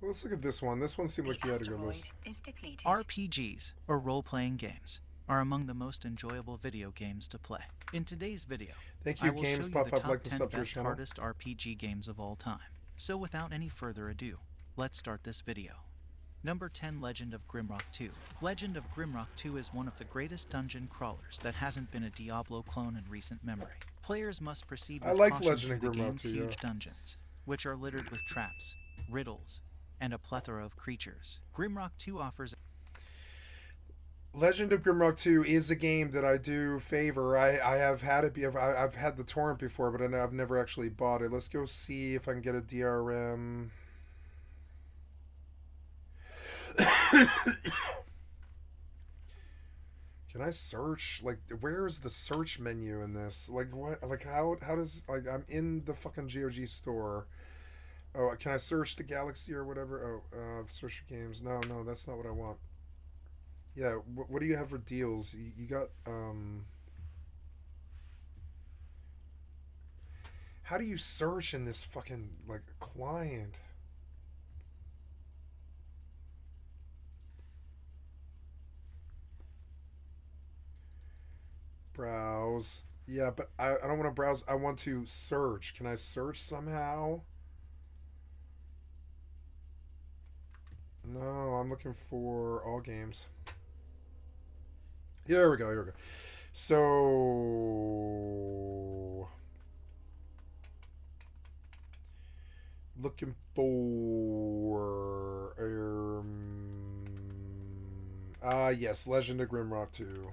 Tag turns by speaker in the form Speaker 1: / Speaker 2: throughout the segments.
Speaker 1: Well, let's look at this one. This one seemed like you had a good list.
Speaker 2: RPGs, or role-playing games, are among the most enjoyable video games to play. In today's video,
Speaker 1: Thank
Speaker 2: I
Speaker 1: you,
Speaker 2: will show
Speaker 1: Games
Speaker 2: you
Speaker 1: Puff
Speaker 2: the
Speaker 1: Up,
Speaker 2: top
Speaker 1: like the
Speaker 2: 10
Speaker 1: sub to your
Speaker 2: best
Speaker 1: channel.
Speaker 2: hardest RPG games of all time. So without any further ado, let's start this video. Number 10, Legend of Grimrock 2. Legend of Grimrock 2 is one of the greatest dungeon crawlers that hasn't been a Diablo clone in recent memory. Players must proceed
Speaker 1: I
Speaker 2: with
Speaker 1: liked
Speaker 2: caution
Speaker 1: Legend
Speaker 2: through
Speaker 1: of
Speaker 2: the
Speaker 1: Grimrock
Speaker 2: game's
Speaker 1: too, yeah.
Speaker 2: huge dungeons, which are littered with traps, riddles, and a plethora of creatures. Grimrock 2 offers
Speaker 1: Legend of Grimrock 2 is a game that I do favor. I have had it. I've had the torrent before, but I've never actually bought it. Let's go see if I can get a DRM. Can I search? Like, where is the search menu in this? Like, what? Like, how does, like, I'm in the fucking GOG store. Oh, can I search the Galaxy or whatever? Oh, search for games. No, no, that's not what I want. Yeah, what do you have for deals? You got, how do you search in this fucking, like, client? Browse. Yeah, but I don't want to browse. I want to search. Can I search somehow? No, I'm looking for all games. Here we go. Here we go. So, looking for yes, Legend of Grimrock 2.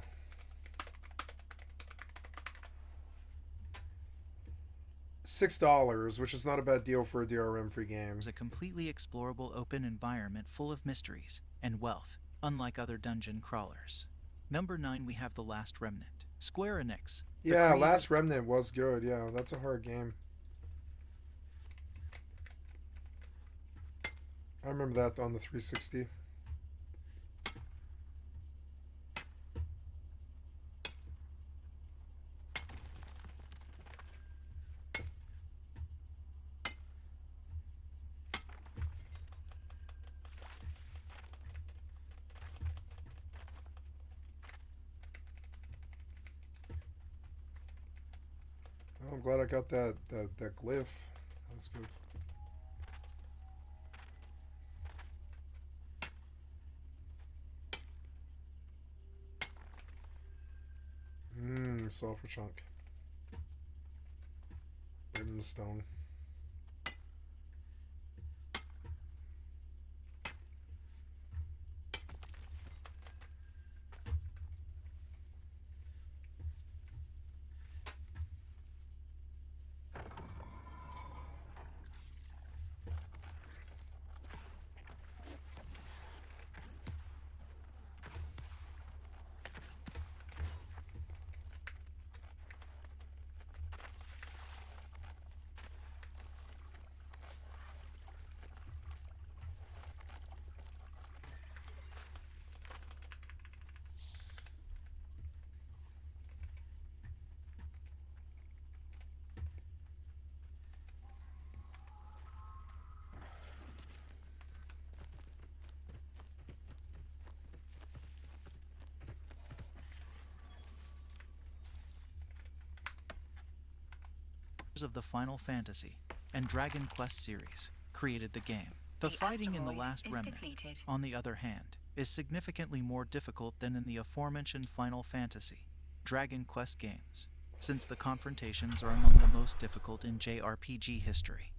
Speaker 1: $6, which is not a bad deal for a DRM free game.
Speaker 2: a completely explorable open environment full of mysteries and wealth, unlike other dungeon crawlers. Number 9, we have The Last Remnant. Square Enix.
Speaker 1: Yeah, Last Remnant was good. Yeah, that's a hard game. I remember that on the 360. Oh, I'm glad I got that glyph. That's good. Sulfur chunk. Brimstone.
Speaker 2: of the Final Fantasy and Dragon Quest series created the game. The fighting in The Last Remnant, on the other hand, is significantly more difficult than in the aforementioned Final Fantasy, Dragon Quest games, since the confrontations are among the most difficult in JRPG history.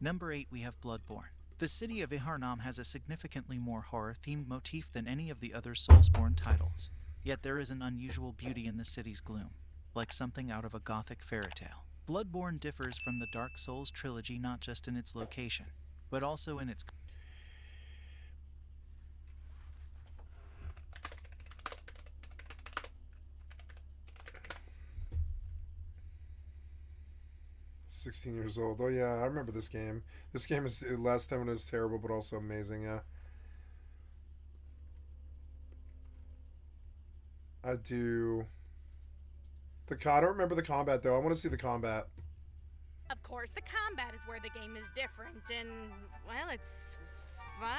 Speaker 2: Number 8, we have Bloodborne. The city of Iharnam has a significantly more horror-themed motif than any of the other Soulsborne titles, yet there is an unusual beauty in the city's gloom, like something out of a gothic fairy tale. Bloodborne differs from the Dark Souls trilogy not just in its location, but also in its
Speaker 1: $16 old. Oh yeah, I remember this game. This game is last time it was terrible, but also amazing. Yeah, I do. I don't remember the combat though. I want to see the combat.
Speaker 3: Of course, the combat is where the game is different, and, well, it's fun.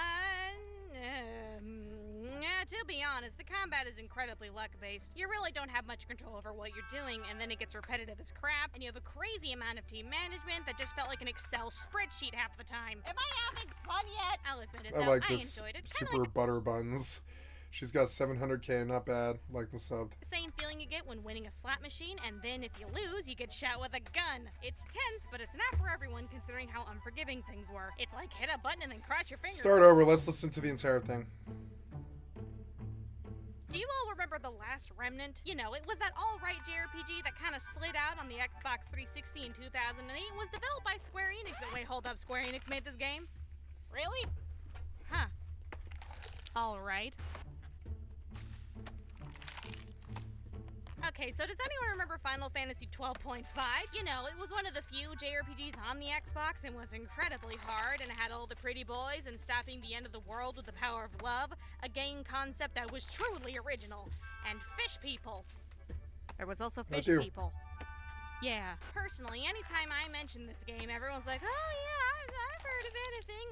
Speaker 3: To be honest, the combat is incredibly luck-based. You really don't have much control over what you're doing, and then it gets repetitive as crap, and you have a crazy amount of team management that just felt like an Excel spreadsheet half the time. Am I having fun yet? I'll admit it,
Speaker 1: I
Speaker 3: though.
Speaker 1: like
Speaker 3: I
Speaker 1: this
Speaker 3: enjoyed it.
Speaker 1: super butter buns. She's got 700k, not bad. Like the sub.
Speaker 3: The same feeling you get when winning a slot machine, and then if you lose, you get shot with a gun. It's tense, but it's not for everyone considering how unforgiving things were. It's like hit a button and then cross your fingers.
Speaker 1: Start over. Let's listen to the entire thing.
Speaker 3: Do you all remember The Last Remnant? You know, it was that all-right JRPG that kind of slid out on the Xbox 360 in 2008 and was developed by Square Enix. Wait, hold up, Square Enix made this game? Really? Huh. All-right. Okay, so does anyone remember Final Fantasy 12.5? You know, it was one of the few JRPGs on the Xbox and was incredibly hard, and it had all the pretty boys and stopping the end of the world with the power of love, a game concept that was truly original. And fish people. There was also fish people. Yeah. Personally, anytime I mention this game, everyone's like, oh yeah, I've heard of anything.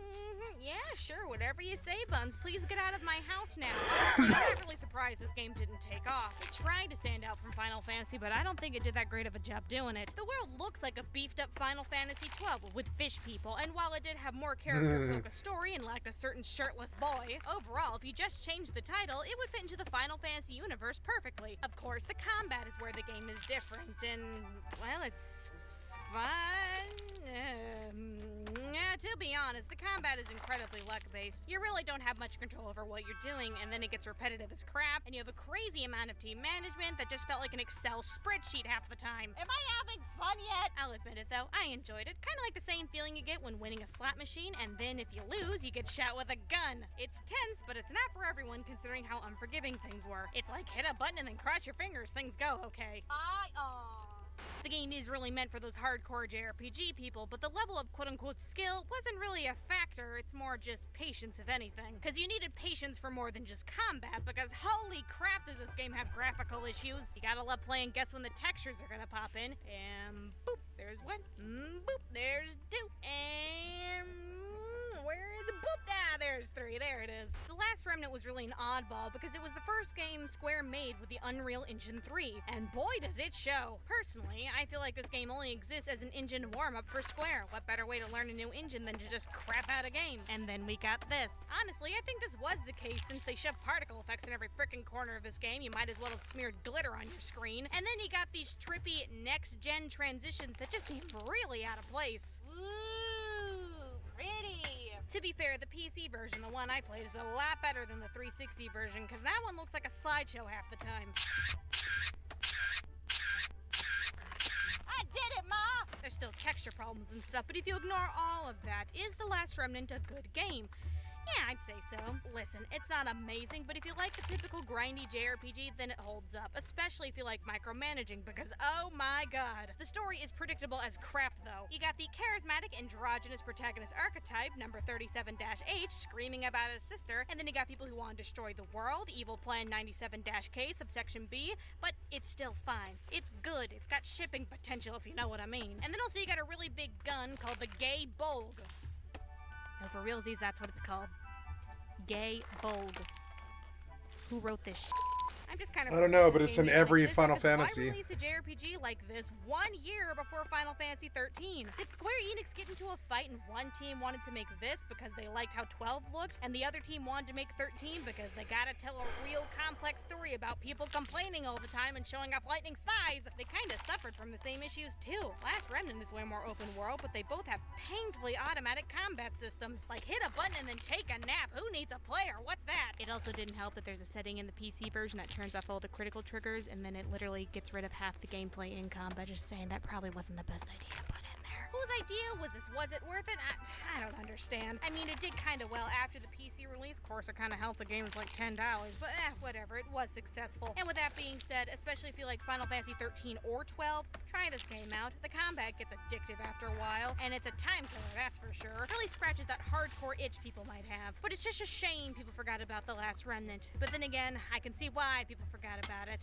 Speaker 3: Yeah, sure, whatever you say, Buns. Please get out of my house now. Honestly, I'm not really surprised this game didn't take off. It tried to stand out from Final Fantasy, but I don't think it did that great of a job doing it. The world looks like a beefed-up Final Fantasy 12 with fish people, and while it did have more character-focused story and lacked a certain shirtless boy, overall, if you just changed the title, it would fit into the Final Fantasy universe perfectly. Of course, the combat is where the game is different, and, well, it's fun. To be honest, the combat is incredibly luck-based. You really don't have much control over what you're doing, and then it gets repetitive as crap, and you have a crazy amount of team management that just felt like an Excel spreadsheet half the time. Am I having fun yet? I'll admit it, though. I enjoyed it. Kind of like the same feeling you get when winning a slot machine, and then if you lose, you get shot with a gun. It's tense, but it's not for everyone considering how unforgiving things were. It's like hit a button and then cross your fingers. Things go okay. The game is really meant for those hardcore JRPG people, but the level of quote-unquote skill wasn't really a factor. It's more just patience, if anything. Because you needed patience for more than just combat, because holy crap does this game have graphical issues. You gotta love playing guess when the textures are gonna pop in. And boop, there's one. Boop, there's two. And where are the boop? Ah, there's three. There it is. The Last Remnant was really an oddball because it was the first game Square made with the Unreal Engine 3, and boy does it show. Personally, I feel like this game only exists as an engine warm-up for Square. What better way to learn a new engine than to just crap out a game? And then we got this. Honestly, I think this was the case since they shoved particle effects in every frickin' corner of this game. You might as well have smeared glitter on your screen. And then you got these trippy next-gen transitions that just seem really out of place. Ooh, pretty. To be fair, the PC version, the one I played, is a lot better than the 360 version, because that one looks like a slideshow half the time. I did it, Ma! There's still texture problems and stuff, but if you ignore all of that, is The Last Remnant a good game? Yeah, I'd say so. Listen, it's not amazing, but if you like the typical grindy JRPG, then it holds up, especially if you like micromanaging, because oh my god. The story is predictable as crap, though. You got the charismatic, androgynous protagonist archetype, number 37-H, screaming about his sister, and then you got people who want to destroy the world, Evil Plan 97-K, subsection B, but it's still fine. It's good. It's got shipping potential, if you know what I mean. And then also you got a really big gun called the Gay Bolg. No, for realsies, that's what it's called. Gay Bolg. Who wrote this shit? I'm just kind of...
Speaker 1: I don't know, but it's in every Final Fantasy.
Speaker 3: Why release a JRPG like this 1 year before Final Fantasy 13? Did Square Enix get into a fight and one team wanted to make this because they liked how 12 looked, and the other team wanted to make 13 because they gotta tell a real complex story about people complaining all the time and showing off Lightning's thighs? They kinda suffered from the same issues too. Last Remnant is way more open world, but they both have painfully automatic combat systems. Like hit a button and then take a nap. Who needs a player? What's that? It also didn't help that there's a setting in the PC version that turns off all the critical triggers, and then it literally gets rid of half the gameplay in combat. Just saying, that probably wasn't the best idea to put in there. Whose idea was this? Was it worth it? I don't understand. I mean, it did kind of well after the PC release. Of course, it kind of helped the game was like $10, but whatever. It was successful. And with that being said, especially if you like Final Fantasy 13 or 12, try this game out. The combat gets addictive after a while, and it's a time killer, that's for sure. Really scratches that hardcore itch people might have. But it's just a shame people forgot about The Last Remnant. But then again, I can see why people forgot about it.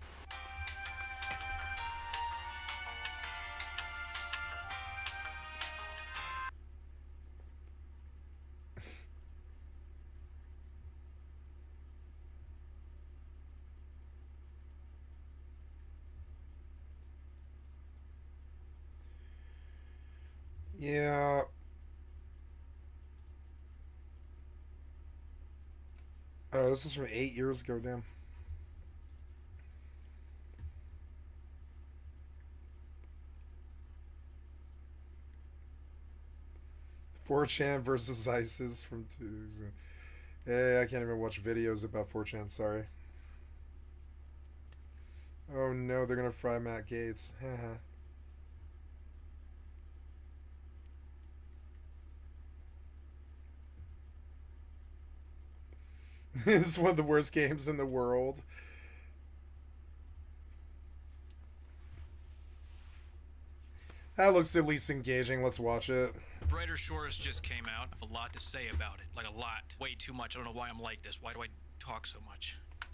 Speaker 1: Yeah. Oh, this is from 8 years ago, damn. 4chan versus ISIS from two. Hey, I can't even watch videos about 4chan, sorry. Oh no, they're gonna fry Matt Gates. Haha. This is one of the worst games in the world. That looks at least engaging. Let's watch it.
Speaker 4: Brighter Shores just came out. I have a lot to say about it. Like, a lot. Way too much. I don't know why I'm like this. Why do I talk so much? I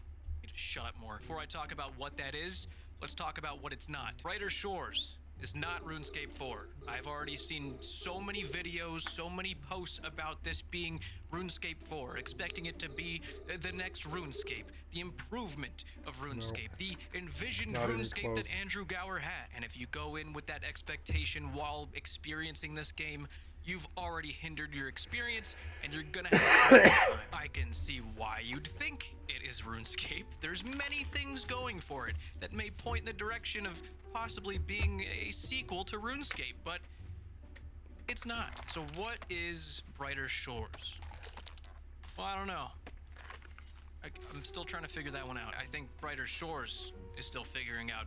Speaker 4: need to shut up more. Before I talk about what that is, let's talk about what it's not. Brighter Shores is not RuneScape 4. I've already seen so many videos, so many posts about this being RuneScape 4, expecting it to be the next RuneScape, the improvement of RuneScape, the envisioned
Speaker 1: Not even
Speaker 4: RuneScape that
Speaker 1: close.
Speaker 4: Andrew Gower had. And if you go in with that expectation while experiencing this game, you've already hindered your experience, and you're gonna have a hard time. I can see why you'd think it is RuneScape. There's many things going for it that may point in the direction of possibly being a sequel to RuneScape, but it's not. So what is Brighter Shores? Well, I don't know. I'm still trying to figure that one out. I think Brighter Shores is still figuring out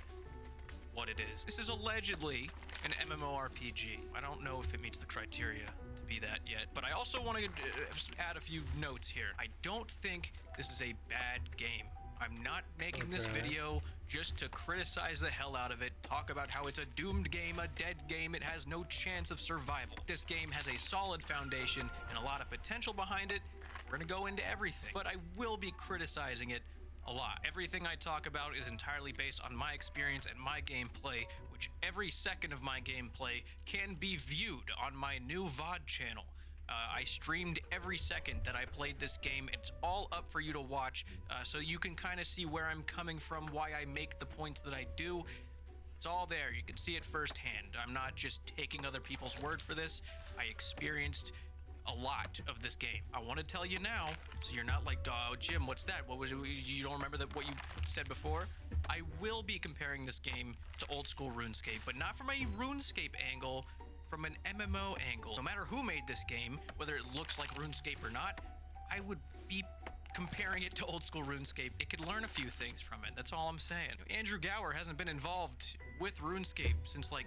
Speaker 4: what it is. This is allegedly an MMORPG. I don't know if it meets the criteria to be that yet, but I also want to add a few notes here. I don't think this is a bad game. I'm not making this video just to criticize the hell out of it, talk about how it's a doomed game, a dead game, it has no chance of survival. This game has a solid foundation and a lot of potential behind it. We're gonna go into everything, but I will be criticizing it a lot. Everything I talk about is entirely based on my experience and my gameplay, which every second of my gameplay can be viewed on my new VOD channel. I streamed every second that I played this game. It's all up for you to watch, so you can kind of see where I'm coming from, why I make the points that I do. It's all there. You can see it firsthand. I'm not just taking other people's word for this. I experienced a lot of this game. I want to tell you now, so you're not like, oh, Jim, what's that? What was it? You don't remember what you said before? I will be comparing this game to old school RuneScape, but not from a RuneScape angle, from an MMO angle. No matter who made this game, whether it looks like RuneScape or not, I would be comparing it to old school RuneScape. It could learn a few things from it. That's all I'm saying. Andrew Gower hasn't been involved with RuneScape since like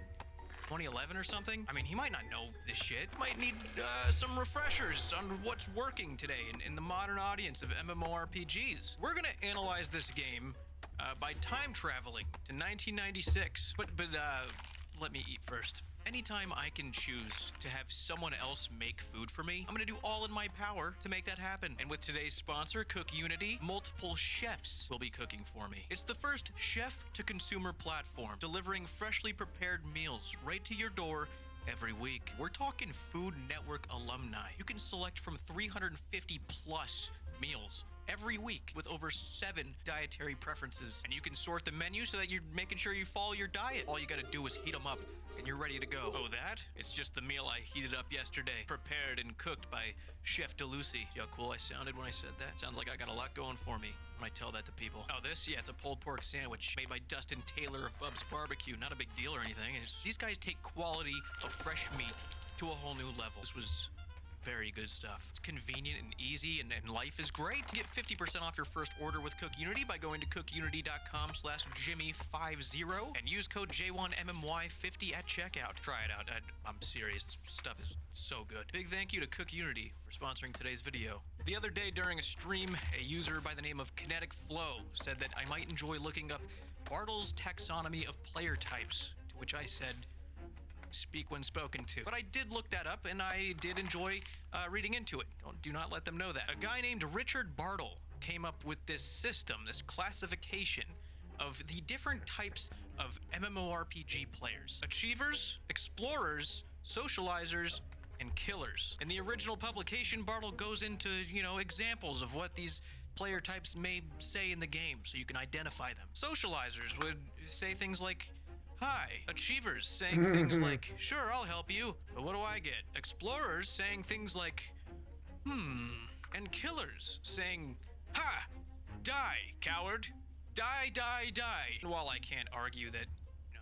Speaker 4: 2011 or something. I mean, he might not know this shit. Might need some refreshers on what's working today in the modern audience of MMORPGs. We're gonna analyze this game by time traveling to 1996. But let me eat first. Anytime I can choose to have someone else make food for me, I'm gonna do all in my power to make that happen. And with today's sponsor, Cook Unity, multiple chefs will be cooking for me. It's the first chef-to-consumer platform, delivering freshly prepared meals right to your door every week. We're talking Food Network alumni. You can select from 350 plus meals every week with over 7 dietary preferences, and you can sort the menu so that you're making sure you follow your diet. All you gotta do is heat them up and you're ready to go. Oh, that? It's just the meal I heated up yesterday, prepared and cooked by Chef DeLucy. See how cool I sounded when I said that? Sounds like I got a lot going for me when I tell that to people. Oh, this? Yeah, it's a pulled pork sandwich made by Dustin Taylor of Bub's Barbecue. Not a big deal or anything. These guys take quality of fresh meat to a whole new level. This was very good stuff. It's convenient and easy, and life is great. Get 50% off your first order with Cook Unity by going to cookunity.com/Jimmy50 and use code J1MMY50 at checkout. Try it out. I'm serious. This stuff is so good. Big thank you to Cook Unity for sponsoring today's video. The other day during a stream, a user by the name of Kinetic Flow said that I might enjoy looking up Bartle's taxonomy of player types, to which I said, speak when spoken to. But I did look that up, and I did enjoy reading into it. Do not let them know that. A guy named Richard Bartle came up with this system, this classification of the different types of MMORPG players. Achievers, explorers, socializers, and killers. In the original publication, Bartle goes into, examples of what these player types may say in the game, so you can identify them. Socializers would say things like, Hi. Achievers saying things like, sure, I'll help you, but what do I get? Explorers saying things like, and killers saying, ha! Die, coward! Die, die, die! And while I can't argue that,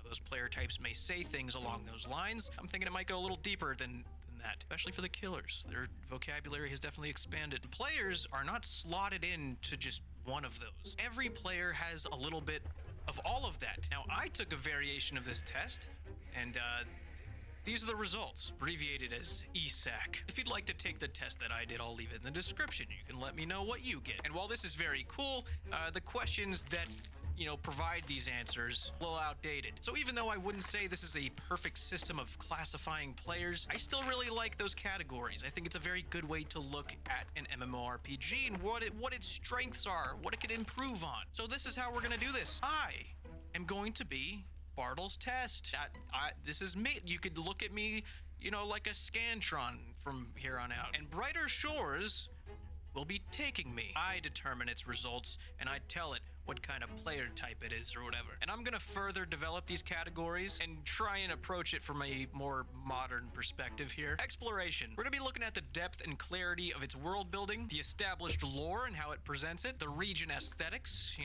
Speaker 4: those player types may say things along those lines, I'm thinking it might go a little deeper than that, especially for the killers. Their vocabulary has definitely expanded. Players are not slotted in to just one of those. Every player has a little bit of all of that. Now, I took a variation of this test, and these are the results, abbreviated as ESAC. If you'd like to take the test that I did, I'll leave it in the description. You can let me know what you get. And while this is very cool, the questions that provide these answers a little outdated. So even though I wouldn't say this is a perfect system of classifying players, I still really like those categories. I think it's a very good way to look at an MMORPG and what its strengths are, what it could improve on. So this is how we're gonna do this. I am going to be Bartle's test. This is me. You could look at me, like a Scantron from here on out. And Brighter Shores will be taking me. I determine its results, and I tell it what kind of player type it is or whatever. And I'm gonna further develop these categories and try and approach it from a more modern perspective here. Exploration. We're gonna be looking at the depth and clarity of its world building, the established lore and how it presents it, the region aesthetics,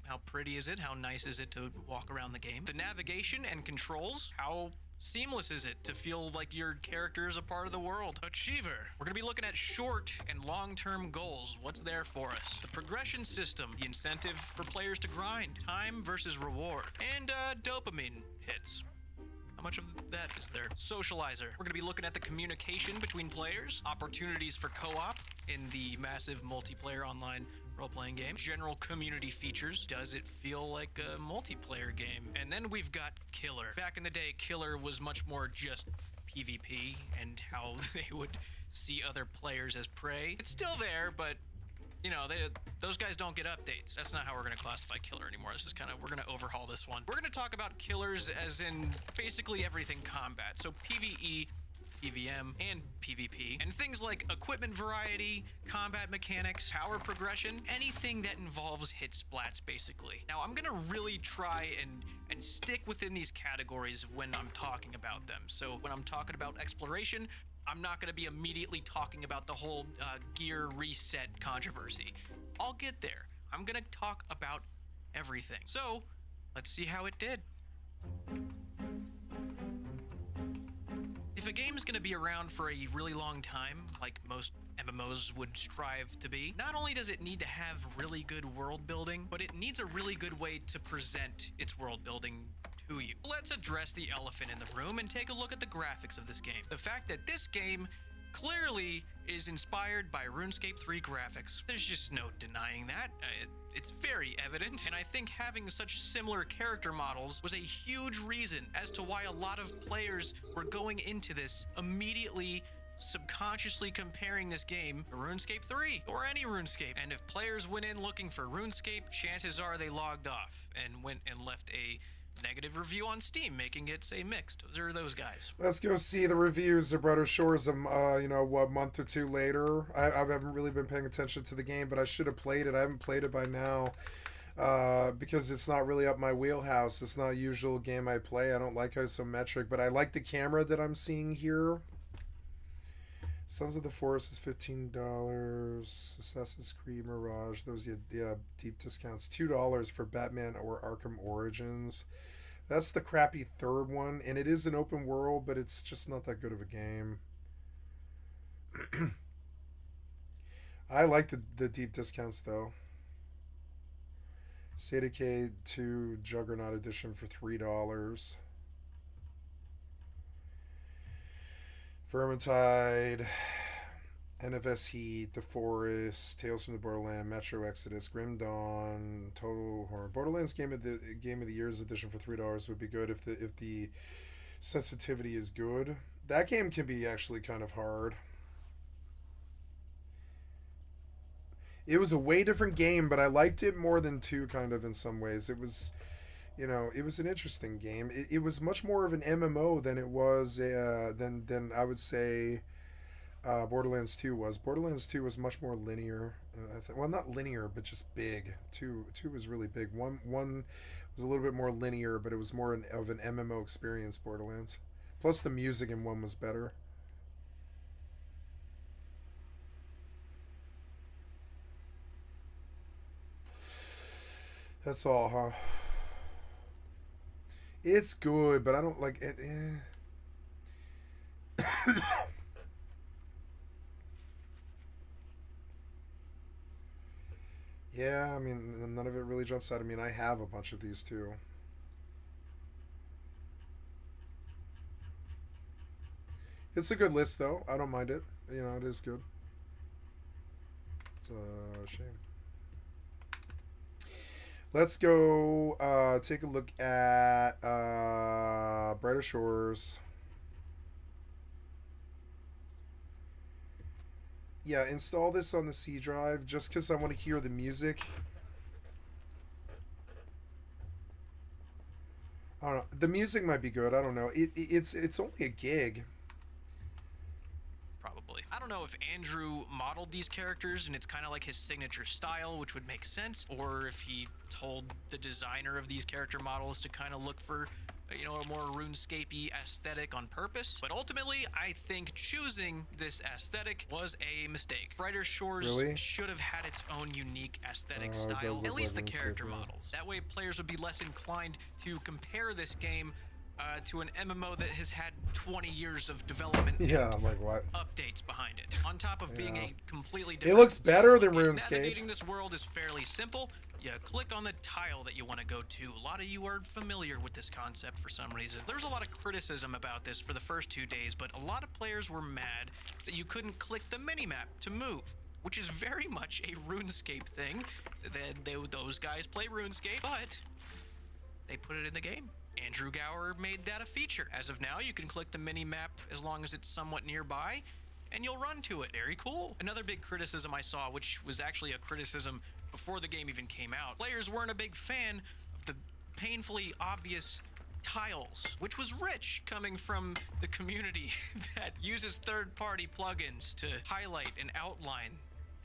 Speaker 4: how pretty is it, how nice is it to walk around the game, the navigation and controls, how seamless is it to feel like your character is a part of the world? Achiever. We're gonna be looking at short and long-term goals. What's there for us? The progression system, the incentive for players to grind, time versus reward, and dopamine hits. How much of that is there? Socializer. We're gonna be looking at the communication between players, opportunities for co-op in the massive multiplayer online role-playing game, general community features. Does it feel like a multiplayer game? And then we've got Killer. Back in the day, Killer was much more just PvP and how they would see other players as prey. It's still there, but those guys don't get updates. That's not how we're gonna classify Killer anymore. This is we're gonna overhaul this one. We're gonna talk about killers as in basically everything combat. So PvE, PvM, and PvP, and things like equipment variety, combat mechanics, power progression, anything that involves hit splats, basically. Now, I'm gonna really try and stick within these categories when I'm talking about them. So when I'm talking about exploration, I'm not gonna be immediately talking about the whole gear reset controversy. I'll get there. I'm gonna talk about everything. So, let's see how it did. If a game is going to be around for a really long time, like most MMOs would strive to be, not only does it need to have really good world building, but it needs a really good way to present its world building to you. Let's address the elephant in the room and take a look at the graphics of this game. The fact that this game clearly is inspired by RuneScape 3 graphics. There's just no denying that. It's very evident, and I think having such similar character models was a huge reason as to why a lot of players were going into this immediately subconsciously comparing this game to RuneScape 3 or any RuneScape. And if players went in looking for RuneScape, chances are they logged off and went and left a negative review on Steam, making it say mixed. Those are those guys.
Speaker 1: Let's go see the reviews of Brother Shores. A month or two later. I haven't really been paying attention to the game, but I should have played it. I haven't played it by now because it's not really up my wheelhouse. It's not a usual game I play. I don't like isometric, but I like the camera that I'm seeing here. Sons of the Forest is $15. Assassin's Creed Mirage, those deep discounts. $2 for Batman or Arkham Origins. That's the crappy third one, and it is an open world, but it's just not that good of a game. I like the deep discounts though. State of Decay 2 Juggernaut Edition for $3. Vermintide, NFS Heat, The Forest, Tales from the Borderland, Metro Exodus, Grim Dawn, Total Horror. Borderlands Game of the Year's edition for $3 would be good if the sensitivity is good. That game can be actually kind of hard. It was a way different game, but I liked it more than 2 kind of in some ways. It was it was an interesting game. It was much more of an MMO than it was than I would say Borderlands 2 was. Borderlands 2 was much more linear. Well, not linear, but just big. Two was really big. One was a little bit more linear, but it was more of an MMO experience. Borderlands. Plus, the music in one was better. That's all, huh? It's good, but I don't like it. Yeah, I mean, none of it really jumps out. I mean, I have a bunch of these too. It's a good list, though. I don't mind it. You know, it is good. It's a shame. Let's go take a look at Brighter Shores. Yeah, install this on the C drive just because I want to hear the music. I don't know. The music might be good. I don't know. It's only a gig.
Speaker 4: Probably. I don't know if Andrew modeled these characters and it's kind of like his signature style, which would make sense, or if he told the designer of these character models to kind of look for, you know, a more RuneScape-y aesthetic on purpose. But ultimately, I think choosing this aesthetic was a mistake. Brighter Shores should have had its own unique aesthetic style, at least the character models. That way players would be less inclined to compare this game to an MMO that has had 20 years of development
Speaker 1: I'm like, what?
Speaker 4: updates behind it. On top of being a completely different...
Speaker 1: It looks better than RuneScape.
Speaker 4: Navigating this world is fairly simple. You click on the tile that you want to go to. A lot of you are familiar with this concept for some reason. There's a lot of criticism about this for the first 2 days, but a lot of players were mad that you couldn't click the minimap to move, which is very much a RuneScape thing. Those guys play RuneScape, but they put it in the game. Andrew Gower made that a feature. As of now, you can click the mini-map as long as it's somewhat nearby, and you'll run to it. Very cool. Another big criticism I saw, which was actually a criticism before the game even came out, players weren't a big fan of the painfully obvious tiles, which was rich coming from the community that uses third-party plugins to highlight and outline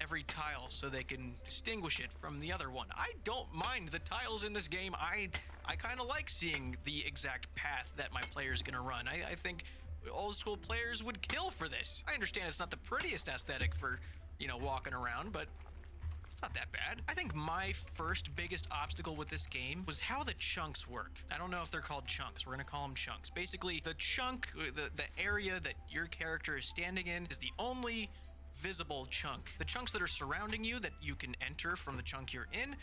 Speaker 4: every tile so they can distinguish it from the other one. I don't mind the tiles in this game. I kind of like seeing the exact path that my player's gonna run. I think old school players would kill for this. I understand it's not the prettiest aesthetic for, you know, walking around, but it's not that bad. I think my first biggest obstacle with this game was how the chunks work. I don't know if they're called chunks. We're gonna call them chunks. Basically, the chunk, the area that your character is standing in is the only visible chunk. The chunks that are surrounding you that you can enter from the chunk you're in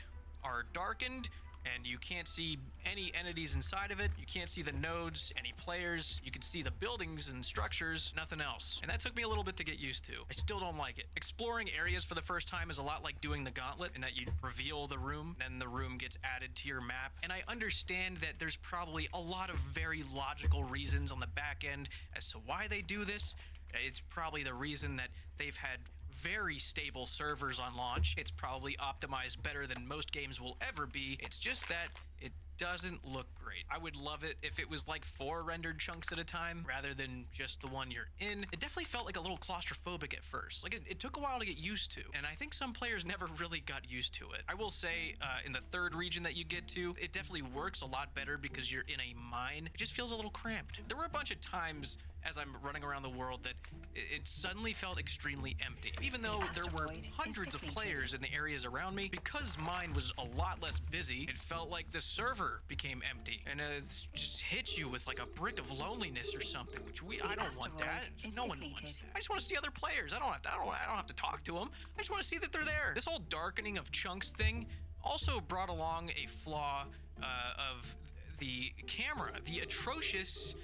Speaker 4: are darkened, and you can't see any entities inside of it. You can't see the nodes, any players. You can see the buildings and structures, nothing else. And that took me a little bit to get used to. I still don't like it. Exploring areas for the first time is a lot like doing the gauntlet, in that you reveal the room, then the room gets added to your map. And I understand that there's probably a lot of very logical reasons on the back end as to why they do this. It's probably the reason that they've had very stable servers on launch. It's probably optimized better than most games will ever be. It's just that it doesn't look great. I would love it if it was like 4 rendered chunks at a time rather than just the one you're in. It definitely felt like a little claustrophobic at first. Like it took a while to get used to, and I think some players never really got used to it. I will say in the third region that you get to, it definitely works a lot better because you're in a mine. It just feels a little cramped. There were a bunch of times as I'm running around the world that it suddenly felt extremely empty. Even though there were hundreds of players in the areas around me, because mine was a lot less busy, it felt like the server became empty. And it just hits you with like a brick of loneliness or something, which I don't want that. No one wants that. I just want to see other players. I don't have to talk to them. I just want to see that they're there. This whole darkening of chunks thing also brought along a flaw of the camera. The atrocious,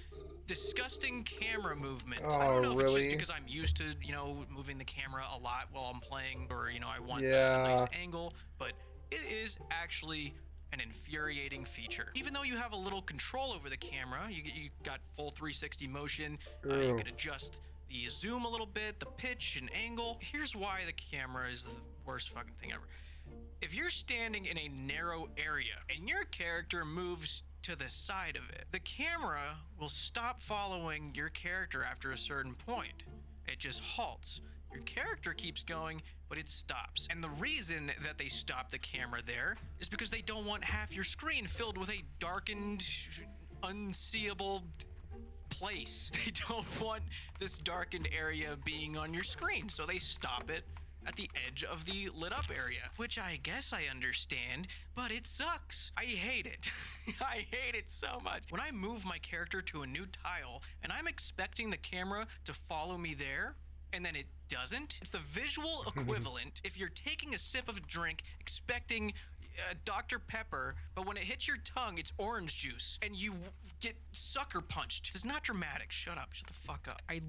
Speaker 4: disgusting camera movement.
Speaker 1: Oh,
Speaker 4: I don't know if it's
Speaker 1: really?
Speaker 4: just because I'm used to, you know, moving the camera a lot while I'm playing, or, you know, I want a nice angle, but it is actually an infuriating feature. Even though you have a little control over the camera, you got full 360 motion, you can adjust the zoom a little bit, the pitch and angle. Here's why the camera is the worst fucking thing ever. If you're standing in a narrow area and your character moves to the side of it, the camera will stop following your character after a certain point. It just halts. Your character keeps going, but it stops. And the reason that they stop the camera there is because they don't want half your screen filled with a darkened, unseeable place. They don't want this darkened area being on your screen, so they stop it at the edge of the lit up area, which I guess I understand, but it sucks. I hate it. I hate it so much. When I move my character to a new tile and I'm expecting the camera to follow me there, and then it doesn't, it's the visual equivalent if you're taking a sip of a drink expecting Dr. Pepper, but when it hits your tongue, it's orange juice, and you get sucker punched. This is not dramatic. Shut up. Shut the fuck up.
Speaker 5: I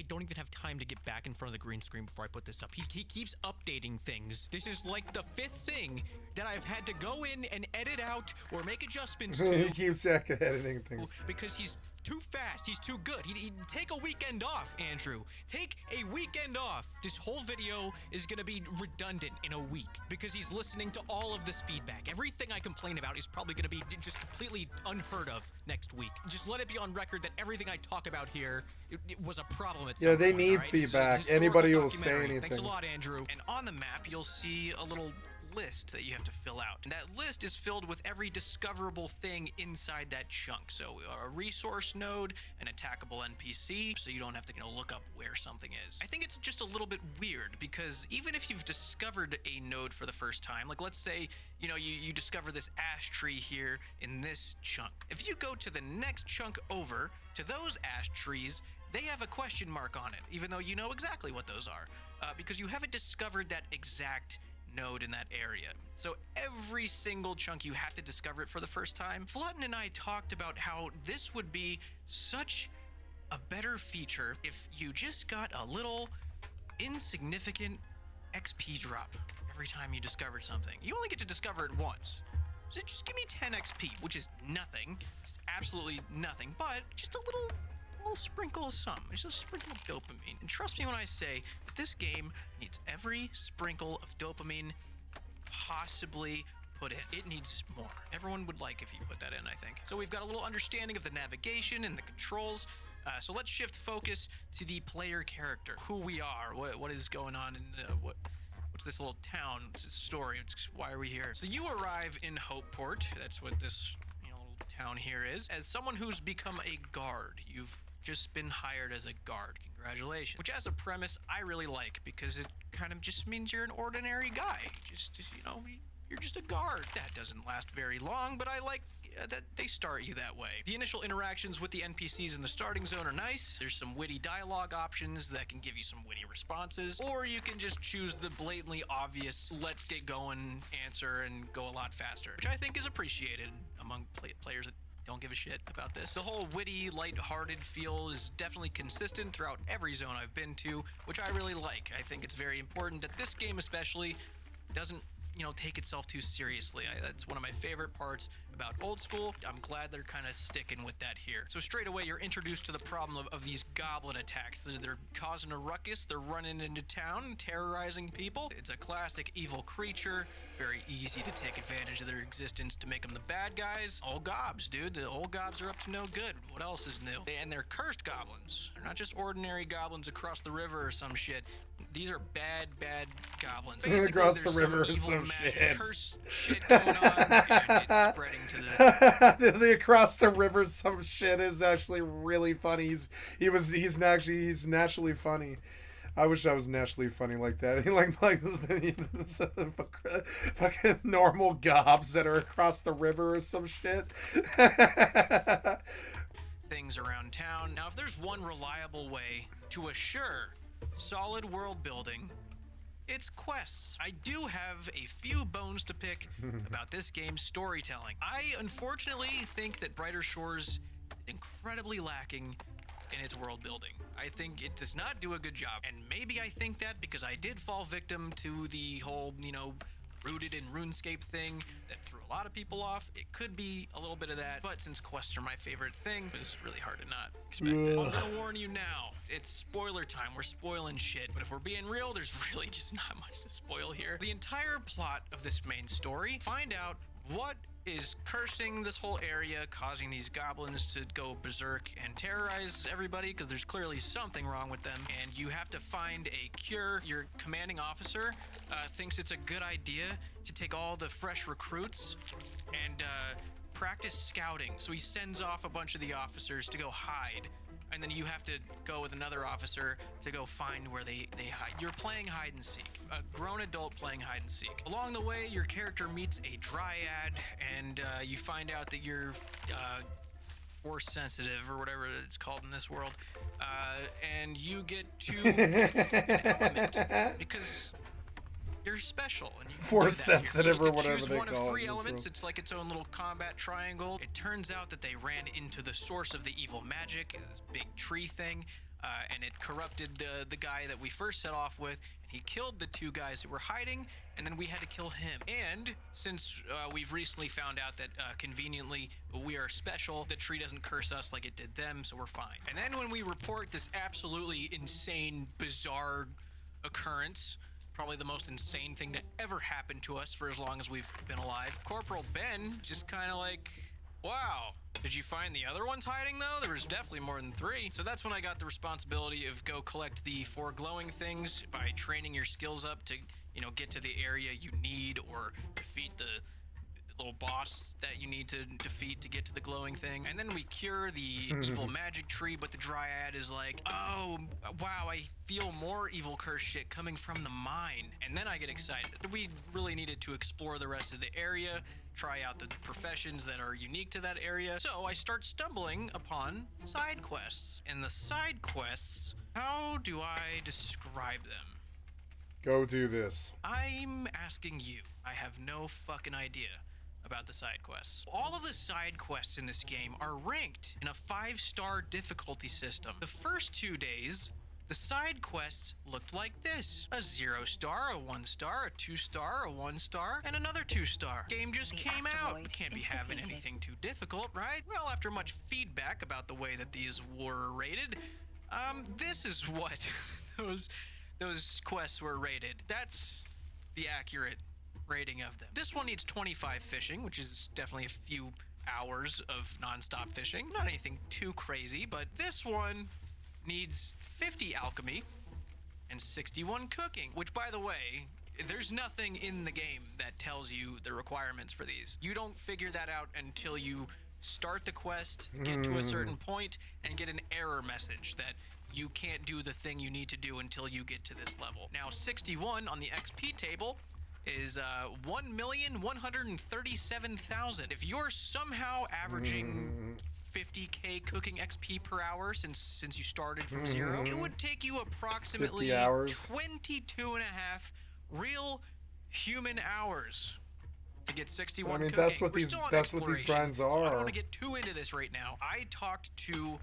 Speaker 5: don't even have time to get back in front of the green screen before I put this up. He keeps updating things. This is like the 5th thing that I've had to go in and edit out or make adjustments to.
Speaker 1: He keeps editing things.
Speaker 5: Because he's too fast. He's too good. He'd take a weekend off, Andrew. Take a weekend off. This whole video is gonna be redundant in a week because he's listening to all of this feedback. Everything I complain about is probably gonna be just completely unheard of next week. Just let it be on record that everything I talk about here, it was a problem at some
Speaker 1: Yeah, they
Speaker 5: point,
Speaker 1: need
Speaker 5: all right?
Speaker 1: feedback.
Speaker 5: It's a historical
Speaker 1: Anybody who will say
Speaker 5: documentary. Thanks a
Speaker 1: anything.
Speaker 5: lot, Andrew.
Speaker 4: And on the map, you'll see a little list that you have to fill out. And that list is filled with every discoverable thing inside that chunk. So a resource node, an attackable NPC, so you don't have to look up where something is. I think it's just a little bit weird because even if you've discovered a node for the first time, like let's say, you discover this ash tree here in this chunk. If you go to the next chunk over to those ash trees, they have a question mark on it, even though you know exactly what those are, because you haven't discovered that exact node in that area. So every single chunk you have to discover it for the first time. Flutton and I talked about how this would be such a better feature if you just got a little insignificant XP drop every time you discovered something. You only get to discover it once. So just give me 10 XP, which is nothing. It's absolutely nothing, but just a little sprinkle of something. Just a sprinkle of dopamine. And trust me when I say that this game needs every sprinkle of dopamine possibly put in. It needs more. Everyone would like if you put that in, I think. So we've got a little understanding of the navigation and the controls. So let's shift focus to the player character. Who we are, what is going on, and what's this little town? What's its story? Why are we here? So you arrive in Hopeport. That's what this little town here is. As someone who's become a guard, you've just been hired as a guard. Congratulations. Which as a premise, I really like because it kind of just means you're an ordinary guy. Just you're just a guard. That doesn't last very long, but I like that they start you that way. The initial interactions with the NPCs in the starting zone are nice. There's some witty dialogue options that can give you some witty responses, or you can just choose the blatantly obvious let's get going answer and go a lot faster, which I think is appreciated among players that don't give a shit about this. The whole witty, light-hearted feel is definitely consistent throughout every zone I've been to, which I really like. I think it's very important that this game especially doesn't take itself too seriously. That's one of my favorite parts about Old School. I'm glad they're kind of sticking with that here. So straight away, you're introduced to the problem of these goblin attacks. They're causing a ruckus. They're running into town, terrorizing people. It's a classic evil creature. Very easy to take advantage of their existence to make them the bad guys. Old gobs, dude. The old gobs are up to no good. What else is new? And they're cursed goblins. They're not just ordinary goblins across the river or some shit. These are bad goblins. Basically,
Speaker 1: across the
Speaker 4: there's
Speaker 1: river or
Speaker 4: evil
Speaker 1: some
Speaker 4: magic
Speaker 1: shit.
Speaker 4: curse shit going on, and it's spreading to the...
Speaker 1: The across the river some shit is actually really funny. He's naturally funny. I wish I was naturally funny like that. This fucking normal gobs that are across the river or some shit.
Speaker 4: Things around town. Now, if there's one reliable way to assure solid world building, it's quests. I do have a few bones to pick about this game's storytelling. I unfortunately think that Brighter Shores is incredibly lacking in its world building. I think it does not do a good job. And maybe I think that because I did fall victim to the whole, rooted in RuneScape thing that threw a lot of people off. It could be a little bit of that, but since quests are my favorite thing, it's really hard to not expect it. I'm gonna warn you now, it's spoiler time. We're spoiling shit, but if we're being real, there's really just not much to spoil here. The entire plot of this main story, find out what is cursing this whole area, causing these goblins to go berserk and terrorize everybody because there's clearly something wrong with them, and you have to find a cure. Your commanding officer thinks it's a good idea to take all the fresh recruits and practice scouting. So he sends off a bunch of the officers to go hide, and then you have to go with another officer to go find where they hide. You're playing hide and seek, a grown adult playing hide and seek. Along the way, your character meets a dryad, and you find out that you're force sensitive or whatever it's called in this world, and you get to an element because you're special. And you
Speaker 1: Force sensitive or whatever
Speaker 4: choose
Speaker 1: they
Speaker 4: one
Speaker 1: call
Speaker 4: of 3
Speaker 1: it in this
Speaker 4: elements.
Speaker 1: world.
Speaker 4: It's like its own little combat triangle. It turns out that they ran into the source of the evil magic, this big tree thing, and it corrupted the guy that we first set off with, and he killed the 2 guys who were hiding, and then we had to kill him. And since we've recently found out that conveniently we are special, the tree doesn't curse us like it did them, so we're fine. And then when we report this absolutely insane, bizarre occurrence, probably the most insane thing to ever happen to us for as long as we've been alive, Corporal Ben just kind of like, wow, did you find the other ones hiding though? There was definitely more than 3. So that's when I got the responsibility of go collect the 4 glowing things by training your skills up to, you know, get to the area you need or defeat the little boss that you need to defeat to get to the glowing thing. And then we cure the evil magic tree, but the dryad is like, oh wow, I feel more evil curse shit coming from the mine. And then I get excited. We really needed to explore the rest of the area, try out the professions that are unique to that area. So I start stumbling upon side quests. And the side quests, how do I describe them?
Speaker 1: Go do this.
Speaker 4: I'm asking you. I have no fucking idea about the side quests. All of the side quests in this game are ranked in a 5-star difficulty system. The first 2 days, the side quests looked like this: a 0-star, a 1-star, a 2-star, a 1-star, and another 2-star. Game just came out. We can't be having anything too difficult, right? Well, after much feedback about the way that these were rated, this is what those quests were rated. That's the accurate rating of them. This one needs 25 fishing, which is definitely a few hours of non-stop fishing. Not anything too crazy, but this one needs 50 alchemy and 61 cooking, which, by the way, there's nothing in the game that tells you the requirements for these. You don't figure that out until you start the quest, get to a certain point, and get an error message that you can't do the thing you need to do until you get to this level. Now, 61 on the XP table is 1,137,000. If you're somehow averaging 50k cooking XP per hour since you started from 0, it would take you approximately
Speaker 1: 50 hours.
Speaker 4: 22 and a half real human hours to get 61
Speaker 1: I mean,
Speaker 4: cooking.
Speaker 1: that's what
Speaker 4: We're
Speaker 1: these
Speaker 4: still on
Speaker 1: grinds
Speaker 4: exploration, so I don't
Speaker 1: are.
Speaker 4: want to get too into this right now. I talked to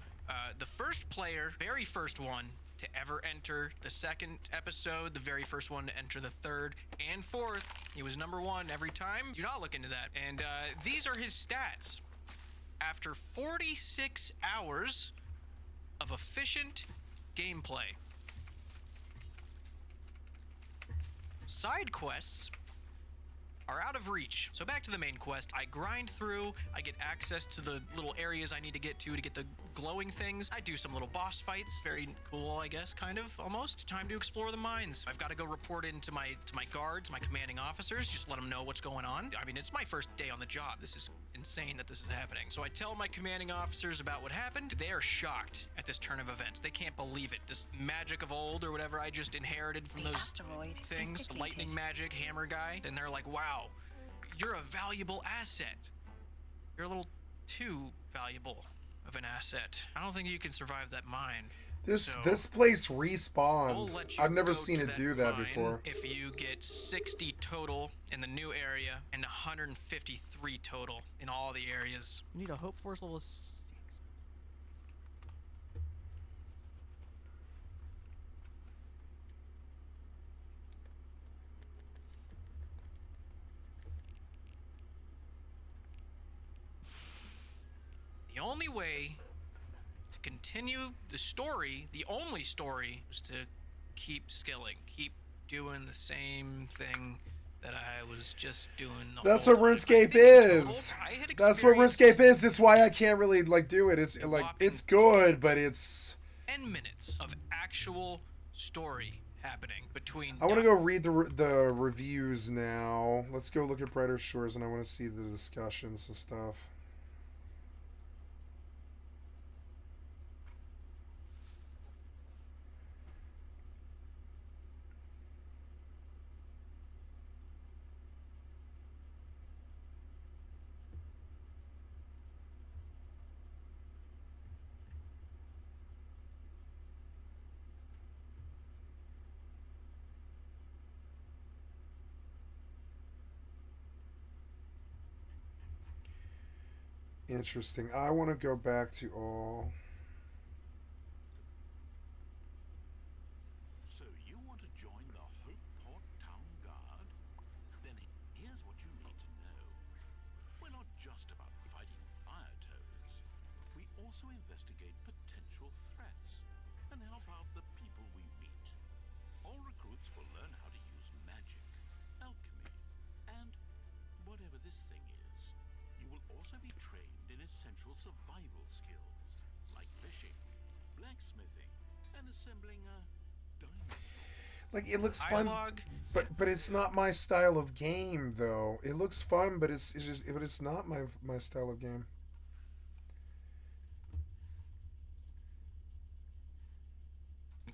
Speaker 4: the first player, very first one to ever enter the 2nd episode, the very first one to enter the 3rd and 4th. He was number 1 every time. Do not look into that. And these are his stats. After 46 hours of efficient gameplay. Side quests are out of reach. So back to the main quest. I grind through, I get access to the little areas I need to get the glowing things. I do some little boss fights. Very cool, I guess, kind of, almost. Time to explore the mines. I've got to go report in to my guards, my commanding officers, just let them know what's going on. I mean, it's my first day on the job. This is insane that this is happening. So I tell my commanding officers about what happened. They are shocked at this turn of events. They can't believe it. This magic of old or whatever I just inherited from those things, lightning magic, hammer guy. And they're like, wow, you're a valuable asset. You're a little too valuable of an asset. I don't think you can survive that mine.
Speaker 1: This place respawned.
Speaker 4: We'll let you
Speaker 1: I've never
Speaker 4: go
Speaker 1: seen
Speaker 4: to
Speaker 1: it do that
Speaker 4: mine
Speaker 1: before.
Speaker 4: If you get 60 total in the new area and 153 total in all the areas.
Speaker 6: You need a Hope Force level 6.
Speaker 4: The only way to continue the story, the only story, is to keep skilling, keep doing the same thing that I was just doing.
Speaker 1: That's what RuneScape is. That's what RuneScape is. It's why I can't really like do it. It's like it's good, but it's
Speaker 4: 10 minutes of actual story happening between.
Speaker 1: I want to go read the reviews now. Let's go look at Brighter Shores, and I want to see the discussions and stuff. Interesting. I want to go back to all.
Speaker 6: So you want to join the Hope Port Town Guard? Then here's what you need to know. We're not just about fighting fire toads. We also investigate potential threats and help out the people we meet. All recruits will learn how to use magic, alchemy, and whatever this thing is. You will also be trained in essential survival skills like fishing, blacksmithing, and assembling a dinosaur.
Speaker 1: Like it looks fun,
Speaker 4: Dialogue.
Speaker 1: but it's not my style of game though. It looks fun, but it's not my style of game.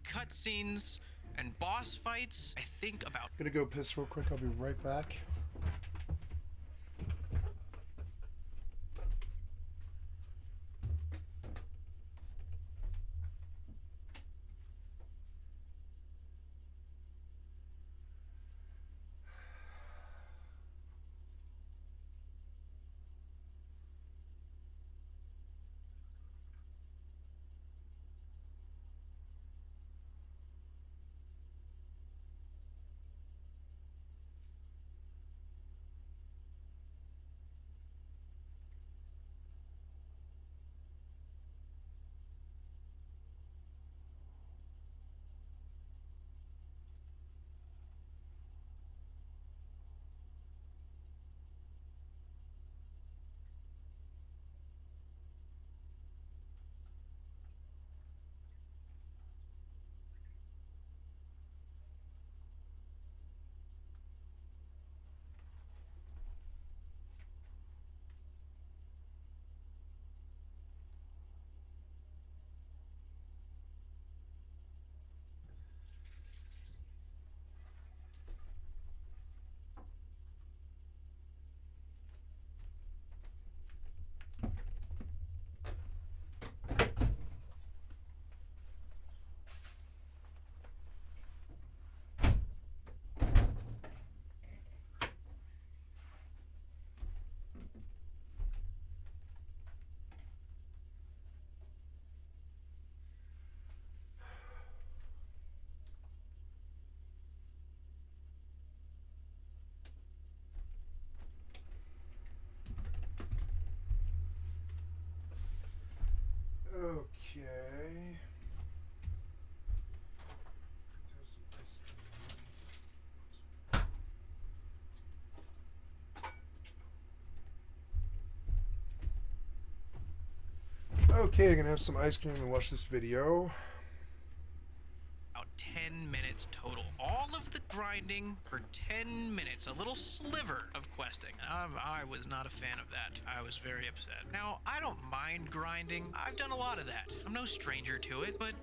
Speaker 4: Cutscenes and boss fights. I think about.
Speaker 1: I'm gonna go piss real quick. I'll be right back. Okay. Okay, I'm gonna have some ice cream and watch this video.
Speaker 4: About 10 minutes total. All of the grinding for 10 minutes. A little sliver of questing. I was not a fan of that. I was very upset. Now, I don't mind grinding. I've done a lot of that. I'm no stranger to it, but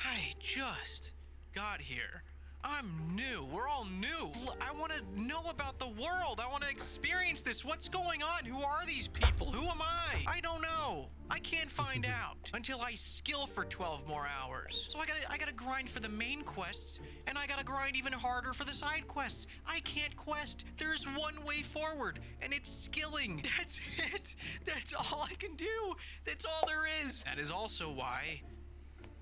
Speaker 4: I just got here. I'm new. We're all new. I want to know about the world. I want to experience this. What's going on? Who are these people? Who am I? I don't know. I can't find out until I skill for 12 more hours. So I gotta grind for the main quests, and I gotta grind even harder for the side quests. I can't quest. There's one way forward, and it's skilling. That's it. That's all I can do. That's all there is. That is also why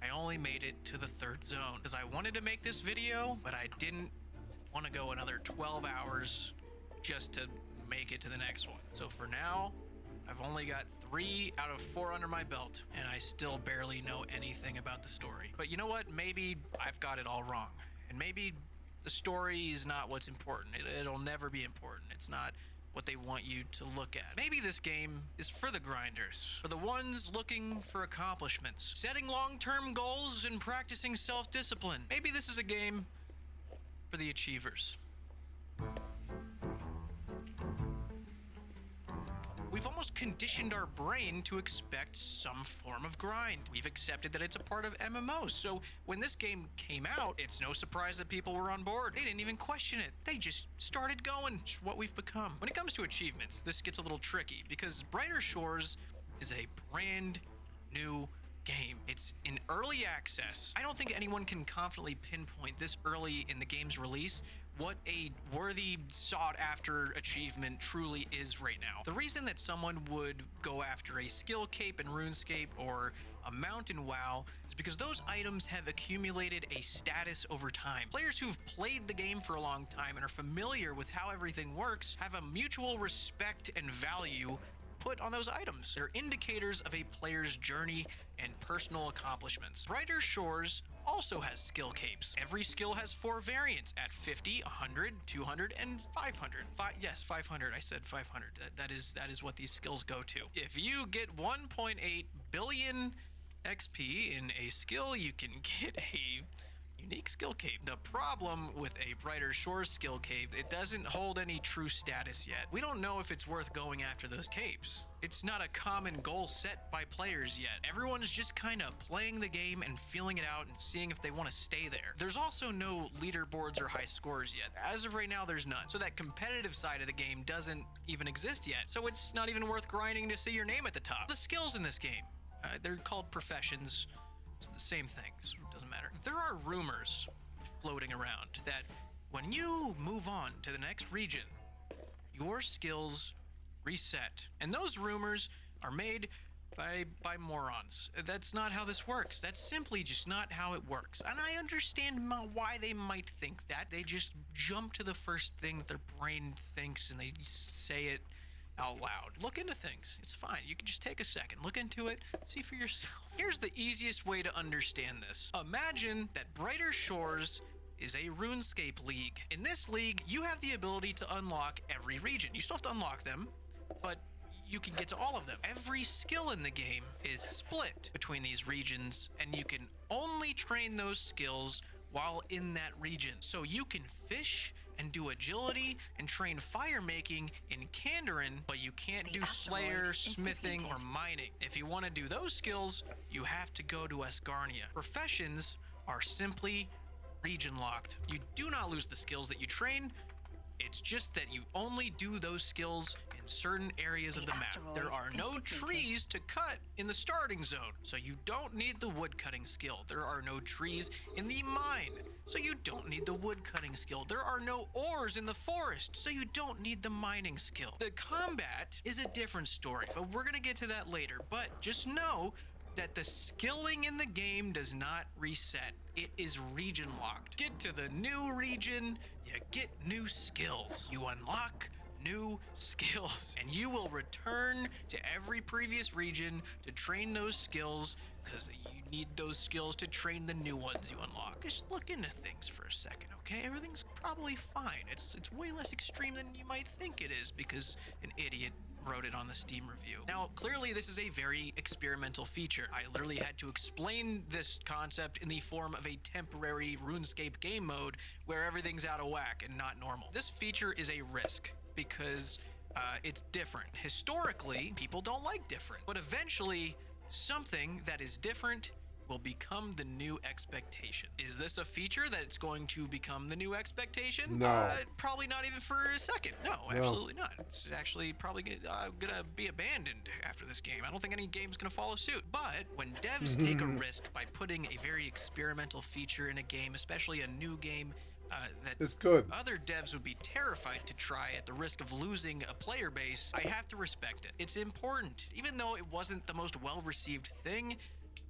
Speaker 4: I only made it to the 3rd zone, because I wanted to make this video, but I didn't want to go another 12 hours just to make it to the next one. So for now, I've only got 3 out of 4 under my belt, and I still barely know anything about the story. But you know what? Maybe I've got it all wrong, and maybe The story is not what's important. It'll never be important. It's not what they want you to look at. Maybe this game is for the grinders, for the ones looking for accomplishments, setting long-term goals and practicing self-discipline. Maybe this is a game for the achievers. We've almost conditioned our brain to expect some form of grind. We've accepted that it's a part of MMOs, so when this game came out, it's no surprise that people were on board. They didn't even question it. They just started going. It's what we've become. When it comes to achievements, this gets a little tricky because Brighter Shores is a brand new game. It's in early access. I don't think anyone can confidently pinpoint this early in the game's release what a worthy, sought-after achievement truly is right now. The reason that someone would go after a skill cape in RuneScape or a mountain WoW is because those items have accumulated a status over time. Players who've played the game for a long time and are familiar with how everything works have a mutual respect and value put on those items. They're indicators of a player's journey and personal accomplishments. Brighter Shores also has skill capes. Every skill has 4 variants at 50, 100, 200, and 500. Yes, 500. I said 500. That is what these skills go to. If you get 1.8 billion XP in a skill, you can get a unique skill cape. The problem with a Brighter Shores skill cape, it doesn't hold any true status yet. We don't know if it's worth going after those capes. It's not a common goal set by players yet. Everyone's just kind of playing the game and feeling it out and seeing if they want to stay there. There's also no leaderboards or high scores yet. As of right now, there's none. So that competitive side of the game doesn't even exist yet. So it's not even worth grinding to see your name at the top. The skills in this game, they're called professions. It's the same thing, so it doesn't matter. There are rumors floating around that when you move on to the next region, your skills reset. And those rumors are made by morons. That's not how this works. That's simply just not how it works. And I understand why they might think that. They just jump to the first thing that their brain thinks and they say it out loud. Look into things. It's fine. You can just take a second, look into it, see for yourself. Here's the easiest way to understand this. Imagine that Brighter Shores is a RuneScape league. In this league, you have the ability to unlock every region. You still have to unlock them, but you can get to all of them. Every skill in the game is split between these regions, and you can only train those skills while in that region. So you can fish and do agility and train fire making in Kandarin, but you can't do Slayer, smithing, or mining. If you want to do those skills, you have to go to Asgarnia. Professions are simply region locked. You do not lose the skills that you train. It's just that you only do those skills in certain areas of the map. There are no trees to cut in the starting zone, so you don't need the wood cutting skill. There are no trees in the mine, so you don't need the wood cutting skill. There are no ores in the forest, so you don't need the mining skill. The combat is a different story, but we're gonna get to that later. But just know that the skilling in the game does not reset. It is region locked. Get to the new region, you get new skills. You unlock new skills, and you will return to every previous region to train those skills, because you need those skills to train the new ones you unlock. Just look into things for a second, okay? Everything's probably fine. It's way less extreme than you might think it is because an idiot wrote it on the Steam review. Now, clearly this is a very experimental feature. I literally had to explain this concept in the form of a temporary RuneScape game mode where everything's out of whack and not normal. This feature is a risk because it's different. Historically, people don't like different, but eventually something that is different will become the new expectation. Is this a feature that's going to become the new expectation?
Speaker 1: No.
Speaker 4: Probably not even for a second. No, absolutely not. It's actually probably gonna be abandoned after this game. I don't think any game's gonna follow suit. But when devs take a risk by putting a very experimental feature in a game, especially a new game, that
Speaker 1: it's good.
Speaker 4: Other devs would be terrified to try at the risk of losing a player base, I have to respect it. It's important. Even though it wasn't the most well-received thing,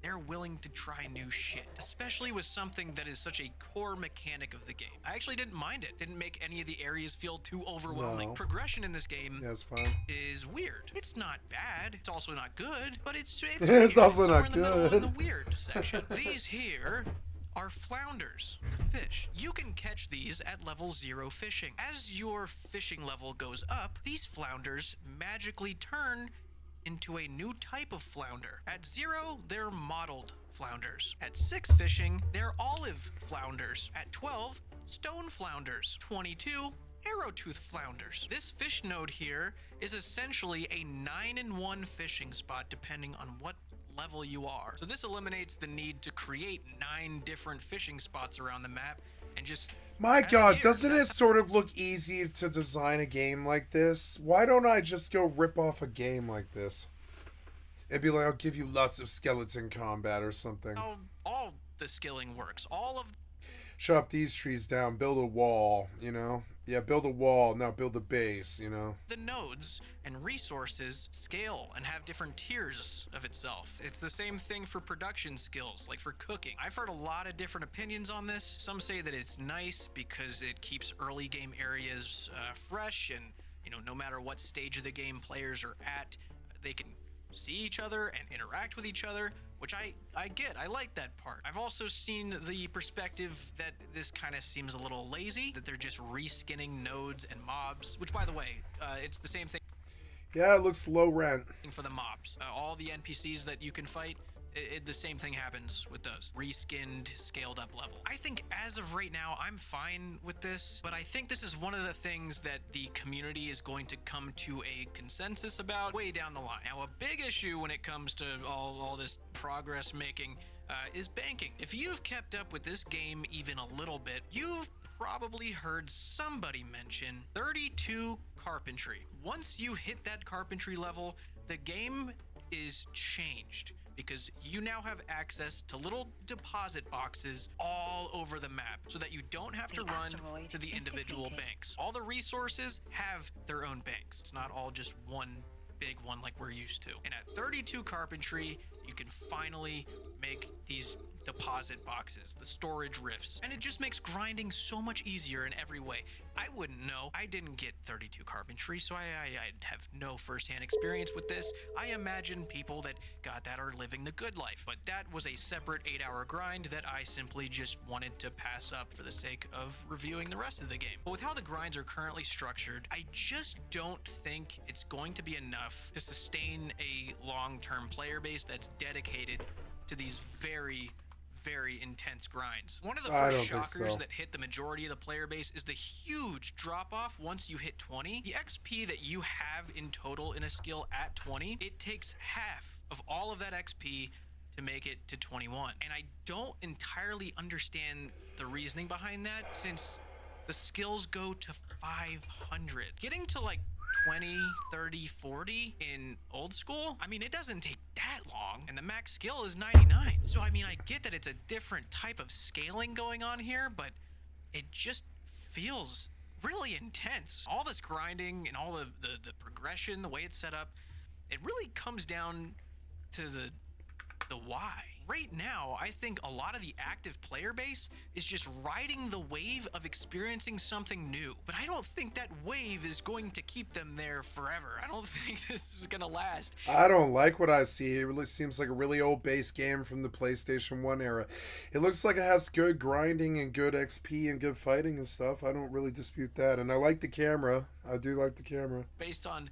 Speaker 4: they're willing to try new shit, especially with something that is such a core mechanic of the game. I actually didn't mind it. Didn't make any of the areas feel too overwhelming.
Speaker 1: No.
Speaker 4: Progression in this game
Speaker 1: Yeah, it's fine.
Speaker 4: is weird. It's not bad. It's also not good, but it's
Speaker 1: It's also
Speaker 4: somewhere
Speaker 1: not
Speaker 4: in the middle in
Speaker 1: good.
Speaker 4: the weird section. These here are flounders. It's a fish. You can catch these at level 0 fishing. As your fishing level goes up, these flounders magically turn into a new type of flounder. At 0, they're mottled flounders. At 6 fishing, they're olive flounders. At 12, stone flounders. 22, arrowtooth flounders. This fish node here is essentially a 9-in-1 fishing spot depending on what level you are. So this eliminates the need to create 9 different fishing spots around the map and just...
Speaker 1: My god, doesn't it sort of look easy to design a game like this? Why don't I just go rip off a game like this? It'd be like, I'll give you lots of skeleton combat or something.
Speaker 4: All the skilling works. All of...
Speaker 1: Chop these trees down, build a wall, you know? Yeah, build a wall, now build a base, you know?
Speaker 4: The nodes and resources scale and have different tiers of itself. It's the same thing for production skills, like for cooking. I've heard a lot of different opinions on this. Some say that it's nice because it keeps early game areas fresh, and, you know, no matter what stage of the game players are at, they can see each other and interact with each other, which I get. I like that part. I've also seen the perspective that this kind of seems a little lazy, that they're just reskinning nodes and mobs, which, by the way, it's the same thing.
Speaker 1: Yeah, it looks low rent.
Speaker 4: For the mobs. All the NPCs that you can fight, the same thing happens with those. Reskinned, scaled up level. I think as of right now, I'm fine with this, but I think this is one of the things that the community is going to come to a consensus about way down the line. Now, a big issue when it comes to all this progress making is banking. If you've kept up with this game even a little bit, you've probably heard somebody mention 32 carpentry. Once you hit that carpentry level, the game is changed, because you now have access to little deposit boxes all over the map so that you don't have to run to the individual banks. All the resources have their own banks. It's not all just one big one like we're used to. And at 32 carpentry, you can finally make these deposit boxes, the storage rifts, and it just makes grinding so much easier in every way. I wouldn't know. I didn't get 32 carpentry, so I have no firsthand experience with this. I imagine people that got that are living the good life, but that was a separate 8-hour grind that I simply just wanted to pass up for the sake of reviewing the rest of the game. But with how the grinds are currently structured, I just don't think it's going to be enough to sustain a long-term player base that's dedicated to these very intense grinds. One of the first shockers that hit the majority of the player base is the huge drop-off once you hit 20. The XP that you have in total in a skill at 20, it takes half of all of that XP to make it to 21. And I don't entirely understand the reasoning behind that, since the skills go to 500. Getting to like 20, 30, 40 in old school, I mean, it doesn't take that long, and the max skill is 99. So I mean, I get that it's a different type of scaling going on here, but it just feels really intense. All this grinding and all the progression, the way it's set up, it really comes down to the why. Right now, I think a lot of the active player base is just riding the wave of experiencing something new. But I don't think that wave is going to keep them there forever. I don't think this is gonna last.
Speaker 1: I don't like what I see. It really seems like a really old base game from the PlayStation 1 era. It looks like it has good grinding and good XP and good fighting and stuff. I don't really dispute that. And I like the camera. I do like the camera.
Speaker 4: Based on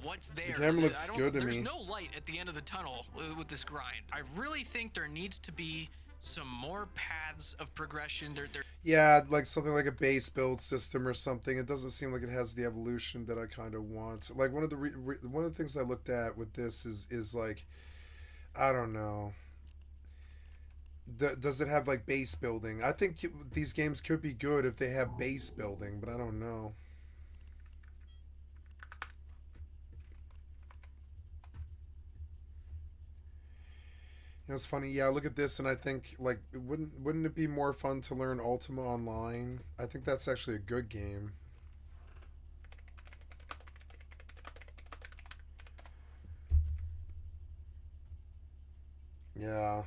Speaker 4: what's there,
Speaker 1: the camera looks good to me.
Speaker 4: There's no light at the end of the tunnel with this grind. I really think there needs to be some more paths of progression.
Speaker 1: Yeah, like something like a base build system or something. It doesn't seem like it has the evolution that I kind of want. Like one of the things I looked at with this is like, I don't know. Does it have like base building? I think these games could be good if they have base building, but I don't know. It's funny, yeah, look at this, and I think, like, wouldn't it be more fun to learn Ultima Online? I think that's actually a good game. Yeah.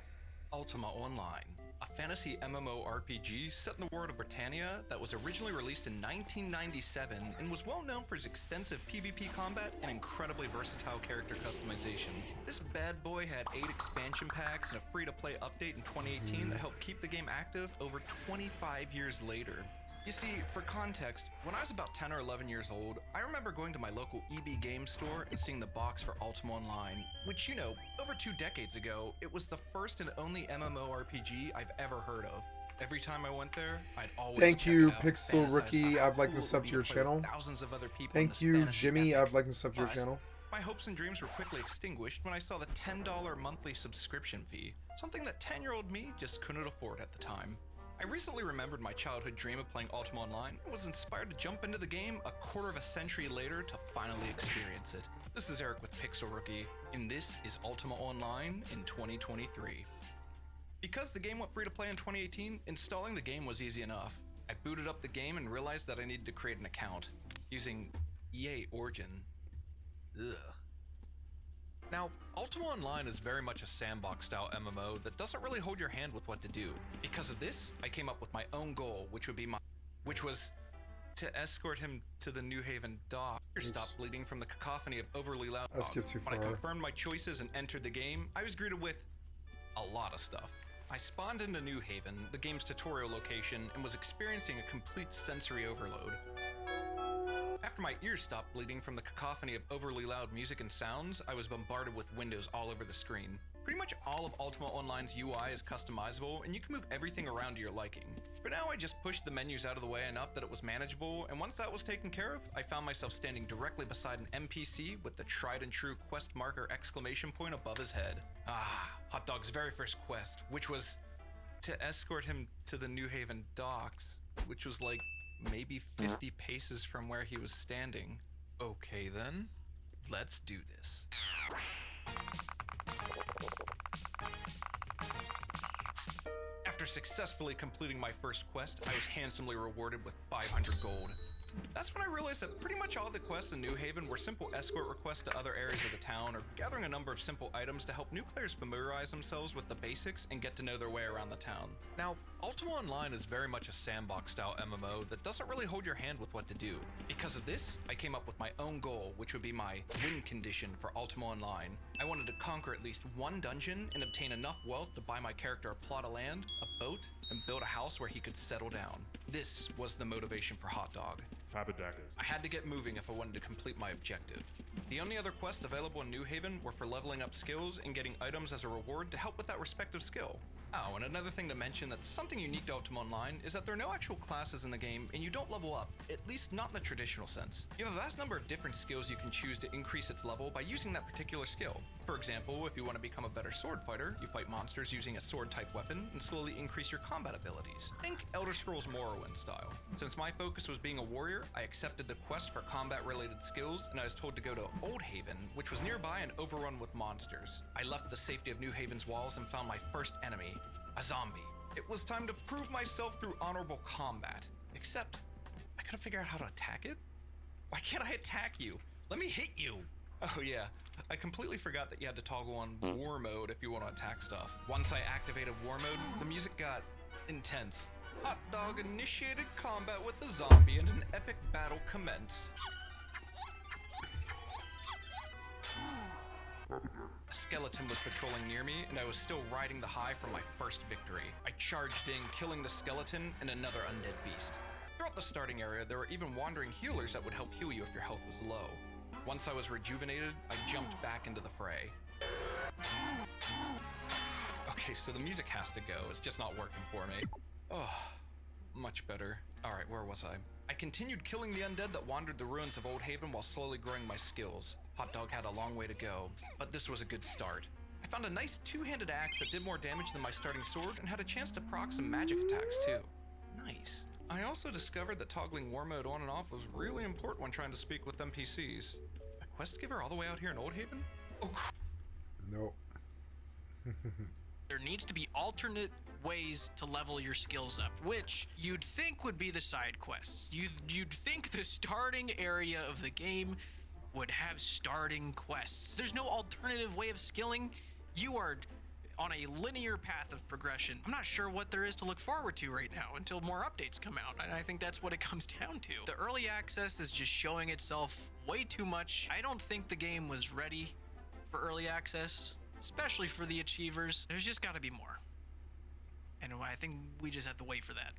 Speaker 7: Ultima Online, a fantasy MMORPG set in the world of Britannia that was originally released in 1997 and was well known for its extensive PvP combat and incredibly versatile character customization. This bad boy had 8 expansion packs and a free-to-play update in 2018 that helped keep the game active over 25 years later. You see, for context, when I was about 10 or 11 years old, I remember going to my local EB game store and seeing the box for Ultima Online, which, you know, over 2 decades ago, it was the first and only MMORPG I've ever heard of. Every time I went there, I'd always
Speaker 1: Thank
Speaker 7: check
Speaker 1: you,
Speaker 7: it out,
Speaker 1: Pixel
Speaker 7: fantasize
Speaker 1: Rookie.
Speaker 7: about how
Speaker 1: I've liked
Speaker 7: cool
Speaker 1: this
Speaker 7: it
Speaker 1: up
Speaker 7: would
Speaker 1: to
Speaker 7: be
Speaker 1: your
Speaker 7: play with
Speaker 1: channel.
Speaker 7: thousands of other people in
Speaker 1: Thank
Speaker 7: this
Speaker 1: you,
Speaker 7: fantasy
Speaker 1: Jimmy.
Speaker 7: epic.
Speaker 1: I've liked this up to your
Speaker 7: But
Speaker 1: channel.
Speaker 7: my hopes and dreams were quickly extinguished when I saw the $10 monthly subscription fee, something that 10-year-old me just couldn't afford at the time. I recently remembered my childhood dream of playing Ultima Online and was inspired to jump into the game a quarter of a century later to finally experience it. This is Eric with Pixel Rookie, and this is Ultima Online in 2023. Because the game went free to play in 2018, installing the game was easy enough. I booted up the game and realized that I needed to create an account using EA Origin. Ugh. Now, Ultima Online is very much a sandbox-style MMO that doesn't really hold your hand with what to do. Because of this, I came up with my own goal, which was to escort him to the New Haven dock. Stop bleeding from the cacophony of overly loud
Speaker 1: I skipped too
Speaker 7: When I
Speaker 1: far.
Speaker 7: confirmed my choices and entered the game, I was greeted with a lot of stuff. I spawned into New Haven, the game's tutorial location, and was experiencing a complete sensory overload. After my ears stopped bleeding from the cacophony of overly loud music and sounds, I was bombarded with windows all over the screen. Pretty much all of Ultima Online's UI is customizable, and you can move everything around to your liking. For now, I just pushed the menus out of the way enough that it was manageable, and once that was taken care of, I found myself standing directly beside an NPC with the tried and true quest marker exclamation point above his head. Hot Dog's very first quest, which was to escort him to the New Haven docks, which was like maybe 50 paces from where he was standing. Okay then, let's do this. After successfully completing my first quest, I was handsomely rewarded with 500 gold. That's when I realized that pretty much all the quests in New Haven were simple escort requests to other areas of the town or gathering a number of simple items to help new players familiarize themselves with the basics and get to know their way around the town. Now, Ultima Online is very much a sandbox-style MMO that doesn't really hold your hand with what to do. Because of this, I came up with my own goal, which would be my win condition for Ultima Online. I wanted to conquer at least one dungeon and obtain enough wealth to buy my character a plot of land, a boat, and build a house where he could settle down. This was the motivation for Hot Dog. I had to get moving if I wanted to complete my objective. The only other quests available in New Haven were for leveling up skills and getting items as a reward to help with that respective skill. Oh, and another thing to mention that's something unique to Ultima Online is that there are no actual classes in the game and you don't level up, at least not in the traditional sense. You have a vast number of different skills you can choose to increase its level by using that particular skill. For example, if you want to become a better sword fighter, you fight monsters using a sword-type weapon and slowly increase your combat abilities. Think Elder Scrolls Morrowind style. Since my focus was being a warrior, I accepted the quest for combat-related skills and I was told to go to Old Haven, which was nearby and overrun with monsters. I left the safety of New Haven's walls and found my first enemy, a zombie. It was time to prove myself through honorable combat. Except, I couldn't figure out how to attack it? Why can't I attack you? Let me hit you! Oh yeah, I completely forgot that you had to toggle on war mode if you want to attack stuff. Once I activated war mode, the music got intense. Hot Dog initiated combat with the zombie and an epic battle commenced. A skeleton was patrolling near me, and I was still riding the high from my first victory. I charged in, killing the skeleton and another undead beast. Throughout the starting area, there were even wandering healers that would help heal you if your health was low. Once I was rejuvenated, I jumped back into the fray. Okay, so the music has to go, it's just not working for me. Oh, much better. Alright, where was I? I continued killing the undead that wandered the ruins of Old Haven while slowly growing my skills. Hot Dog had a long way to go, but this was a good start. I found a nice two-handed axe that did more damage than my starting sword and had a chance to proc some magic attacks too. Nice. I also discovered that toggling war mode on and off was really important when trying to speak with NPCs. A quest giver all the way out here in Old Haven? Oh,
Speaker 1: Nope.
Speaker 4: There needs to be alternate ways to level your skills up, which you'd think would be the side quests. You'd think the starting area of the game would have starting quests. There's no alternative way of skilling. You are on a linear path of progression. I'm not sure what there is to look forward to right now until more updates come out, and I think that's what it comes down to. The early access is just showing itself way too much. I don't think the game was ready for early access, especially for the achievers. There's just got to be more. And I think we just have to wait for that.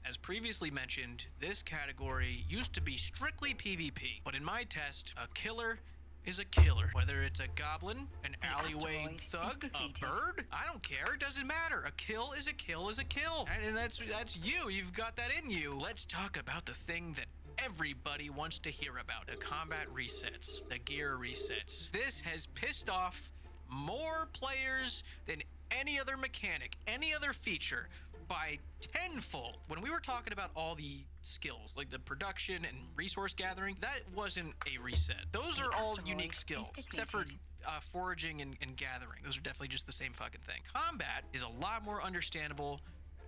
Speaker 4: As previously mentioned, this category used to be strictly PvP, but in my test, a killer is a killer. Whether it's a goblin, an alleyway thug, a bird, I don't care, it doesn't matter. A kill is a kill is a kill. And that's you, you've got that in you. Let's talk about the thing that everybody wants to hear about. The combat resets, the gear resets. This has pissed off more players than any other mechanic, any other feature, by tenfold. When we were talking about all the skills, like the production and resource gathering, that wasn't a reset. Those are all unique skills, except for foraging and gathering. Those are definitely just the same fucking thing. Combat is a lot more understandable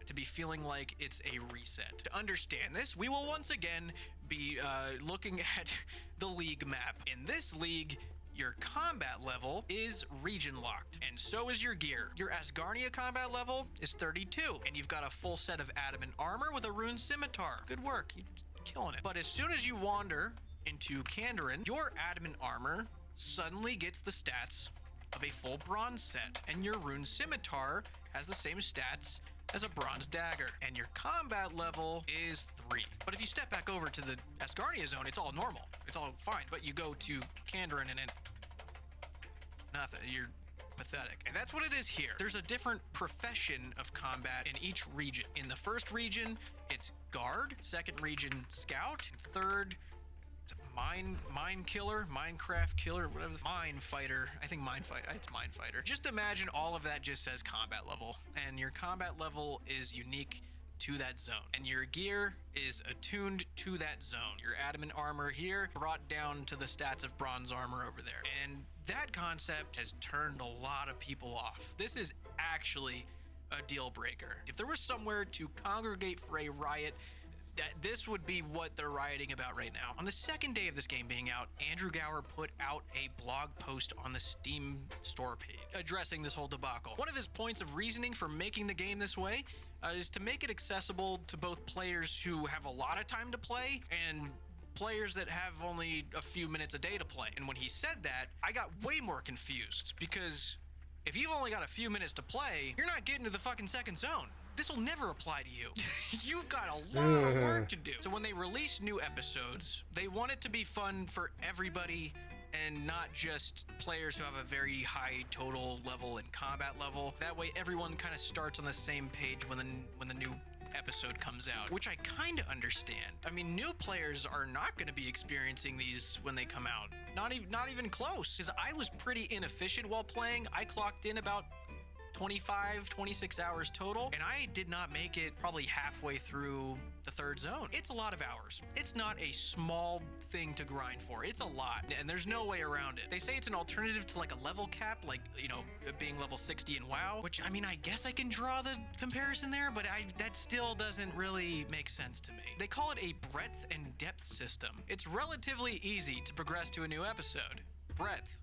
Speaker 4: to be feeling like it's a reset. To understand this, we will once again be looking at the league map. In this league, your combat level is region locked, and so is your gear. Your Asgarnia combat level is 32, and you've got a full set of adamant armor with a rune scimitar. Good work, you're killing it. But as soon as you wander into Kandarin, your adamant armor suddenly gets the stats of a full bronze set, and your rune scimitar has the same stats as a bronze dagger, and your combat level is 3. But if you step back over to the Asgarnia zone, it's all normal. It's all fine. But you go to Kandarin and it... nothing. You're pathetic. And that's what it is here. There's a different profession of combat in each region. In the first region, it's guard. Second region, scout. Third, it's mine killer, Minecraft killer, whatever. Mine fighter. I think it's mine fighter. Just imagine all of that just says combat level, and your combat level is unique to that zone, and your gear is attuned to that zone. Your adamant armor here brought down to the stats of bronze armor over there, and that concept has turned a lot of people off. This is actually a deal breaker. If there was somewhere to congregate for a riot, that this would be what they're rioting about right now. On the second day of this game being out, Andrew Gower put out a blog post on the Steam store page addressing this whole debacle. One of his points of reasoning for making the game this way is to make it accessible to both players who have a lot of time to play and players that have only a few minutes a day to play. And when he said that, I got way more confused, because if you've only got a few minutes to play, you're not getting to the fucking second zone. This will never apply to you. You've got a lot of work to do. So when they release new episodes, they want it to be fun for everybody and not just players who have a very high total level and combat level. That way everyone kind of starts on the same page when the new episode comes out, which I kind of understand. I mean, new players are not going to be experiencing these when they come out. Not even close, because I was pretty inefficient while playing. I clocked in about 25, 26 hours total, and I did not make it probably halfway through the third zone. It's a lot of hours. It's not a small thing to grind for. It's a lot, and there's no way around it. They say it's an alternative to like a level cap, like, you know, being level 60 in WoW, which, I mean, I guess I can draw the comparison there, but that still doesn't really make sense to me. They call it a breadth and depth system. It's relatively easy to progress to a new episode. Breadth.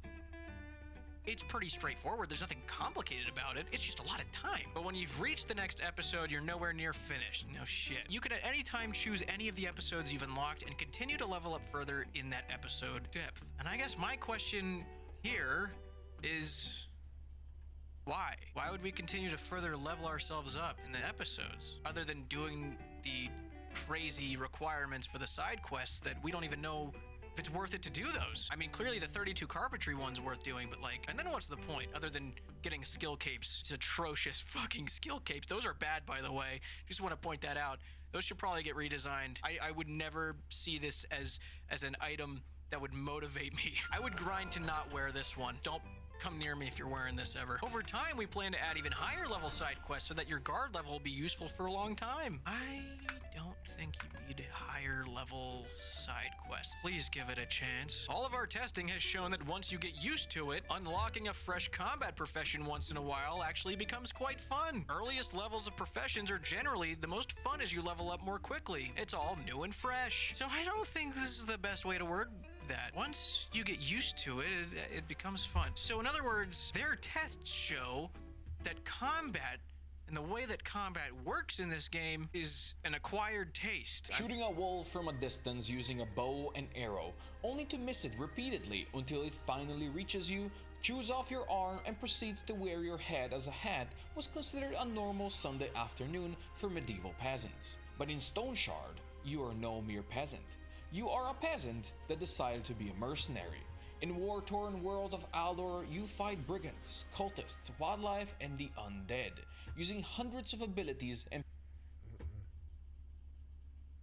Speaker 4: It's pretty straightforward. There's nothing complicated about it. It's just a lot of time. But when you've reached the next episode, you're nowhere near finished. No shit. You can at any time choose any of the episodes you've unlocked and continue to level up further in that episode depth. And I guess my question here is, why? Why would we continue to further level ourselves up in the episodes, other than doing the crazy requirements for the side quests that we don't even know if it's worth it to do those? I mean, clearly the 32 carpentry one's worth doing, but like, and then what's the point other than getting skill capes? It's atrocious fucking skill capes. Those are bad, by the way. Just want to point that out. Those should probably get redesigned. I would never see this as an item that would motivate me. I would grind to not wear this one. Don't come near me if you're wearing this ever. Over time, we plan to add even higher level side quests so that your guard level will be useful for a long time. I don't think you need higher level side quests. Please give it a chance. All of our testing has shown that once you get used to it, unlocking a fresh combat profession once in a while actually becomes quite fun. Earliest levels of professions are generally the most fun as you level up more quickly. It's all new and fresh. So I don't think this is the best way to that once you get used to it, it becomes fun. So in other words, their tests show that combat and the way that combat works in this game is an acquired taste.
Speaker 8: Shooting a wall from a distance using a bow and arrow, only to miss it repeatedly until it finally reaches you, chews off your arm, and proceeds to wear your head as a hat was considered a normal Sunday afternoon for medieval peasants. But in Stone Shard, you are no mere peasant. You are a peasant that decided to be a mercenary. In war-torn world of Aldor, you fight brigands, cultists, wildlife, and the undead, using hundreds of abilities and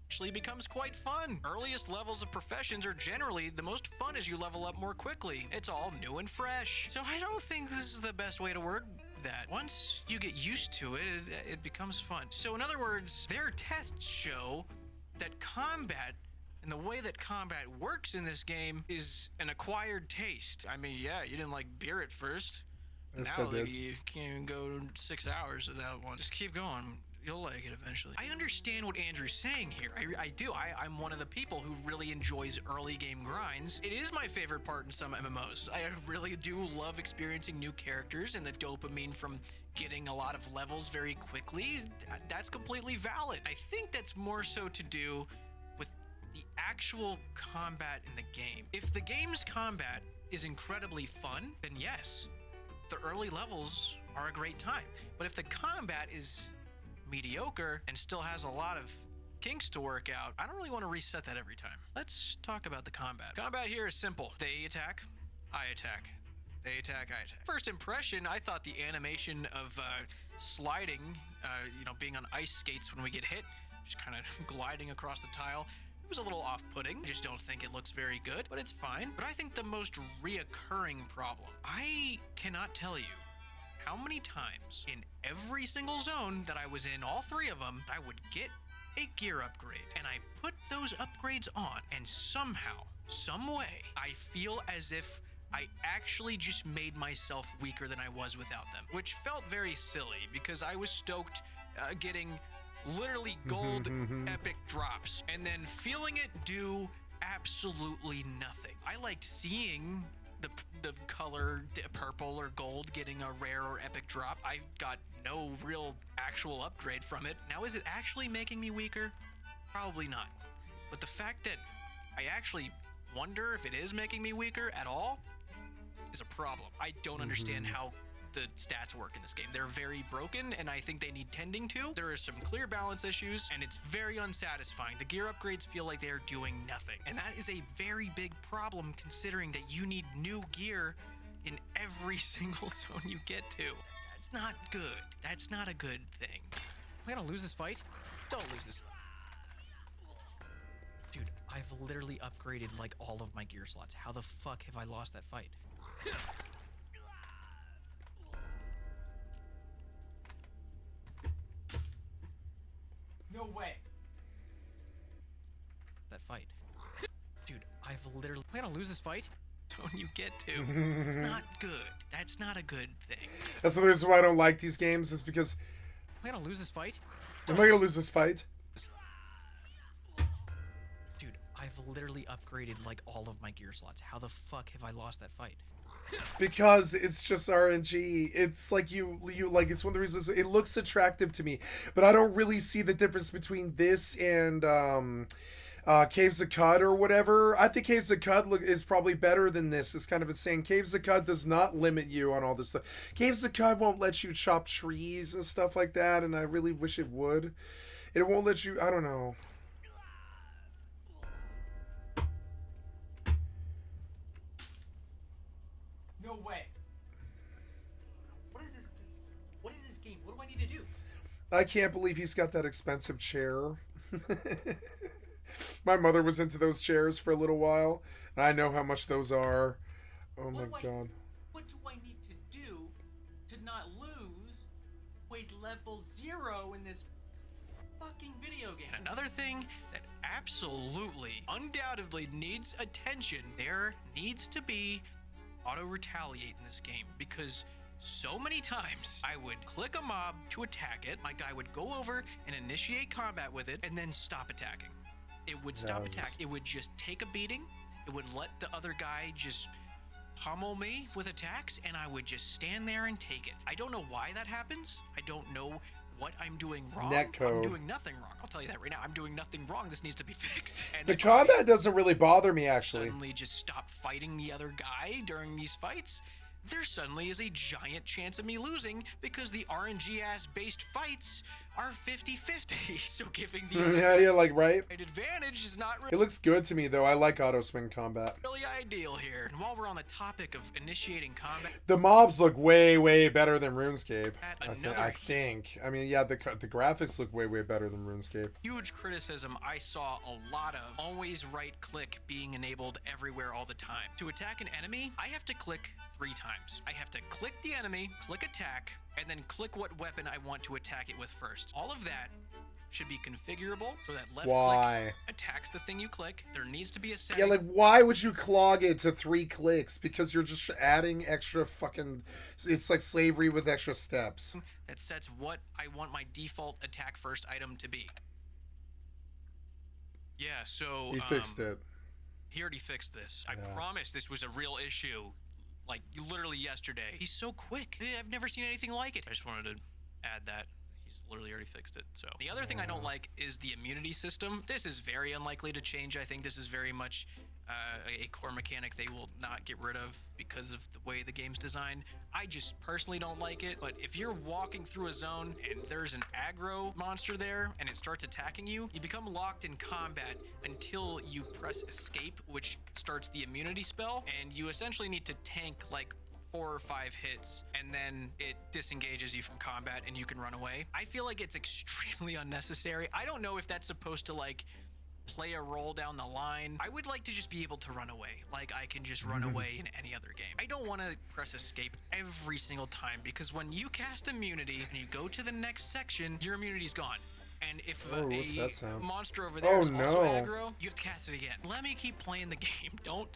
Speaker 4: actually becomes quite fun. Earliest levels of professions are generally the most fun as you level up more quickly. It's all new and fresh. So I don't think this is the best way to word that. Once you get used to it, it becomes fun. So in other words, their tests show that combat and the way that combat works in this game is an acquired taste. I mean, yeah, you didn't like beer at first.
Speaker 1: Yes,
Speaker 4: Now
Speaker 1: I did.
Speaker 4: you can't even go 6 hours without one. Just keep going. You'll like it eventually. I understand what Andrew's saying here. I do. I'm one of the people who really enjoys early game grinds. It is my favorite part in some MMOs. I really do love experiencing new characters and the dopamine from getting a lot of levels very quickly. That's completely valid. I think that's more so to do with the actual combat in the game. If the game's combat is incredibly fun, then yes, the early levels are a great time. But if the combat is mediocre and still has a lot of kinks to work out, I don't really want to reset that every time. Let's talk about the combat. Combat here is simple. They attack, I attack. They attack, I attack. First impression, I thought the animation of sliding, being on ice skates when we get hit, just kind of gliding across the tile, it was a little off-putting. I just don't think it looks very good, but it's fine. But I think the most reoccurring problem, I cannot tell you how many times in every single zone that I was in, all three of them, I would get a gear upgrade and I put those upgrades on, and somehow, some way, I feel as if I actually just made myself weaker than I was without them, which felt very silly because I was stoked getting literally gold epic drops and then feeling it do absolutely nothing. I liked seeing the color purple or gold getting a rare or epic drop. I got no real actual upgrade from it. Now, is it actually making me weaker? Probably not. But the fact that I actually wonder if it is making me weaker at all is a problem. I don't understand how the stats work in this game. They're very broken, and I think they need tending to. There are some clear balance issues, and it's very unsatisfying. The gear upgrades feel like they're doing nothing, and that is a very big problem considering that you need new gear in every single zone you get to. That's not good. That's not a good thing.
Speaker 5: Am I gonna lose this fight? Don't lose this.
Speaker 4: Dude, I've literally upgraded like all of my gear slots. How the fuck have I lost that fight?
Speaker 5: No way.
Speaker 4: That fight. Dude, I've literally...
Speaker 5: Am I gonna lose this fight?
Speaker 4: Don't you get to? It's not good. That's not a good thing.
Speaker 1: That's the reason why I don't like these games, is because
Speaker 5: Am I gonna lose this fight?
Speaker 1: am I gonna lose this fight?
Speaker 4: Dude, I've literally upgraded like all of my gear slots. How the fuck have I lost that fight?
Speaker 1: Because it's just RNG. It's like you like, it's one of the reasons it looks attractive to me, but I don't really see the difference between this and Caves of Cud or whatever. I think Caves of Cud is probably better than this. It's kind of insane. Caves of Cud does not limit you on all this stuff. Caves of Cud won't let you chop trees and stuff like that, and I really wish it would. It won't let you, I don't know.
Speaker 5: No way. What is this? What is this game? What do I need to do?
Speaker 1: I can't believe he's got that expensive chair. My mother was into those chairs for a little while, and I know how much those are. Oh my god.
Speaker 5: What do I need to do to not lose with level 0 in this fucking video game?
Speaker 4: And another thing that absolutely, undoubtedly needs attention, there needs to be auto-retaliate in this game, because so many times I would click a mob to attack it, my guy would go over and initiate combat with it, and then stop attacking. It would stop attacking. It would just take a beating, it would let the other guy just pummel me with attacks, and I would just stand there and take it. I don't know why that happens. I don't know what I'm doing wrong.
Speaker 1: Netcode.
Speaker 4: I'm doing nothing wrong. I'll tell you that right now. I'm doing nothing wrong. This needs to be fixed. And
Speaker 1: The
Speaker 4: if
Speaker 1: combat
Speaker 4: I
Speaker 1: doesn't really bother me, actually.
Speaker 4: suddenly just stop fighting the other guy during these fights, there suddenly is a giant chance of me losing because the RNG ass based fights are 50-50. So giving the
Speaker 1: Yeah, like, right?
Speaker 4: advantage is not
Speaker 1: It looks good to me, though. I like auto swing combat.
Speaker 4: really ideal here. And while we're on the topic of initiating combat,
Speaker 1: The mobs look way, way better than RuneScape. I
Speaker 4: another
Speaker 1: think. I mean, yeah, the graphics look way, way better than RuneScape.
Speaker 4: huge criticism I saw a lot of: always right click being enabled everywhere all the time. To attack an enemy, I have to click 3 times. I have to click the enemy, click attack, and then click what weapon I want to attack it with first. All of that should be configurable so that left
Speaker 1: Why?
Speaker 4: click attacks the thing you click. There needs to be a
Speaker 1: Yeah,
Speaker 4: setting.
Speaker 1: like, why would you clog it to 3 clicks? Because you're just adding extra fucking... It's like slavery with extra steps.
Speaker 4: That sets what I want my default attack first item to be. Yeah, so
Speaker 1: He fixed it.
Speaker 4: he already fixed this. I
Speaker 1: Yeah.
Speaker 4: promise this was a real issue. Like, literally yesterday. He's so quick. I've never seen anything like it. I just wanted to add that. He's literally already fixed it. So the other thing I don't like is the immunity system. This is very unlikely to change. I think this is very much a core mechanic they will not get rid of because of the way the game's designed. I just personally don't like it, but if you're walking through a zone and there's an aggro monster there and it starts attacking you, you become locked in combat until you press escape, which starts the immunity spell, and you essentially need to tank like 4 or 5 hits, and then it disengages you from combat and you can run away. I feel like it's extremely unnecessary. I don't know if that's supposed to like play a role down the line. I would like to just be able to run away, like I can just run away in any other game. I don't want to press escape every single time, because when you cast immunity and you go to the next section, your immunity's gone. And if
Speaker 1: what's that
Speaker 4: a
Speaker 1: sound?
Speaker 4: monster over there is also
Speaker 1: no.
Speaker 4: aggro, you have to cast it again. Let me keep playing the game. Don't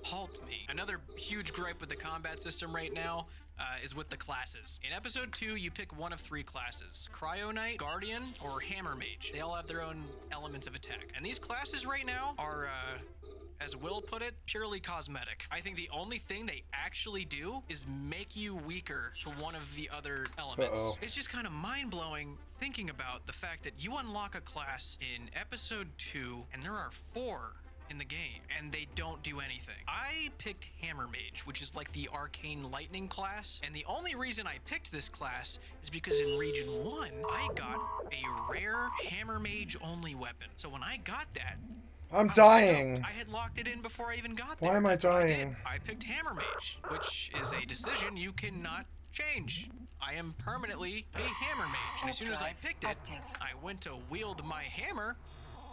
Speaker 4: halt me. Another huge gripe with the combat system right now is with the classes. In episode 2, you pick one of 3 classes: Cryo Knight, Guardian, or Hammer Mage. They all have their own elements of attack. And these classes right now are, as Will put it, purely cosmetic. I think the only thing they actually do is make you weaker to one of the other elements. It's just kind of mind-blowing thinking about the fact that you unlock a class in episode 2, and there are 4 in the game, and they don't do anything. I picked Hammer Mage, which is like the arcane lightning class, and the only reason I picked this class is because in region 1 I got a rare Hammer Mage only weapon. So when I got that,
Speaker 1: I'm dying.
Speaker 4: I had locked it in before I even got there.
Speaker 1: Why am I
Speaker 4: That's what I
Speaker 1: dying?
Speaker 4: did. I picked Hammer Mage, which is a decision you cannot change. I am permanently a Hammer Mage, and as soon as I picked it, I went to wield my hammer,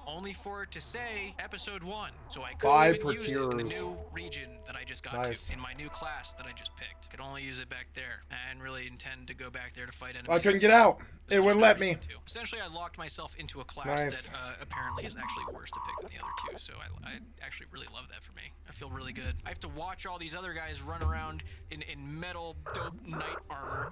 Speaker 4: only for it to say episode 1. So I couldn't
Speaker 1: 5
Speaker 4: even use it in the
Speaker 1: procurers.
Speaker 4: new region that I just got
Speaker 1: Nice.
Speaker 4: to, in my new class that I just picked. Could only use it back there. I didn't really intend to go back there to fight enemies.
Speaker 1: I couldn't get out. It wouldn't let me.
Speaker 4: Essentially, I locked myself into a class
Speaker 1: Nice.
Speaker 4: that apparently is actually worse to pick than the other 2, so I actually really love that for me. I feel really good. I have to watch all these other guys run around in metal dope knight armor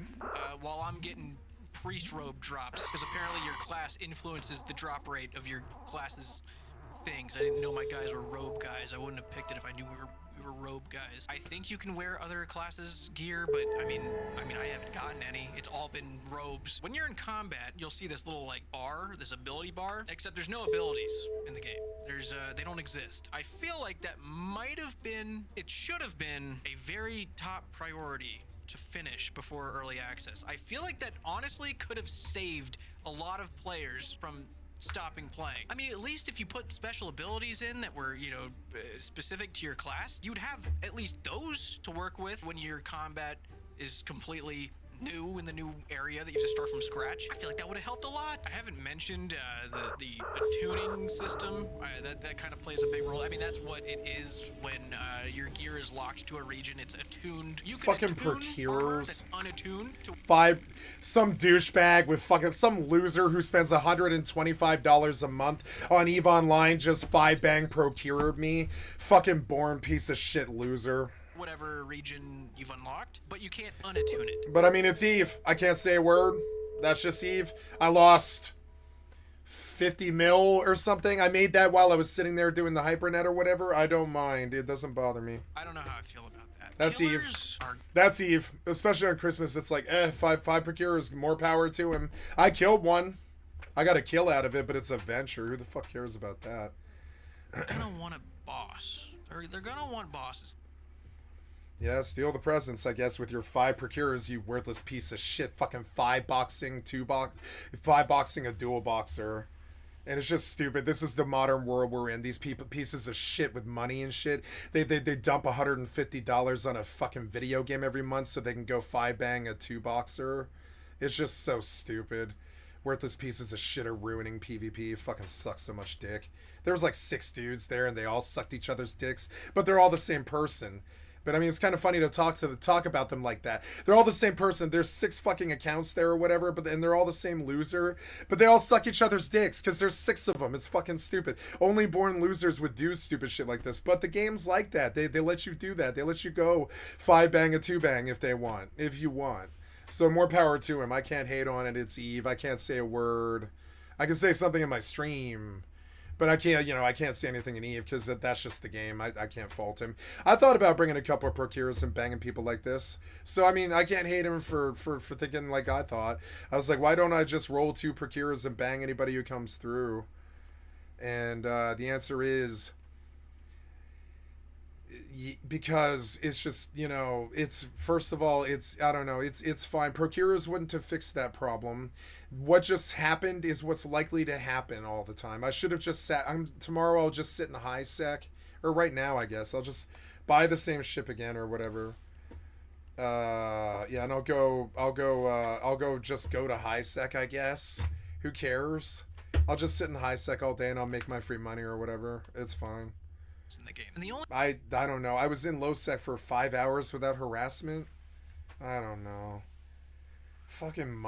Speaker 4: while I'm getting priest robe drops, because apparently your class influences the drop rate of your class's things. I didn't know my guys were robe guys. I wouldn't have picked it if I knew we were robe guys. I think you can wear other classes' gear, but I mean I haven't gotten any. It's all been robes. When you're in combat, you'll see this little like bar, this ability bar, except there's no abilities in the game. They don't exist. I feel like that might have been, it should have been a very top priority to finish before early access. I feel like that honestly could have saved a lot of players from stopping playing. I mean, at least if you put special abilities in that were, specific to your class, you'd have at least those to work with when your combat is completely new in the new area that you have to start from scratch. I feel like that would have helped a lot. I haven't mentioned the attuning system. That kind of plays a big role. I mean, that's what it is when your gear is locked to a region. It's attuned. You can
Speaker 1: Fucking
Speaker 4: attune armor
Speaker 1: procurers.
Speaker 4: that's unattuned to
Speaker 1: 5, some douchebag with fucking some loser who spends $125 a month on EVE Online just 5 bang procured me. Fucking born piece of shit loser.
Speaker 4: whatever region you've unlocked, but you can't unattune it.
Speaker 1: But I mean, it's EVE. I can't say a word. That's just EVE. I lost 50 mil or something. I made that while I was sitting there doing the hypernet or whatever. I don't mind. It doesn't bother me.
Speaker 4: I don't know how I feel about that.
Speaker 1: That's
Speaker 4: Killers
Speaker 1: Eve.
Speaker 4: Are...
Speaker 1: That's Eve. Especially on Christmas, it's like, five procurers, more power to him. I killed one. I got a kill out of it, but it's a venture. Who the fuck cares about that?
Speaker 4: They're gonna want a boss. They're gonna want bosses.
Speaker 1: Yeah, steal the presents, I guess, with your 5 procurers, you worthless piece of shit. Fucking 5-boxing, 5-boxing a dual boxer. And it's just stupid. This is the modern world we're in. These pieces of shit with money and shit. They dump $150 on a fucking video game every month so they can go 5-bang a 2-boxer. It's just so stupid. Worthless pieces of shit are ruining PvP. It fucking sucks so much dick. There was like 6 dudes there and they all sucked each other's dicks, but they're all the same person. But I mean, it's kind of funny to talk about them like that. They're all the same person. There's 6 fucking accounts there or whatever, and they're all the same loser. But they all suck each other's dicks because there's 6 of them. It's fucking stupid. Only born losers would do stupid shit like this. But the game's like that. They let you do that. They let you go 5-bang a 2-bang if you want. So more power to him. I can't hate on it. It's Eve. I can't say a word. I can say something in my stream. But I can't say anything in Eve because that's just the game. I can't fault him. I thought about bringing a couple of procurers and banging people like this. So, I mean, I can't hate him for thinking like I thought. I was like, why don't I just roll 2 procurers and bang anybody who comes through? And the answer is... because it's just, it's, first of all, it's, I don't know, it's fine. Procurers wouldn't have fixed that problem. What just happened is what's likely to happen all the time. I should have just tomorrow I'll just sit in high sec, or right now I guess, I'll just buy the same ship again or whatever. Yeah, and I'll go just go to high sec, I guess. Who cares? I'll just sit in high sec all day and I'll make my free money or whatever. It's fine.
Speaker 4: In the game. And the only
Speaker 1: I don't know. I was in low sec for 5 hours without harassment. I don't know. Fucking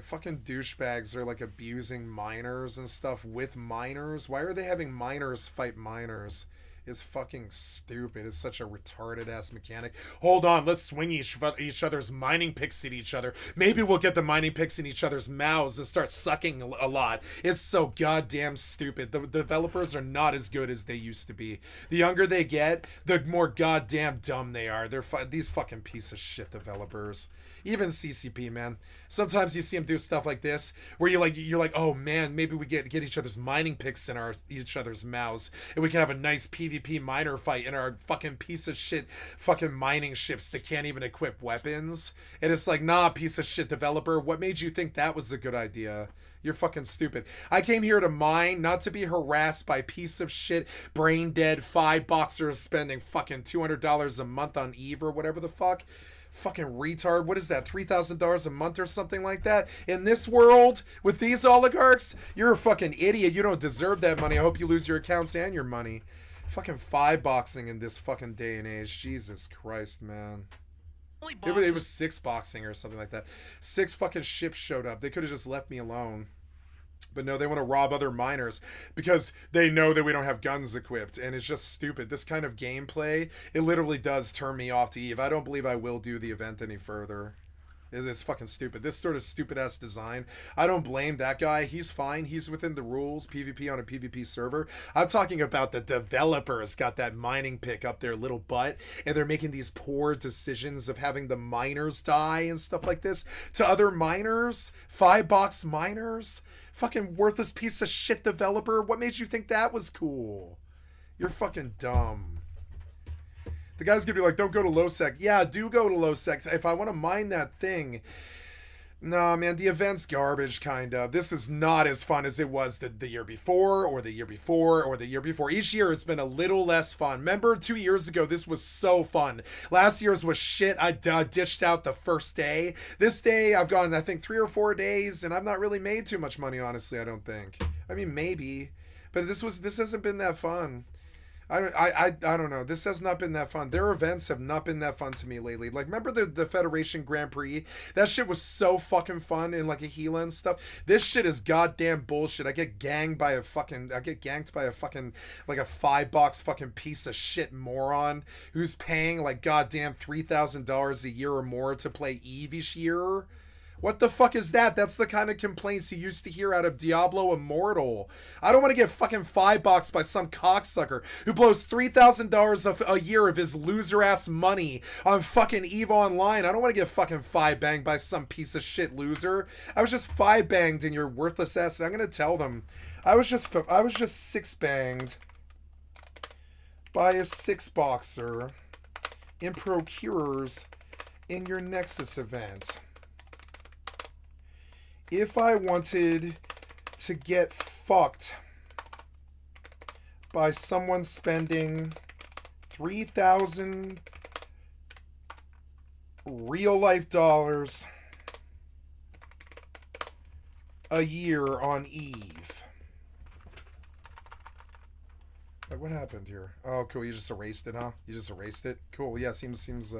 Speaker 1: fucking douchebags are like abusing minors and stuff with minors. Why are they having minors fight minors? It's fucking stupid. It's such a retarded ass mechanic. Hold on, let's swing each other's mining picks at each other. Maybe we'll get the mining picks in each other's mouths and start sucking a lot. It's so goddamn stupid. The developers are not as good as they used to be. The younger they get, the more goddamn dumb they are. They're these fucking piece of shit developers. Even CCP, man. Sometimes you see them do stuff like this, where you're like, oh man, maybe we get each other's mining picks in each other's mouths, and we can have a nice PvP miner fight in our fucking piece of shit fucking mining ships that can't even equip weapons. And it's like, nah, piece of shit developer, what made you think that was a good idea? You're fucking stupid. I came here to mine, not to be harassed by piece of shit, brain dead 5 boxers spending fucking $200 a month on Eve or whatever the fuck. Fucking retard. What is that, $3,000 a month or something like that? In this world, with these oligarchs, you're a fucking idiot. You don't deserve that money. I hope you lose your accounts and your money. Fucking 5-boxing in this fucking day and age. Jesus Christ, man. It was 6-boxing or something like that. 6 fucking ships showed up. They could have just left me alone. But no, they want to rob other miners because they know that we don't have guns equipped, and it's just stupid. This kind of gameplay, it literally does turn me off to Eve. I don't believe I will do the event any further. It's fucking stupid. This sort of stupid-ass design, I don't blame that guy. He's fine. He's within the rules, PvP on a PvP server. I'm talking about the developers got that mining pick up their little butt, and they're making these poor decisions of having the miners die and stuff like this to other miners, 5-box miners. Fucking worthless piece of shit developer. What made you think that was cool? You're fucking dumb. The guy's gonna be like, don't go to low sec. Yeah, do go to low sec. If I want to mine that thing. Nah, man, the event's garbage, kind of. This is not as fun as it was the year before, or the year before, or the year before. Each year it's been a little less fun. Remember 2 years ago, this was so fun. Last year's was shit. I ditched out the first day. This day, I've gone, I think, 3 or 4 days, and I've not really made too much money, honestly, I don't think. I mean, maybe. But this hasn't been that fun. I don't know. This has not been that fun. Their events have not been that fun to me lately. Like, remember the Federation Grand Prix? That shit was so fucking fun in like a Gila and stuff. This shit is goddamn bullshit. I get ganked by a fucking like a 5-box fucking piece of shit moron who's paying like goddamn $3,000 a year or more to play Eve each year. What the fuck is that? That's the kind of complaints you used to hear out of Diablo Immortal. I don't want to get fucking $5 by some cocksucker who blows $3,000 a year of his loser ass money on fucking EVE Online. I don't want to get fucking 5-banged by some piece of shit loser. I was just 5-banged in your worthless ass. I'm gonna tell them. I was just 6-banged by a 6-boxer in Procurers in your Nexus event. If I wanted to get fucked by someone spending 3,000 real life dollars a year on EVE. Like, what happened here? Oh, cool. You just erased it, huh? You just erased it. Cool. Yeah, seems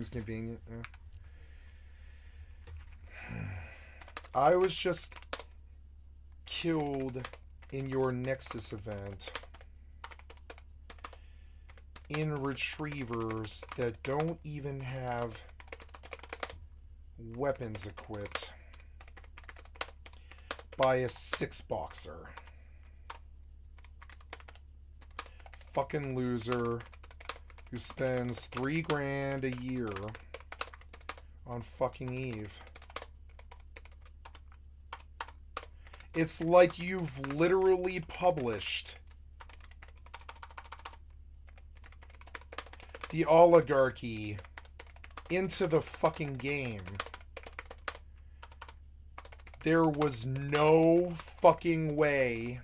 Speaker 1: convenient. Yeah. I was just killed in your Nexus event in retrievers that don't even have weapons equipped by a 6-boxer. Fucking loser who spends $3,000 a year on fucking EVE. It's like you've literally published the oligarchy into the fucking game. There was no fucking way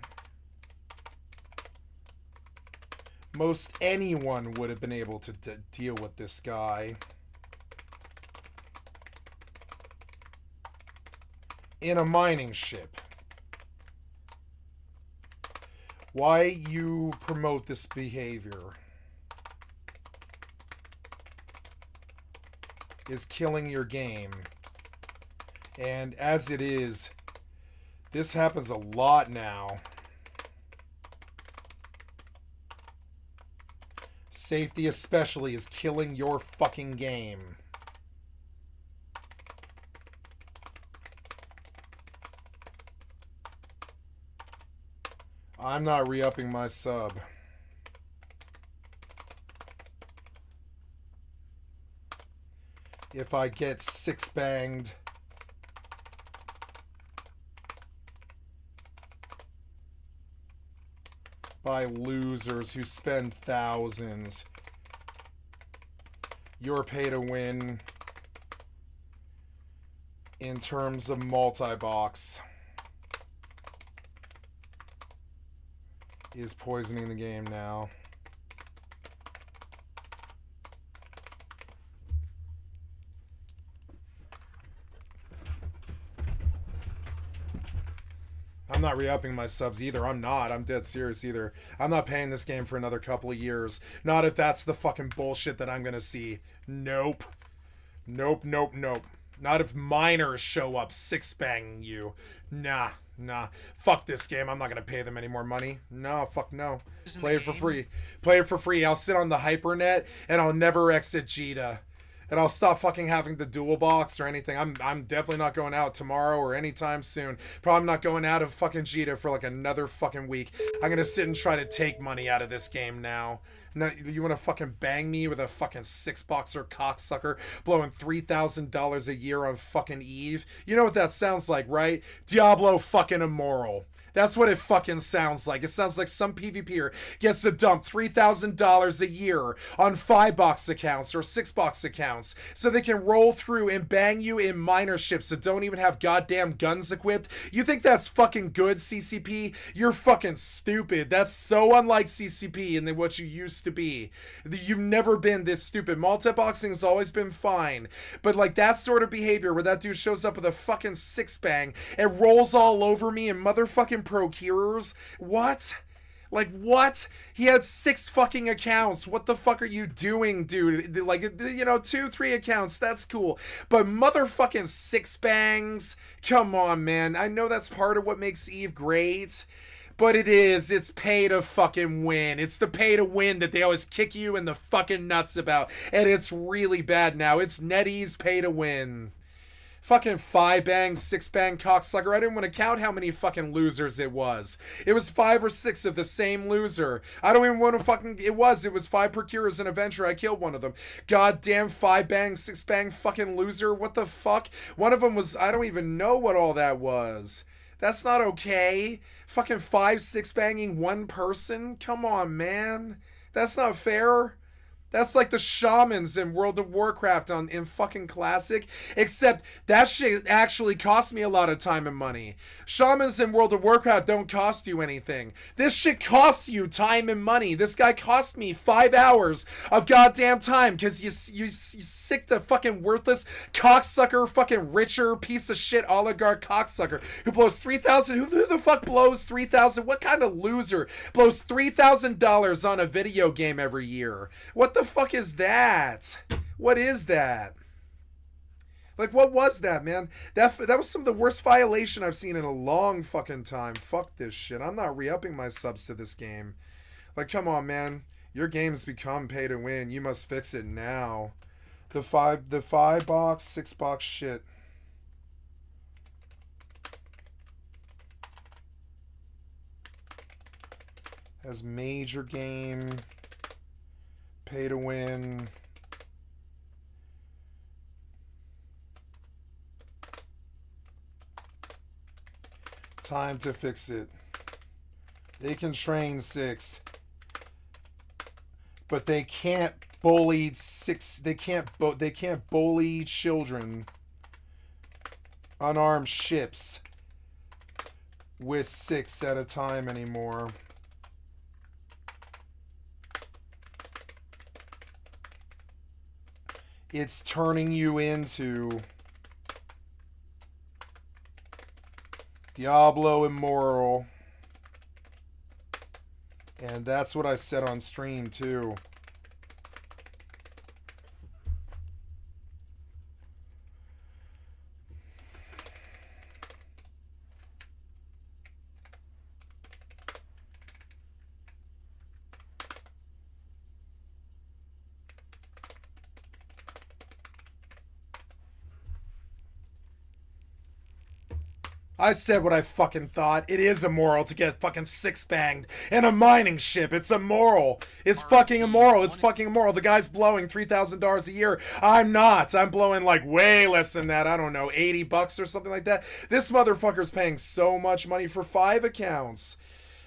Speaker 1: most anyone would have been able to deal with this guy in a mining ship. Why you promote this behavior is killing your game. And as it is, this happens a lot now. Safety especially is killing your fucking game. I'm not re-upping my sub. If I get 6-banged by losers who spend thousands, your pay to win in terms of multi-box is poisoning the game now. I'm not re-upping my subs either. I'm not. I'm dead serious either. I'm not paying this game for another couple of years. Not if that's the fucking bullshit that I'm gonna see. Nope. Nope, nope, nope. Not if minors show up 6-banging you. Nah. Fuck this game. I'm not gonna pay them any more money. No, fuck no. Play it for free. Play it for free. I'll sit on the hypernet and I'll never exit Jita. And I'll stop fucking having the dual box or anything. I'm definitely not going out tomorrow or anytime soon. Probably not going out of fucking Jita for like another fucking week. I'm gonna sit and try to take money out of this game now. No, you wanna fucking bang me with a fucking 6-boxer cocksucker blowing $3,000 a year on fucking EVE? You know what that sounds like, right? Diablo fucking Immoral. That's what it fucking sounds like. It sounds like some PvPer gets to dump $3,000 a year on 5-box accounts or 6-box accounts so they can roll through and bang you in minor ships that don't even have goddamn guns equipped. You think that's fucking good, CCP? You're fucking stupid. That's so unlike CCP and what you used to be. You've never been this stupid. Multi-boxing has always been fine. But like that sort of behavior where that dude shows up with a fucking 6-bang and rolls all over me and motherfucking procurers. What? Like, what? He had 6 fucking accounts. What the fuck are you doing, dude? Like, you know, 2-3 accounts, that's cool. But motherfucking 6-bangs? Come on, man. I know that's part of what makes EVE great. But it's pay to fucking win. It's the pay to win that they always kick you in the fucking nuts about. And it's really bad now. It's NetEase pay to win. Fucking 5-bang, 6-bang cocksucker. I didn't want to count how many fucking losers it was. It was 5 or 6 of the same loser. I don't even want to fucking... It was 5 procurers and a venture. I killed one of them. Goddamn 5-bang, 6-bang fucking loser. What the fuck? One of them was... I don't even know what all that was. That's not okay. Fucking 5, 6-banging one person? Come on, man. That's not fair. That's like the shamans in World of Warcraft in fucking Classic, except that shit actually cost me a lot of time and money. Shamans in World of Warcraft don't cost you anything. This shit costs you time and money. This guy cost me 5 hours of goddamn time because you sick to fucking worthless cocksucker, fucking richer piece of shit oligarch cocksucker who blows 3,000. Who the fuck blows 3,000? What kind of loser blows $3,000 on a video game every year? What the fuck is that? What is that? Like, what was that, man? That was some of the worst violation I've seen in a long fucking time. Fuck this shit. I'm not re-upping my subs to this game. Like, come on, man. Your game's become pay to win. You must fix it now. The 5 box, 6 box shit. Has major game. Pay to win. Time to fix it. They can train 6, but they can't bully 6. They can't bully children. Unarmed ships with 6 at a time anymore. It's turning you into Diablo Immoral. And that's what I said on stream too. I said what I fucking thought. It is immoral to get fucking 6-banged in a mining ship. It's immoral. It's fucking immoral. It's fucking immoral. The guy's blowing $3,000 a year. I'm not. I'm blowing like way less than that. I don't know, $80 or something like that. This motherfucker's paying so much money for 5 accounts.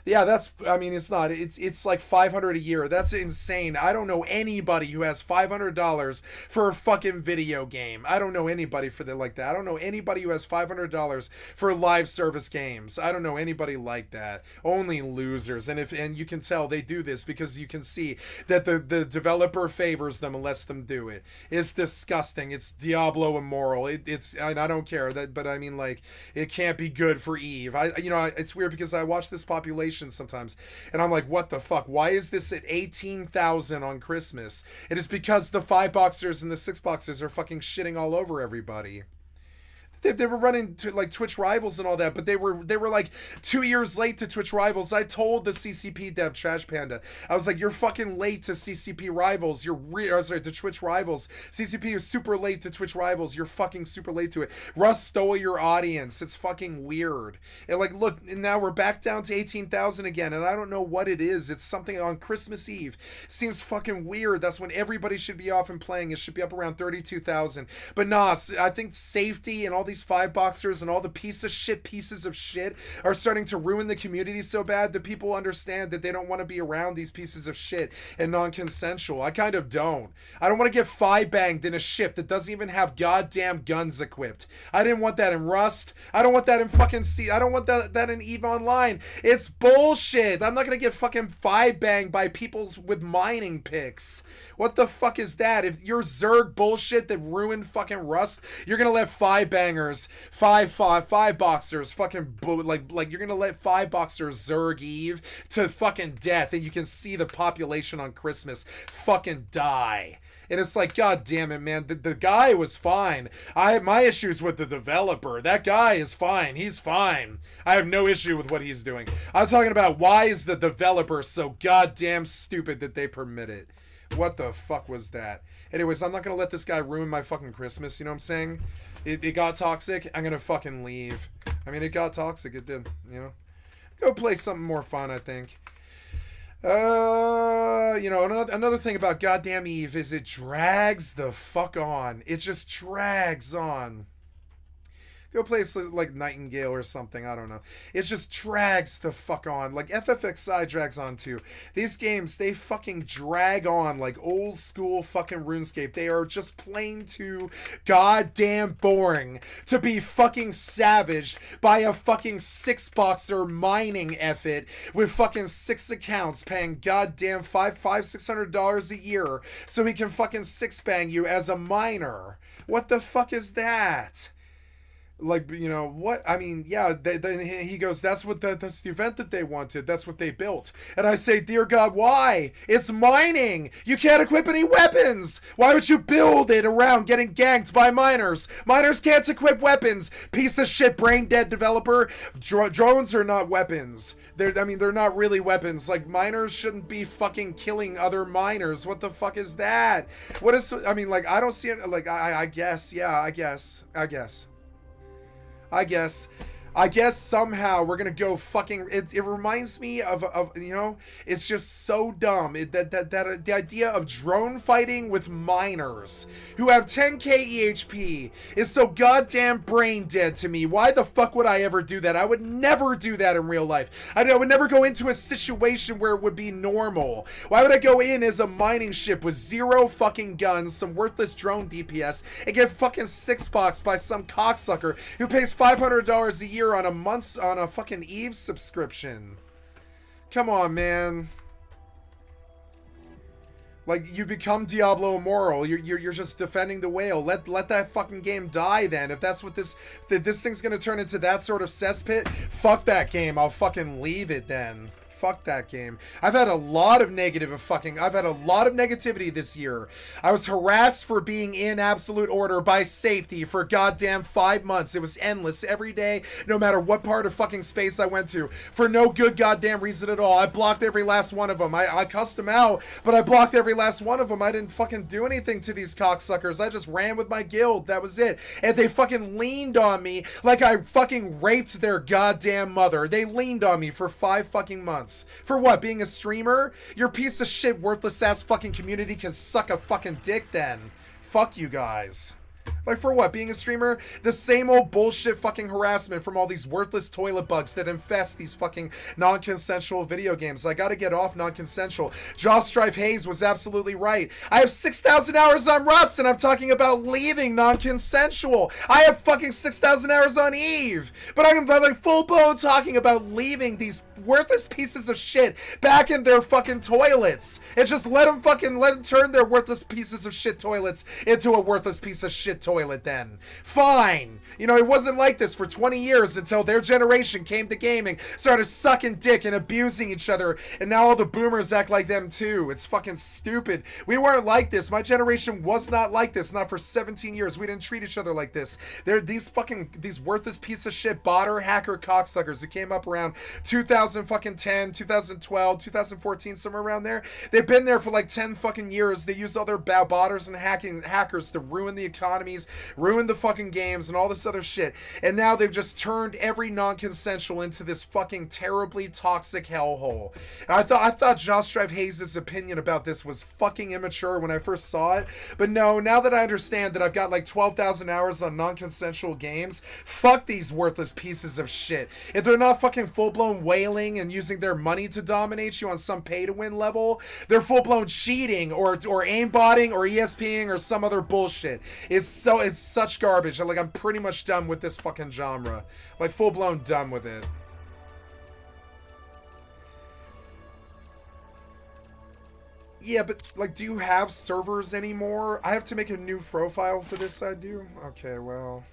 Speaker 1: Yeah, that's, I mean, it's not, it's like $500 a year. That's insane. I don't know anybody who has $500 for a fucking video game. I don't know anybody for that like that. I don't know anybody who has $500 for live service games. I don't know anybody like that. Only losers. And you can tell they do this because you can see that the developer favors them and lets them do it. It's disgusting. It's Diablo immoral. It's I don't care that, but I mean, like, it can't be good for Eve. It's weird because I watch this population sometimes and I'm like, what the fuck? Why is this at 18,000 on Christmas? It is because the 5 boxers and the 6 boxers are fucking shitting all over everybody. They were running to like Twitch Rivals and all that, but they were like 2 years late to Twitch Rivals. I told the CCP dev Trash Panda, I was like, you're fucking late to CCP Rivals. To Twitch Rivals. CCP is super late to Twitch Rivals. You're fucking super late to it. Russ stole your audience. It's fucking weird. And like, look, now we're back down to 18,000 again, and I don't know what it is. It's something on Christmas Eve. Seems fucking weird. That's when everybody should be off and playing. It should be up around 32,000. But nah, I think safety and all these 5 boxers and all the pieces of shit are starting to ruin the community so bad that people understand that they don't want to be around these pieces of shit and non-consensual. I kind of don't. I don't want to get 5-banged in a ship that doesn't even have goddamn guns equipped. I didn't want that in Rust. I don't want that in fucking I don't want that in EVE Online. It's bullshit. I'm not gonna get fucking 5-banged by people with mining picks. What the fuck is that? If you're Zerg bullshit that ruined fucking Rust, you're gonna let 5-bangers, 5 boxers, fucking like you're gonna let 5 boxers Zerg Eve to fucking death, and you can see the population on Christmas fucking die. And it's like, god damn it, man. The guy was fine. My issues with the developer. That guy is fine. He's fine. I have no issue with what he's doing. I'm talking about, why is the developer so goddamn stupid that they permit it? What the fuck was that? Anyways, I'm not gonna let this guy ruin my fucking Christmas, you know what I'm saying? It got toxic. I'm gonna fucking leave. I mean, it got toxic. It did. You know, go play something more fun. I think. You know, another thing about goddamn Eve is it drags the fuck on. It just drags on. Go play like Nightingale or something. I don't know. It just drags the fuck on. Like FFXI drags on too. These games, they fucking drag on like old school fucking RuneScape. They are just plain too goddamn boring to be fucking savaged by a fucking 6-boxer mining effort with fucking 6 accounts paying goddamn $600 a year so he can fucking 6-bang you as a miner. What the fuck is that? Like, you know, what? I mean, yeah, he goes, that's the event that they wanted. That's what they built. And I say, dear God, why? It's mining. You can't equip any weapons. Why would you build it around getting ganked by miners? Miners can't equip weapons. Piece of shit, brain dead developer. Drones are not weapons. They're not really weapons. Like, miners shouldn't be fucking killing other miners. What the fuck is that? What is, I mean, like, I don't see it, like, I guess, yeah, I guess somehow we're gonna go fucking. It reminds me of you know, it's just so dumb. The idea of drone fighting with miners who have 10k EHP is so goddamn brain dead to me. Why the fuck would I ever do that? I would never do that in real life. I would never go into a situation where it would be normal. Why would I go in as a mining ship with 0 fucking guns, some worthless drone DPS, and get fucking 6-boxed by some cocksucker who pays $500 a year on a fucking Eve subscription? Come on, man. Like, you become Diablo Immortal. You're just defending the whale. Let that fucking game die then. If that's what this thing's gonna turn into, that sort of cesspit, fuck that game. I'll fucking leave it then. Fuck that game. I've had a lot of negativity this year. I was harassed for being in absolute order by safety for goddamn 5 months. It was endless every day, no matter what part of fucking space I went to, for no good goddamn reason at all. I blocked every last one of them. I cussed them out, but I blocked every last one of them. I didn't fucking do anything to these cocksuckers. I just ran with my guild. That was it. And they fucking leaned on me like I fucking raped their goddamn mother. They leaned on me for 5 fucking months. For what? Being a streamer? Your piece of shit, worthless ass fucking community can suck a fucking dick then. Fuck you guys. Like, for what? Being a streamer? The same old bullshit fucking harassment from all these worthless toilet bugs that infest these fucking non-consensual video games. I gotta get off non-consensual. Josh Strife Hayes was absolutely right. I have 6,000 hours on Rust, and I'm talking about leaving non-consensual. I have fucking 6,000 hours on Eve, but I'm like full-blown talking about leaving these worthless pieces of shit back in their fucking toilets, and just let them turn their worthless pieces of shit toilets into a worthless piece of shit toilet then. Fine. You know, it wasn't like this for 20 years until their generation came to gaming, started sucking dick and abusing each other, and now all the boomers act like them too. It's fucking stupid. We weren't like this. My generation was not like this. Not for 17 years. We didn't treat each other like this. They're these worthless piece of shit botter hacker cocksuckers who came up around 2010, 2012, 2014, somewhere around there. They've been there for like 10 fucking years. They used all their botters and hackers to ruin the economies, ruin the fucking games, and all this other shit. And now they've just turned every non-consensual into this fucking terribly toxic hellhole. And I thought Josh Strife Hayes' opinion about this was fucking immature when I first saw it. But no, now that I understand that I've got like 12,000 hours on non-consensual games, fuck these worthless pieces of shit. If they're not fucking full-blown whaling and using their money to dominate you on some pay-to-win level, they're full-blown cheating or aimbotting or ESPing or some other bullshit. It's such garbage. Like, I'm pretty much done with this fucking genre. Like, full-blown done with it. Yeah, but, like, do you have servers anymore? I have to make a new profile for this, I do? Okay, well,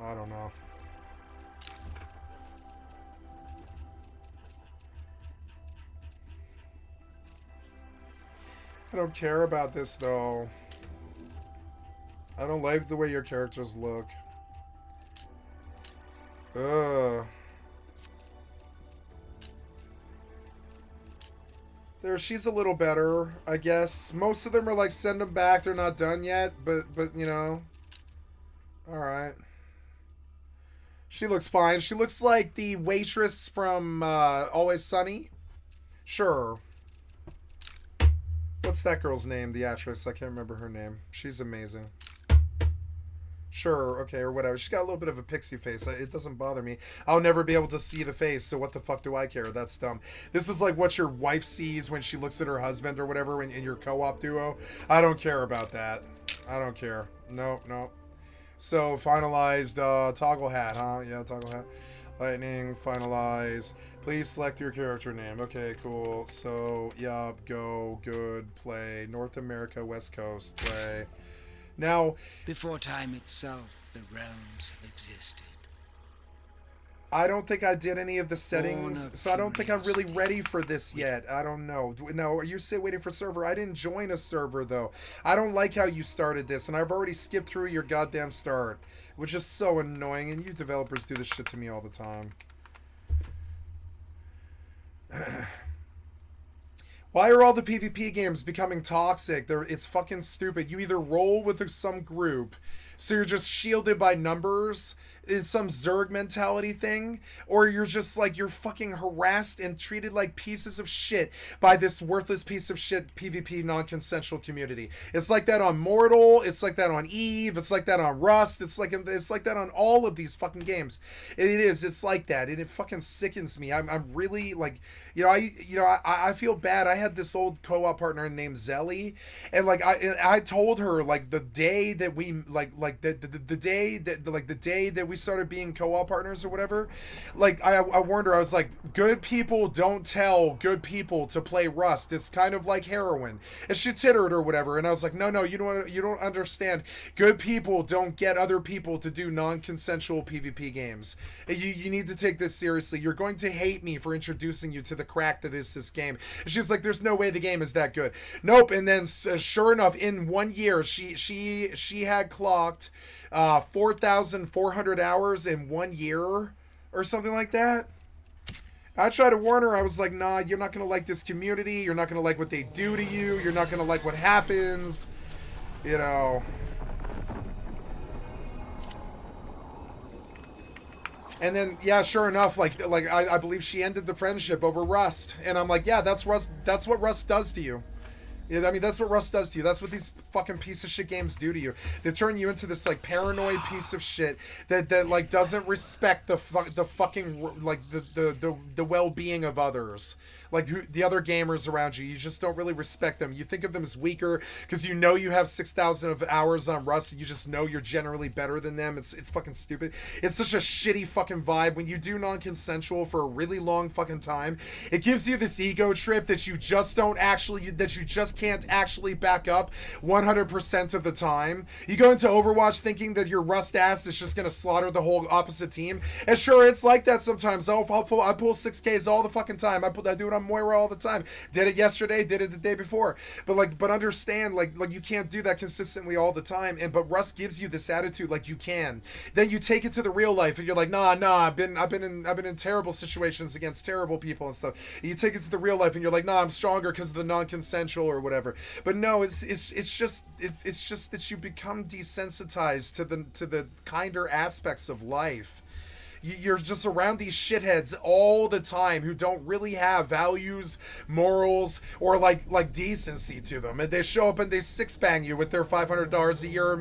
Speaker 1: I don't know. I don't care about this, though. I don't like the way your characters look. Ugh. She's a little better, I guess. Most of them are like, send them back, they're not done yet, but you know. Alright. She looks fine. She looks like the waitress from Always Sunny. Sure. What's that girl's name, the actress? I can't remember her name. She's amazing. Sure, okay, or whatever. She's got a little bit of a pixie face. It doesn't bother me. I'll never be able to see the face, so what the fuck do I care? That's dumb. This is like what your wife sees when she looks at her husband or whatever in your co-op duo. I don't care about that. I don't care. No. So, finalized toggle hat, huh? Yeah, toggle hat. Lightning, finalize. Please select your character name. Okay, cool. So, yup, go, good, play. North America, West Coast, play. Now,
Speaker 9: before time itself, the realms have existed.
Speaker 1: I don't think I did any of the settings, so I don't think I'm really ready for this yet. I don't know. No, are you waiting for server? I didn't join a server, though. I don't like how you started this, and I've already skipped through your goddamn start, which is so annoying, and you developers do this shit to me all the time. Why are all the PvP games becoming toxic? It's fucking stupid. You either roll with some group, so you're just shielded by numbers, it's some Zerg mentality thing, or you're just like, you're fucking harassed and treated like pieces of shit by this worthless piece of shit PvP non-consensual community. It's like that on Mortal, it's like that on Eve, it's like that on Rust, it's like that on all of these fucking games. It's like that, and it fucking sickens me. I'm really like, I feel bad. I had this old co-op partner named Zelly, and like I told her like the day that we the day that we started being co-op partners or whatever, like I warned her. I was like, good people don't tell good people to play Rust. It's kind of like heroin. And she tittered or whatever, and I was like, no, you don't understand. Good people don't get other people to do non-consensual PvP games. You need to take this seriously. You're going to hate me for introducing you to the crack that is this game. And she's like, there's no way the game is that good. Nope. And then sure enough, in 1 year, she had clocked 4,400 hours in 1 year or something like that. I tried to warn her. I was like, nah, you're not going to like this community. You're not going to like what they do to you. You're not going to like what happens. You know. And then, yeah, sure enough, like I believe she ended the friendship over Rust. And I'm like, yeah, that's Rust. That's what Rust does to you. I mean, that's what Rust does to you. That's what these fucking piece of shit games do to you. They turn you into this like paranoid piece of shit that like doesn't respect the fucking like the well-being of others. Like the other gamers around you, you just don't really respect them. You think of them as weaker because you know you have 6,000 of hours on Rust, and you just know you're generally better than them. It's fucking stupid. It's such a shitty fucking vibe when you do non-consensual for a really long fucking time. It gives you this ego trip that you just can't actually back up 100% of the time. You go into Overwatch thinking that your Rust ass is just gonna slaughter the whole opposite team, and sure, it's like that sometimes. I pull 6Ks all the fucking time. I do it on Moira all the time. Did it yesterday, did it the day before. But understand, like you can't do that consistently all the time. But Rust gives you this attitude like you can. Then you take it to the real life and you're like, nah, I've been in terrible situations against terrible people and stuff. And you take it to the real life and you're like, nah, I'm stronger because of the non-consensual or whatever. But no, it's just that you become desensitized to the kinder aspects of life. You're just around these shitheads all the time who don't really have values, morals, or like decency to them, and they show up and they six-bang you with their $500 a year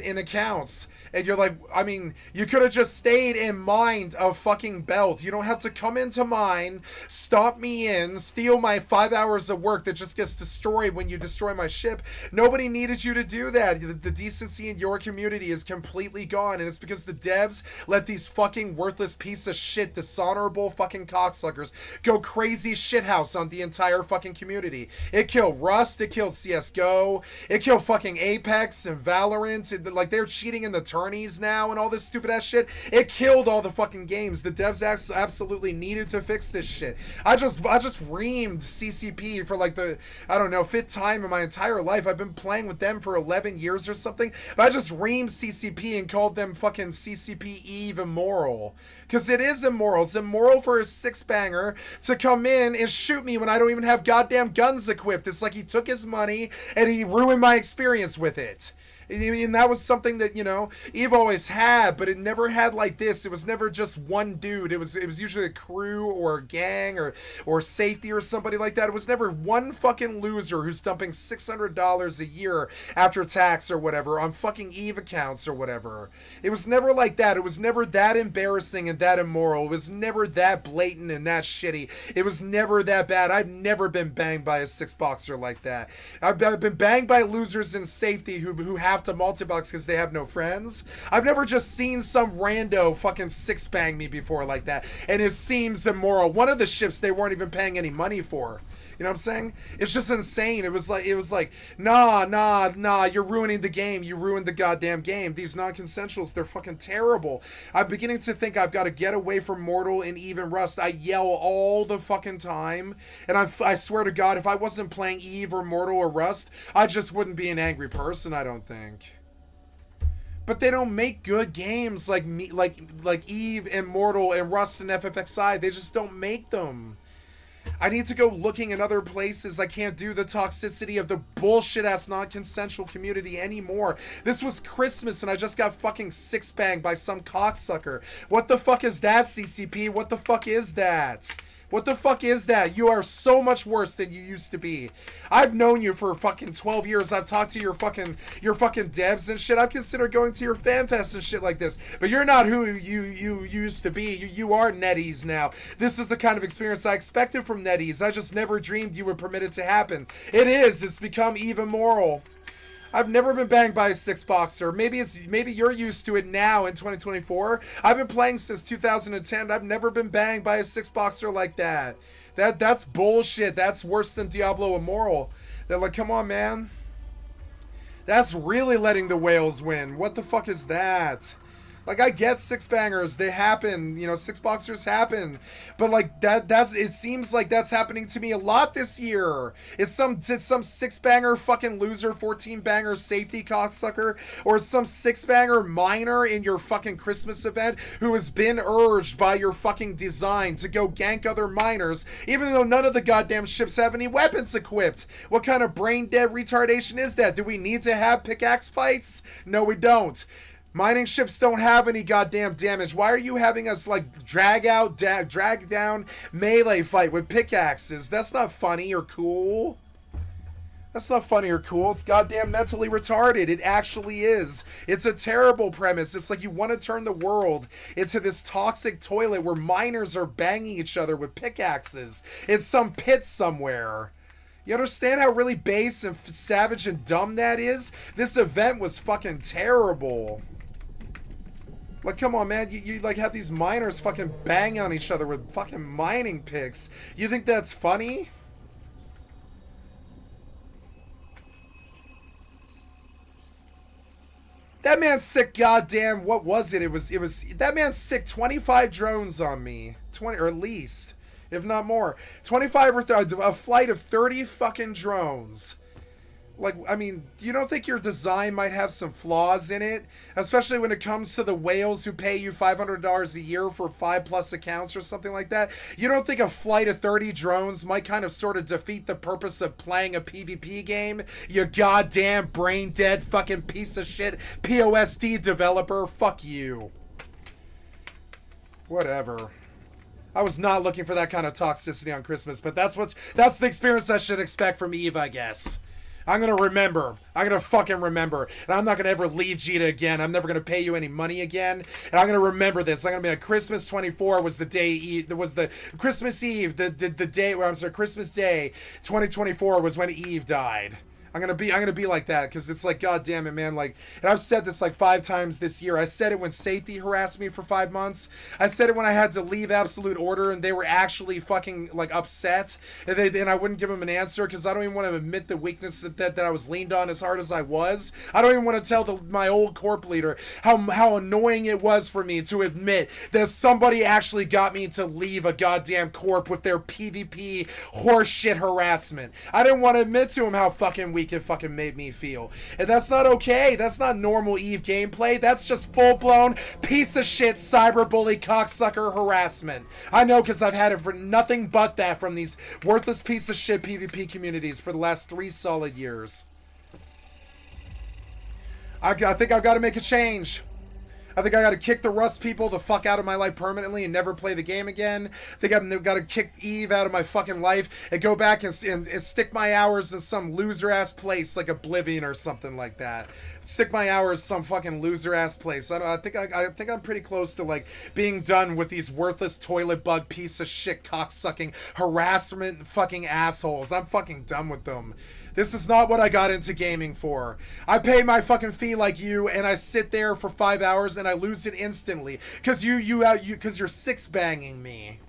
Speaker 1: in accounts, and you're like, I mean, you could have just stayed in mind of fucking Belt. You don't have to come into mine, stop me in, steal my 5 hours of work that just gets destroyed when you destroy my ship. Nobody needed you to do that. The decency in your community is completely gone, and it's because the devs let these fucking worthless piece of shit, dishonorable fucking cocksuckers, go crazy shithouse on the entire fucking community. It killed Rust, it killed CSGO, it killed fucking Apex and Valorant, like they're cheating in the tourneys now and all this stupid ass shit. It killed all the fucking games. The devs absolutely needed to fix this shit. I just reamed CCP for like the, I don't know, 5th time in my entire life. I've been playing with them for 11 years or something, but I just reamed CCP and called them fucking CCP Eve immoral. Because it is immoral. It's immoral for a six-banger to come in and shoot me when I don't even have goddamn guns equipped. It's like he took his money and he ruined my experience with it. And that was something that, you know, Eve always had, but it never had like this. It was never just one dude. It was usually a crew or a gang or safety or somebody like that. It was never one fucking loser who's dumping $600 a year after tax or whatever on fucking Eve accounts or whatever. It was never like that. It was never that embarrassing and that immoral. It was never that blatant and that shitty. It was never that bad. I've never been banged by a six boxer like that. I've been banged by losers in safety who have to multi-box because they have no friends. I've never just seen some rando fucking six bang me before like that, and it seems immoral. One of the ships they weren't even paying any money for. You know what I'm saying? It's just insane. It was like, nah, you're ruining the game. You ruined the goddamn game. These non-consensuals, they're fucking terrible. I'm beginning to think I've got to get away from Mortal and even Rust. I yell all the fucking time, and I swear to God, if I wasn't playing Eve or Mortal or Rust, I just wouldn't be an angry person, I don't think. But they don't make good games like Eve and Mortal and Rust and FFXI. They just don't make them. I need to go looking in other places. I can't do the toxicity of the bullshit-ass non-consensual community anymore. This was Christmas and I just got fucking six-banged by some cocksucker. What the fuck is that, CCP? What the fuck is that? What the fuck is that? You are so much worse than you used to be. I've known you for fucking 12 years. I've talked to your fucking devs and shit. I've considered going to your fan fest and shit like this. But you're not who you used to be. You are NetEase now. This is the kind of experience I expected from NetEase. I just never dreamed you would permit it to happen. It is. It's become even moral. I've never been banged by a six boxer. Maybe you're used to it now in 2024. I've been playing since 2010. I've never been banged by a six boxer like that. That's bullshit. That's worse than Diablo Immoral. They're like, come on, man. That's really letting the whales win. What the fuck is that? Like, I get six bangers, they happen, you know, six boxers happen, but like it seems like that's happening to me a lot this year. It's some six banger fucking loser 14 banger safety cocksucker, or some six banger miner in your fucking Christmas event who has been urged by your fucking design to go gank other miners, even though none of the goddamn ships have any weapons equipped. What kind of brain dead retardation is that? Do we need to have pickaxe fights? No, we don't. Mining ships don't have any goddamn damage. Why are you having us, like, drag down melee fight with pickaxes? That's not funny or cool. That's not funny or cool. It's goddamn mentally retarded. It actually is. It's a terrible premise. It's like you want to turn the world into this toxic toilet where miners are banging each other with pickaxes in some pit somewhere. You understand how really base and savage and dumb that is? This event was fucking terrible. Like, come on, man. You like, have these miners fucking bang on each other with fucking mining picks. You think that's funny? That man's sick goddamn... What was it? It was... That man's sick 25 drones on me. 20, or at least. If not more. 25 or... a flight of 30 fucking drones. Like, I mean, you don't think your design might have some flaws in it? Especially when it comes to the whales who pay you $500 a year for 5+ accounts or something like that? You don't think a flight of 30 drones might kind of sort of defeat the purpose of playing a PvP game? You goddamn brain dead fucking piece of shit POSD developer. Fuck you. Whatever. I was not looking for that kind of toxicity on Christmas, but that's the experience I should expect from Eve, I guess. I'm going to remember. I'm going to fucking remember. And I'm not going to ever leave Jita again. I'm never going to pay you any money again. And I'm going to remember this. I'm going to be like, Christmas 24 was the day, was the Christmas Eve, the day, where I'm sorry, Christmas Day 2024 was when Eve died. I'm gonna be like that, because it's like, god damn it, man. Like, and I've said this like 5 times this year. I said it when safety harassed me for 5 months. I said it when I had to leave Absolute Order and they were actually fucking like upset, and I wouldn't give them an answer because I don't even want to admit the weakness that I was leaned on as hard as I was. I don't even want to tell my old corp leader how annoying it was for me to admit that somebody actually got me to leave a goddamn corp with their PvP horseshit harassment. I didn't want to admit to him how fucking weak week it fucking made me feel. And that's not okay. That's not normal Eve gameplay. That's just full-blown piece of shit cyberbully cocksucker harassment. I know, because I've had it for nothing but that from these worthless piece of shit PvP communities for the last 3 solid years. I think I've got to make a change. I think I got to kick the Rust people the fuck out of my life permanently and never play the game again. I think I've got to kick Eve out of my fucking life and go back and stick my hours in some loser-ass place like Oblivion or something like that. Stick my hours some fucking loser-ass place. I think I'm pretty close to, like, being done with these worthless toilet bug piece of shit cocksucking harassment fucking assholes. I'm fucking done with them. This is not what I got into gaming for. I pay my fucking fee like you, and I sit there for 5 hours and I lose it instantly. Cause you're six-banging me.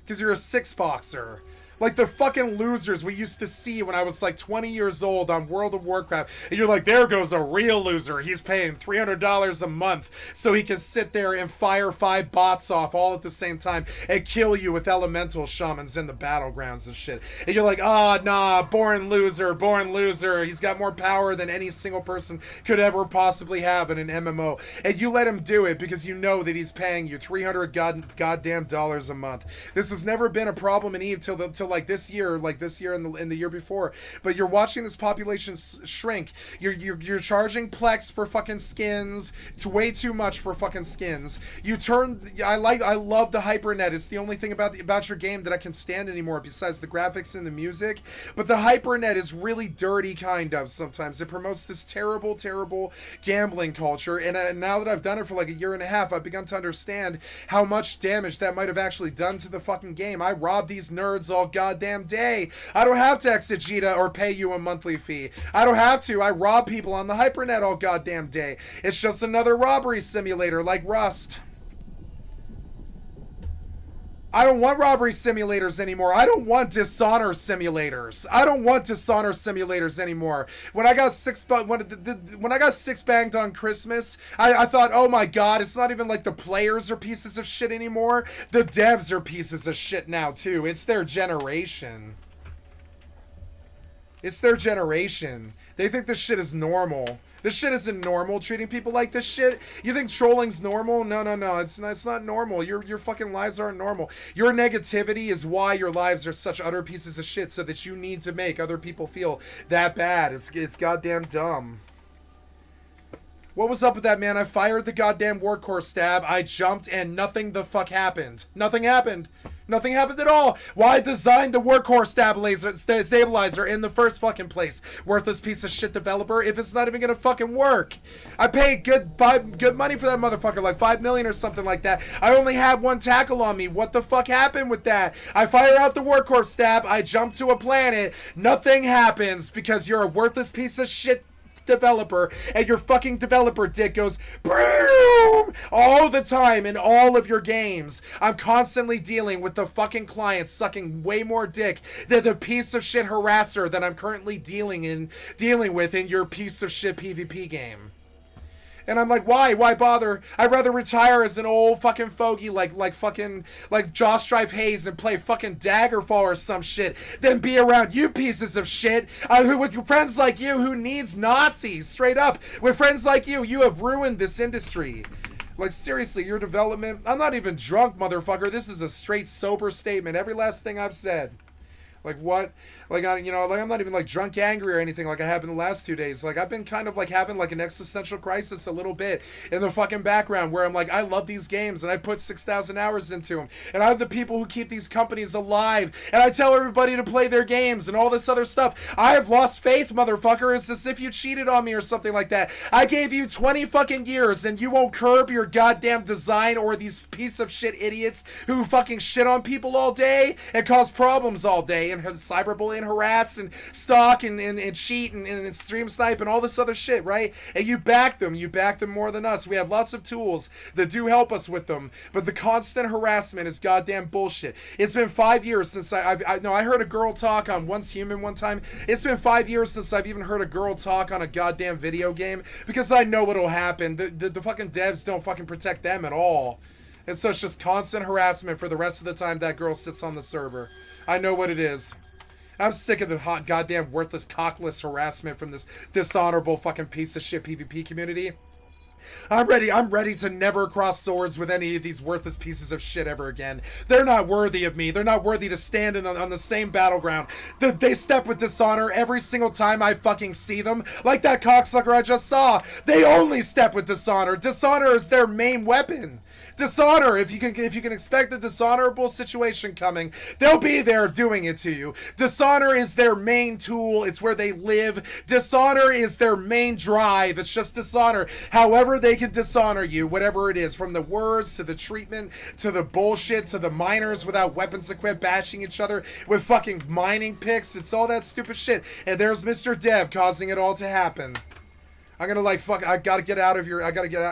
Speaker 1: Cause you're a six-boxer. Like the fucking losers we used to see when I was like 20 years old on World of Warcraft. And you're like, there goes a real loser. He's paying $300 a month so he can sit there and fire 5 bots off all at the same time and kill you with elemental shamans in the battlegrounds and shit. And you're like, oh, nah, born loser, born loser. He's got more power than any single person could ever possibly have in an MMO. And you let him do it because you know that he's paying you $300 dollars a month. This has never been a problem in Eve till like this year and the year before. But you're watching this population shrink. You're charging Plex for fucking skins. It's way too much for fucking skins. I love the hypernet. It's the only thing about your game that I can stand anymore besides the graphics and the music. But the hypernet is really dirty kind of sometimes. It promotes this terrible, terrible gambling culture. And now that I've done it for like a year and a half, I've begun to understand how much damage that might have actually done to the fucking game. I rob these nerds all goddamn day. I don't have to exegeta or pay you a monthly fee. I don't have to. I rob people on the hypernet all goddamn day. It's just another robbery simulator like Rust. I don't want robbery simulators anymore. I don't want dishonor simulators. I don't want dishonor simulators anymore. When I got when I got six banged on Christmas, I thought, oh my god, it's not even like the players are pieces of shit anymore. The devs are pieces of shit now too. It's their generation. It's their generation. They think this shit is normal. This shit isn't normal, treating people like this shit. You think trolling's normal? No. It's not normal. Your fucking lives aren't normal. Your negativity is why your lives are such utter pieces of shit, so that you need to make other people feel that bad. It's goddamn dumb. What was up with that, man? I fired the goddamn workhorse stab. I jumped and nothing the fuck happened. Nothing happened. Nothing happened at all. Why design the workhorse stabilizer in the first fucking place? Worthless piece of shit developer, if it's not even gonna fucking work. I paid good money for that motherfucker, like $5 million or something like that. I only had one tackle on me. What the fuck happened with that? I fire out the workhorse stab. I jump to a planet. Nothing happens because you're a worthless piece of shit developer, and your fucking developer dick goes boom all the time in all of your games. I'm constantly dealing with the fucking client sucking way more dick than the piece of shit harasser that I'm currently dealing with in your piece of shit PvP game. And I'm like, why bother? I'd rather retire as an old fucking fogey like Jawstrife Hayes and play fucking Daggerfall or some shit than be around you pieces of shit with friends like you who needs Nazis. Straight up. With friends like you have ruined this industry. Like, seriously, your development... I'm not even drunk, motherfucker. This is a straight sober statement. Every last thing I've said. Like, what? Like, I'm not even, like, drunk angry or anything like I have in the last 2 days. Like, I've been kind of, like, having, like, an existential crisis a little bit in the fucking background where I'm like, I love these games and I put 6,000 hours into them. And I have the people who keep these companies alive. And I tell everybody to play their games and all this other stuff. I have lost faith, motherfucker. It's as if you cheated on me or something like that. I gave you 20 fucking years and you won't curb your goddamn design or these piece of shit idiots who fucking shit on people all day and cause problems all day and cyberbully and harass and stalk and cheat and stream snipe and all this other shit, right? And you back them more than us. We have lots of tools that do help us with them, but the constant harassment is goddamn bullshit. It's been 5 years since I heard a girl talk on Once Human one time. It's been 5 years since I've even heard a girl talk on a goddamn video game because I know what'll happen. The fucking devs don't fucking protect them at all. And so it's just constant harassment for the rest of the time that girl sits on the server. I know what it is. I'm sick of the hot goddamn worthless cockless harassment from this dishonorable fucking piece of shit PvP community. I'm ready to never cross swords with any of these worthless pieces of shit ever again. They're not worthy of me. They're not worthy to stand on the same battleground. They step with dishonor every single time I fucking see them. Like that cocksucker I just saw. They only step with dishonor. Dishonor is their main weapon. Dishonor, if you can expect a dishonorable situation coming, they'll be there doing it to you. Dishonor is their main tool. It's where they live. Dishonor is their main drive. It's just dishonor. However they can dishonor you, whatever it is, from the words to the treatment to the bullshit to the miners without weapons equipped bashing each other with fucking mining picks. It's all that stupid shit. And there's Mr. Dev causing it all to happen. I'm gonna I gotta get out of your, I gotta get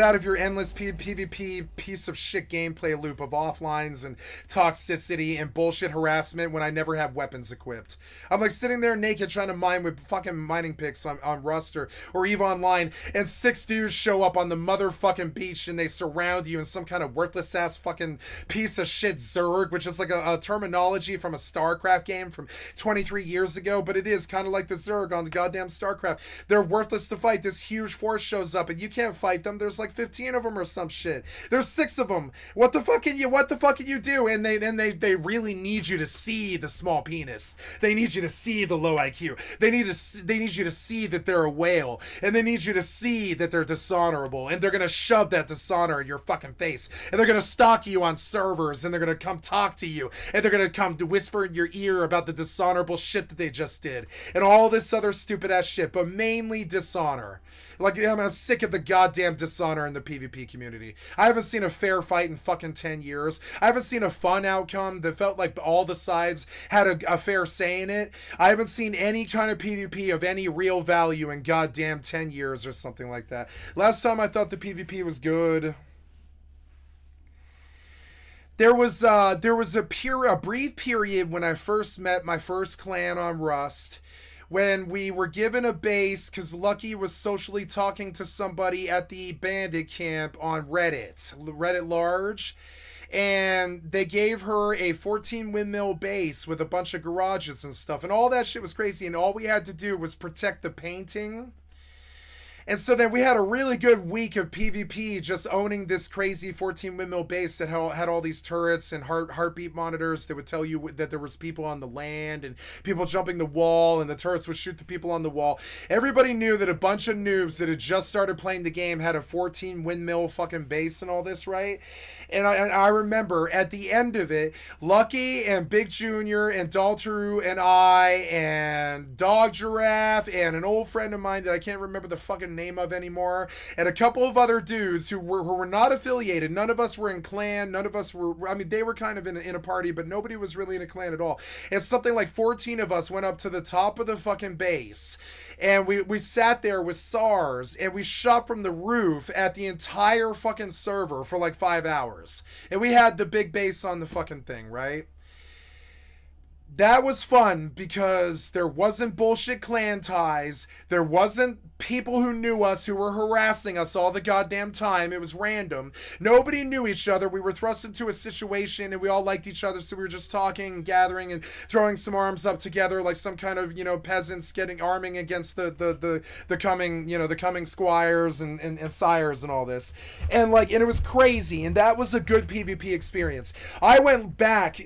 Speaker 1: out of your endless PvP piece of shit gameplay loop of offlines and toxicity and bullshit harassment when I never have weapons equipped. I'm like sitting there naked trying to mine with fucking mining picks on Rust or EVE Online, and 6 dudes show up on the motherfucking beach and they surround you in some kind of worthless ass fucking piece of shit Zerg, which is like a terminology from a StarCraft game from 23 years ago, but it is kind of like the Zerg on the goddamn StarCraft. They're worthless to fight. This huge force shows up and you can't fight them. There's like 15 of them or some shit. There's 6 of them. What the fuck can you do? And they really need you to see the small penis. They need you to see the low IQ. They need you to see that they're a whale, and they need you to see that they're dishonorable, and they're gonna shove that dishonor in your fucking face, and they're gonna stalk you on servers, and they're gonna come talk to you, and they're gonna come to whisper in your ear about the dishonorable shit that they just did, and all this other stupid ass shit, but mainly dishonor. Like, I'm sick of the goddamn dishonor in the PvP community. I haven't seen a fair fight in fucking 10 years. I haven't seen a fun outcome that felt like all the sides had a fair say in it. I haven't seen any kind of PvP of any real value in goddamn 10 years or something like that. Last time I thought the PvP was good, there was a brief period when I first met my first clan on Rust, when we were given a base because Lucky was socially talking to somebody at the bandit camp on Reddit large, and they gave her a 14 windmill base with a bunch of garages and stuff, and all that shit was crazy, and all we had to do was protect the painting. And so then we had a really good week of PvP just owning this crazy 14 windmill base that had all these turrets and heartbeat monitors that would tell you that there was people on the land and people jumping the wall, and the turrets would shoot the people on the wall. Everybody knew that a bunch of noobs that had just started playing the game had a 14 windmill fucking base and all this, right? And I remember at the end of it, Lucky and Big Junior and Daltaru and I and Dog Giraffe and an old friend of mine that I can't remember the fucking name of anymore, and a couple of other dudes who were not affiliated. None of us were in clan. None of us were, I mean, they were kind of in a party, but nobody was really in a clan at all. And something like 14 of us went up to the top of the fucking base, and we sat there with SARS, and we shot from the roof at the entire fucking server for like 5 hours. And we had the big base on the fucking thing, right? That was fun because there wasn't bullshit clan ties. There wasn't people who knew us who were harassing us all the goddamn time. It was random. Nobody knew each other. We were thrust into a situation and we all liked each other, so we were just talking and gathering and throwing some arms up together like some kind of, peasants arming against the coming squires and sires and all this. And it was crazy, and that was a good PvP experience. I went back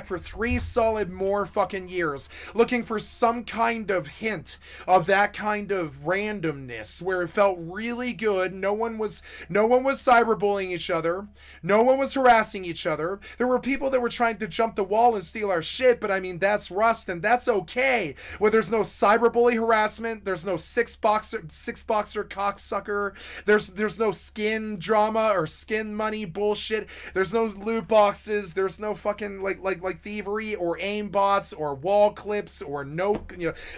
Speaker 1: for 3 solid more fucking years looking for some kind of hint of that kind of randomness where it felt really good. No one was cyberbullying each other. No one was harassing each other. There were people that were trying to jump the wall and steal our shit, but I mean, that's Rust, and that's okay. Where there's no cyberbully harassment, there's no six boxer cocksucker, there's no skin drama or skin money bullshit, there's no loot boxes, there's no fucking like thievery or aim bots or wall clips or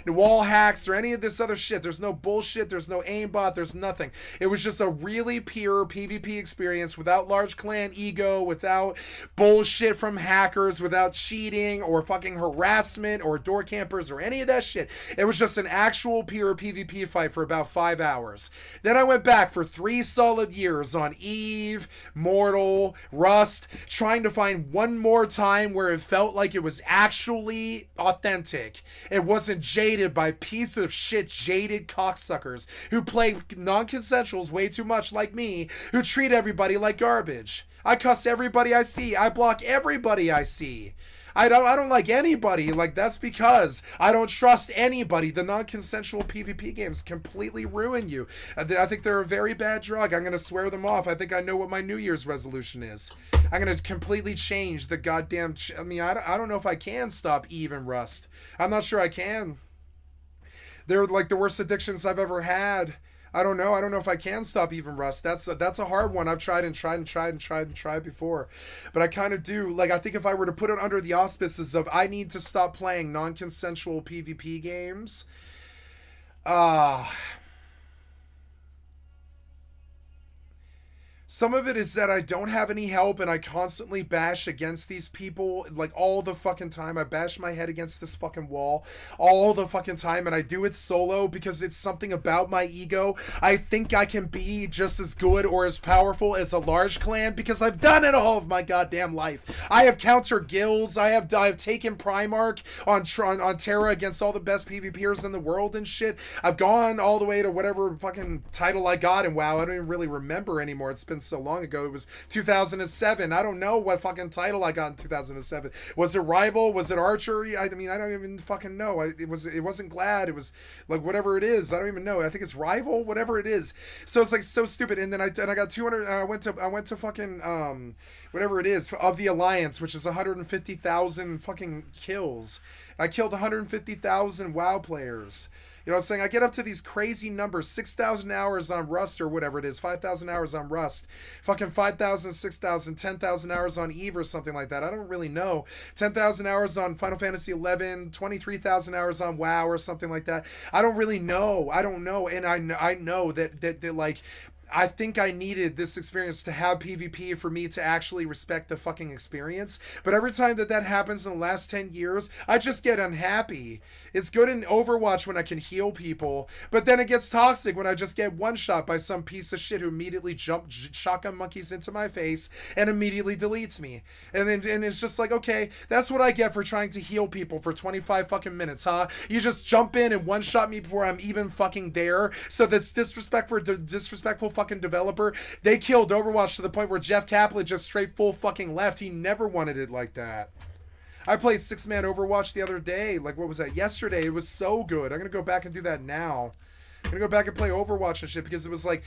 Speaker 1: wall hacks or any of this other shit. There's no no bullshit. There's no aimbot. There's nothing. It was just a really pure PvP experience without large clan ego, without bullshit from hackers, without cheating or fucking harassment or door campers or any of that shit. It was just an actual pure PvP fight for about 5 hours. Then I went back for 3 solid years on Eve, Mortal, Rust, trying to find one more time where it felt like it was actually authentic. It wasn't jaded by piece of shit jaded cocksuckers who play non-consensuals way too much like me, who treat everybody like garbage. I cuss everybody I see. I block everybody I see. I don't like anybody. Like, that's because I don't trust anybody. The non-consensual PvP games completely ruin you. I think they're a very bad drug. I'm going to swear them off. I think I know what my New Year's resolution is. I'm going to completely change the goddamn... I mean, I don't know if I can stop Eve and Rust. I'm not sure I can. They're like the worst addictions I've ever had. I don't know if I can stop even Rust. That's a hard one. I've tried before. But I kind of do. Like, I think if I were to put it under the auspices of I need to stop playing non-consensual PvP games, some of it is that I don't have any help and I constantly bash against these people, like, all the fucking time. I bash my head against this fucking wall all the fucking time, and I do it solo because it's something about my ego. I think I can be just as good or as powerful as a large clan because I've done it all of my goddamn life. I have countered guilds. I have taken Primarch on Terra against all the best PvPers in the world and shit. I've gone all the way to whatever fucking title I got in WoW. I don't even really remember anymore. It's been so long ago. It was 2007. I don't know what fucking title I got in 2007. Was it Rival? Was it Archery? I mean, I don't even fucking know. It wasn't Glad. It was like whatever it is. I don't even know. I think it's Rival, whatever it is. So it's like so stupid. And then I got 200. I went to fucking whatever it is of the Alliance, which is 150,000 fucking kills. I killed 150,000 WoW players. You know what I'm saying? I get up to these crazy numbers, 6,000 hours on Rust or whatever it is, 5,000 hours on Rust, fucking 5,000, 6,000, 10,000 hours on Eve or something like that. I don't really know. 10,000 hours on Final Fantasy 11, 23,000 hours on WoW or something like that. I don't really know. I don't know. And I know that like... I think I needed this experience to have PvP for me to actually respect the fucking experience. But every time that happens in the last 10 years, I just get unhappy. It's good in Overwatch when I can heal people, but then it gets toxic when I just get one shot by some piece of shit who immediately shotgun monkeys into my face and immediately deletes me. And it's just like, okay, that's what I get for trying to heal people for 25 fucking minutes, huh? You just jump in and one shot me before I'm even fucking there. So that's disrespectful fucking developer. They killed Overwatch to the point where Jeff Kaplan just straight full fucking left. He never wanted it like that. I played 6-man Overwatch the other day. Like, what was that? Yesterday. It was so good. I'm gonna go back and do that now. I'm gonna go back and play Overwatch and shit because it was like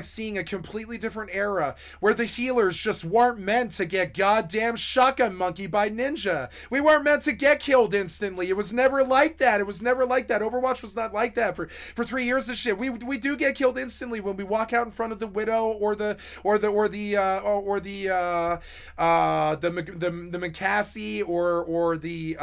Speaker 1: seeing a completely different era where the healers just weren't meant to get goddamn shotgun monkey by ninja. We weren't meant to get killed instantly. It was never like that. It was never like that. Overwatch was not like that for 3 years and shit. We do get killed instantly when we walk out in front of the Widow or the Mikasi or the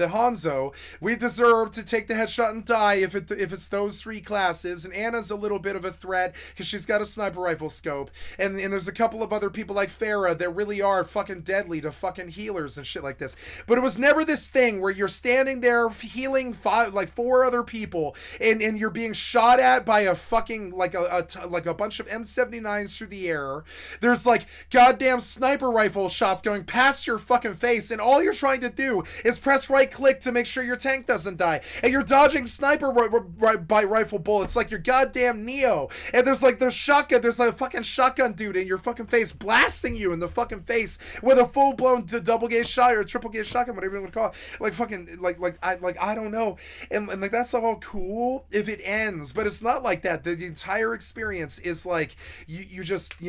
Speaker 1: Hanzo. We deserve to take the headshot and die if it's those 3 classes. And Anna's a little bit of a threat because she's got a sniper rifle scope. And there's a couple of other people like Farah that really are fucking deadly to fucking healers and shit like this. But it was never this thing where you're standing there healing 4 other people and you're being shot at by a fucking like a bunch of M79s through the air. There's like goddamn sniper rifle shots going past your fucking face, and all you're trying to do is press right click to make sure your tank doesn't die, and you're dodging sniper rifle bullets like you're goddamn Neo, and there's like a fucking shotgun dude in your fucking face blasting you in the fucking face with a full-blown double gauge shot or a triple gauge shotgun, whatever you want to call it. Like fucking I don't know, and like that's all cool if it ends, but it's not like that. The entire experience is like you just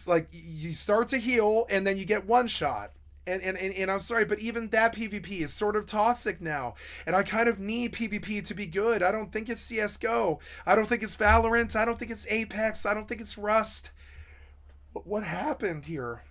Speaker 1: like you start to heal and then you get one shot. And I'm sorry, but even that PvP is sort of toxic now. And I kind of need PvP to be good. I don't think it's CSGO. I don't think it's Valorant. I don't think it's Apex. I don't think it's Rust. What happened here?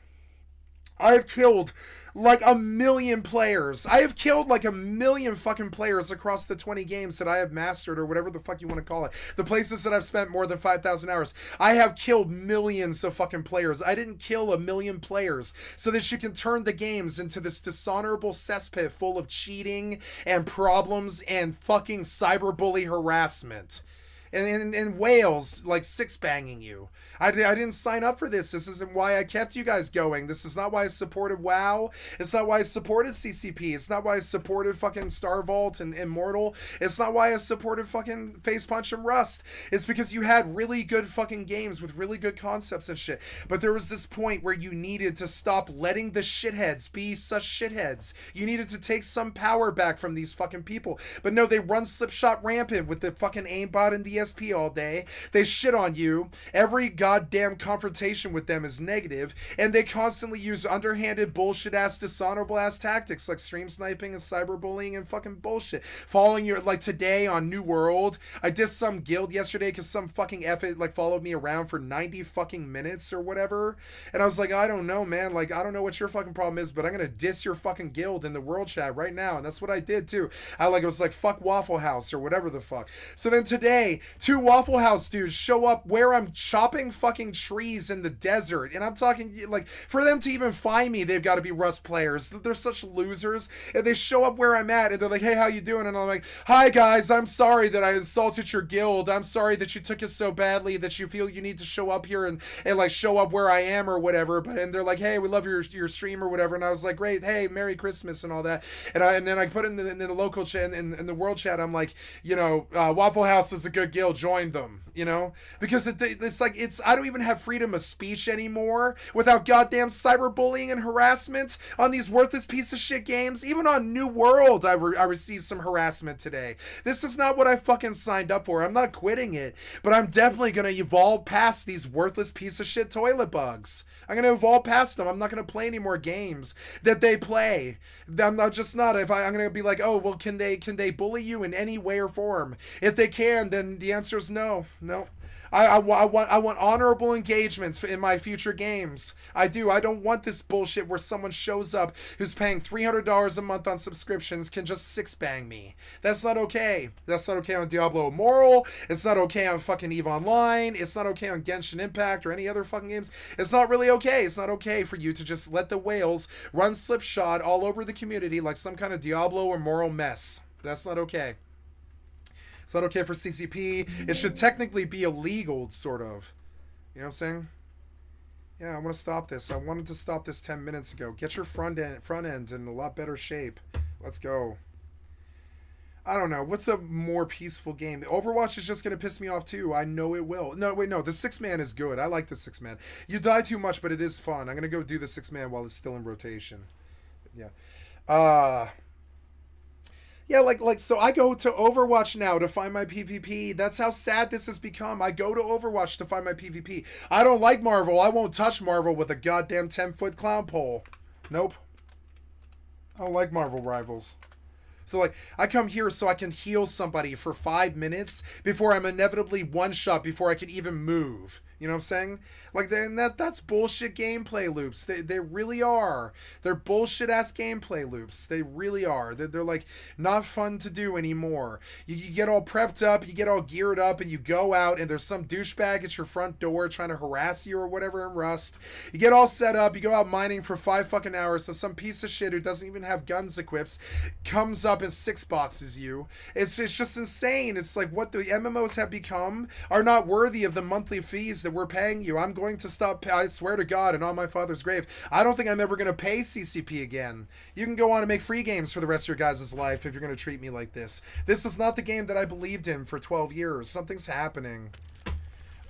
Speaker 1: I have killed like a million players. I have killed like a million fucking players across the 20 games that I have mastered, or whatever the fuck you want to call it. The places that I've spent more than 5,000 hours. I have killed millions of fucking players. I didn't kill a million players so that you can turn the games into this dishonorable cesspit full of cheating and problems and fucking cyberbully harassment. And whales like six banging you. I didn't sign up for this. This isn't why I kept you guys going. This is not why I supported WoW. It's not why I supported CCP. It's not why I supported fucking Star Vault and Immortal. It's not why I supported fucking Face Punch and Rust. It's because you had really good fucking games with really good concepts and shit. But there was this point where you needed to stop letting the shitheads be such shitheads. You needed to take some power back from these fucking people. But no, they run slipshot rampant with the fucking aimbot and the SP all day. They shit on you. Every goddamn confrontation with them is negative, and they constantly use underhanded bullshit ass dishonorable ass tactics like stream sniping and cyberbullying and fucking bullshit. Following your, like today on New World, I dissed some guild yesterday because some fucking effort like followed me around for 90 fucking minutes or whatever, and I was like, I don't know, man, like I don't know what your fucking problem is, but I'm gonna diss your fucking guild in the world chat right now. And that's what I did too. It was like fuck Waffle House or whatever the fuck. So then today, two Waffle House dudes show up where I'm chopping fucking trees in the desert, and I'm talking like for them to even find me, they've got to be Rust players. They're such losers, and they show up where I'm at, and they're like, hey, how you doing? And I'm like, hi guys, I'm sorry that I insulted your guild. I'm sorry that you took it so badly that you feel you need to show up here and like show up where I am or whatever. But and they're like, hey, we love your stream or whatever. And I was like, great, hey, Merry Christmas and all that. And then I put in the local chat, in the world chat, I'm like, you know, Waffle House is a good guild, join them, you know, because it's like I don't even have freedom of speech anymore without goddamn cyberbullying and harassment on these worthless piece of shit games. Even on New World, I received some harassment today. This is not what I fucking signed up for. I'm not quitting it, but I'm definitely gonna evolve past these worthless piece of shit toilet bugs. I'm gonna evolve past them. I'm not gonna play any more games that they play. I'm gonna be like, oh well, can they bully you in any way or form? If they can, then the answer is no. I want honorable engagements in my future games. I do. I don't want this bullshit where someone shows up who's paying $300 a month on subscriptions can just six bang me. That's not okay. That's not okay on Diablo Immortal. It's not okay on fucking EVE Online. It's not okay on Genshin Impact or any other fucking games. It's not really okay. It's not okay for you to just let the whales run slipshod all over the community like some kind of Diablo Immortal mess. That's not okay. It's not okay for CCP. It should technically be illegal, sort of. You know what I'm saying? Yeah, I want to stop this. I wanted to stop this 10 minutes ago. Get your front end in a lot better shape. Let's go. I don't know. What's a more peaceful game? Overwatch is just going to piss me off too. I know it will. No, wait, no. The 6-man is good. I like the 6-man. You die too much, but it is fun. I'm going to go do the 6-man while it's still in rotation. Yeah. Yeah, so I go to Overwatch now to find my PvP. That's how sad this has become. I go to Overwatch to find my PvP. I don't like Marvel. I won't touch Marvel with a goddamn 10-foot clown pole. Nope. I don't like Marvel Rivals. So, like, I come here so I can heal somebody for 5 minutes before I'm inevitably one-shot before I can even move. You know what I'm saying? Like, that's bullshit gameplay loops. They really are. They're bullshit-ass gameplay loops. They really are. They're like, not fun to do anymore. You get all prepped up, you get all geared up, and you go out, and there's some douchebag at your front door trying to harass you or whatever in Rust. You get all set up, you go out mining for 5 fucking hours, so some piece of shit who doesn't even have guns equipped comes up and 6-boxes you. It's just insane. It's like what the MMOs have become are not worthy of the monthly fees that we're paying you. I'm going to stop, I swear to God and on my father's grave, I don't think I'm ever going to pay CCP again. You can go on and make free games for the rest of your guys' life if you're going to treat me like this. This is not the game that I believed in for 12 years. Something's happening.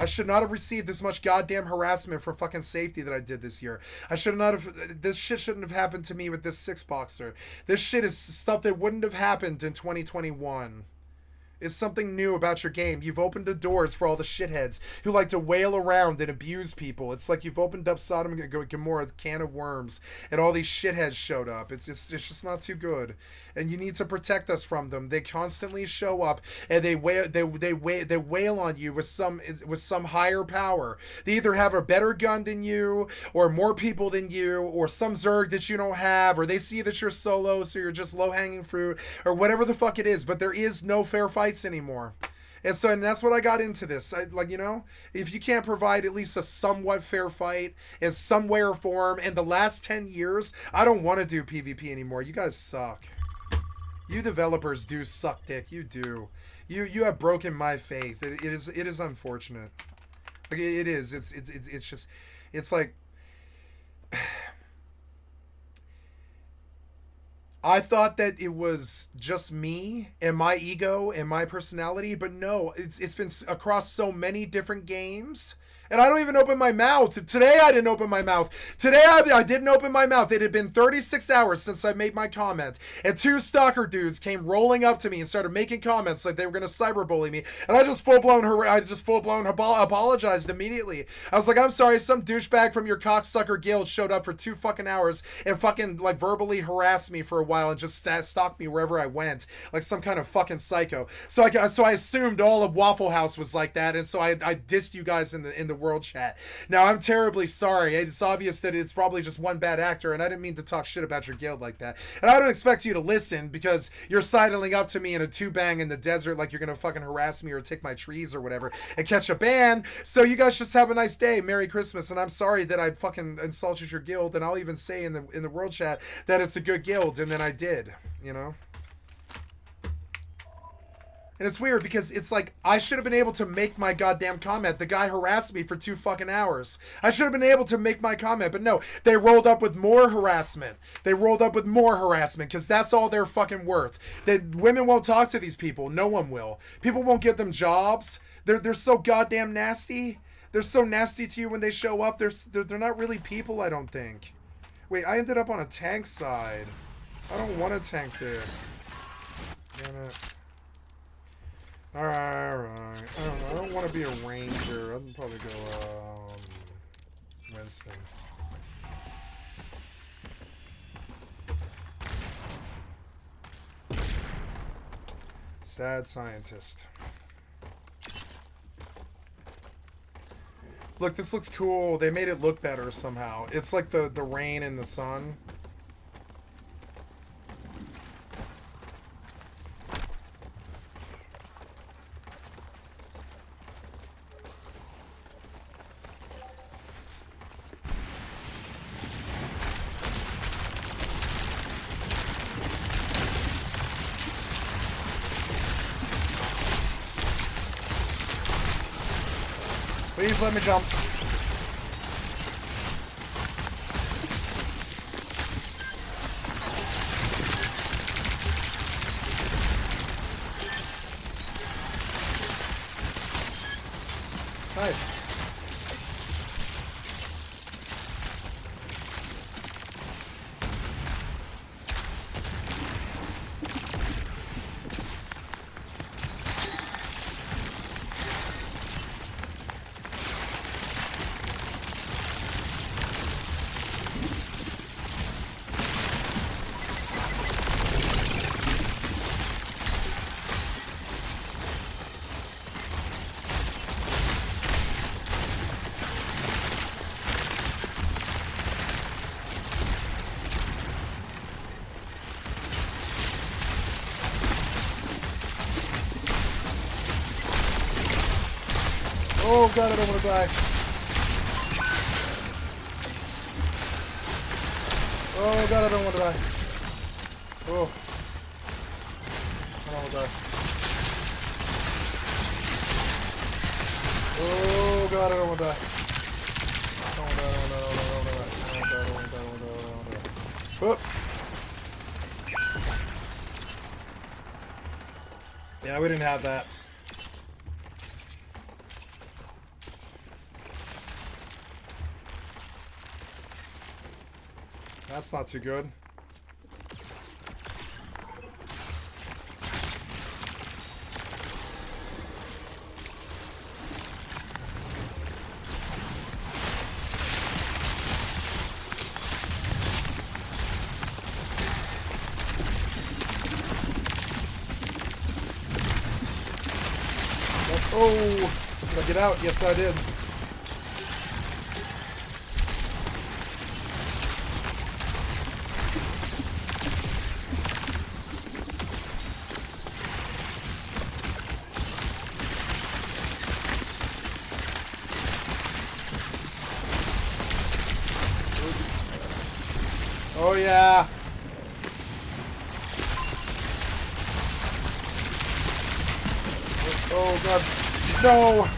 Speaker 1: I should not have received this much goddamn harassment for fucking safety that I did this year. This shit shouldn't have happened to me with this 6-boxer. This shit is stuff that wouldn't have happened in 2021. It's something new about your game. You've opened the doors for all the shitheads who like to wail around and abuse people. It's like you've opened up Sodom and Gomorrah, the can of worms, and all these shitheads showed up. It's just not too good, and you need to protect us from them. They constantly show up and they wail on you with some higher power. They either have a better gun than you, or more people than you, or some Zerg that you don't have, or they see that you're solo, so you're just low hanging fruit, or whatever the fuck it is. But there is no fair fight anymore. And that's what I got into this. If you can't provide at least a somewhat fair fight in some way or form in the last 10 years, I don't want to do PvP anymore. You guys suck. You developers do suck dick. You do. You have broken my faith. It is unfortunate. Like it is. It's just, it's like I thought that it was just me and my ego and my personality, but no, it's been across so many different games. And I don't even open my mouth. Today I didn't open my mouth. Today I didn't open my mouth. It had been 36 hours since I made my comment. And 2 stalker dudes came rolling up to me and started making comments like they were going to cyberbully me. And I just full-blown apologized immediately. I was like, I'm sorry, some douchebag from your cocksucker guild showed up for 2 fucking hours and fucking like verbally harassed me for a while and just stalked me wherever I went. Like some kind of fucking psycho. So I assumed all of Waffle House was like that. And so I dissed you guys in the world chat. Now I'm terribly sorry. It's obvious that it's probably just one bad actor, and I didn't mean to talk shit about your guild like that. And I don't expect you to listen because you're sidling up to me in a 2-bang in the desert like you're gonna fucking harass me or take my trees or whatever and catch a ban. So you guys just have a nice day. Merry Christmas. And I'm sorry that I fucking insulted your guild, and I'll even say in the world chat that it's a good guild, and then I did, you know? And it's weird because it's like, I should have been able to make my goddamn comment. The guy harassed me for 2 fucking hours. I should have been able to make my comment, but no, they rolled up with more harassment. They rolled up with more harassment because that's all they're fucking worth. Women won't talk to these people. No one will. People won't get them jobs. They're so goddamn nasty. They're so nasty to you when they show up. They're not really people, I don't think. Wait, I ended up on a tank side. I don't want to tank this. Damn it. Alright. I don't want to be a ranger. I'll probably go, Winston. Sad scientist. Look, this looks cool. They made it look better somehow. It's like the rain and the sun. Please let me jump. Nice. Oh god, I don't want to die. Oh god, I don't want to die. Oh. I don't want to die. Oh god, I don't want to die. I don't want to die, I don't want to die. Oh. Yeah, we didn't have that. That's not too good. Oh, did I get out? Yes, I did. Oh yeah. Oh god. No.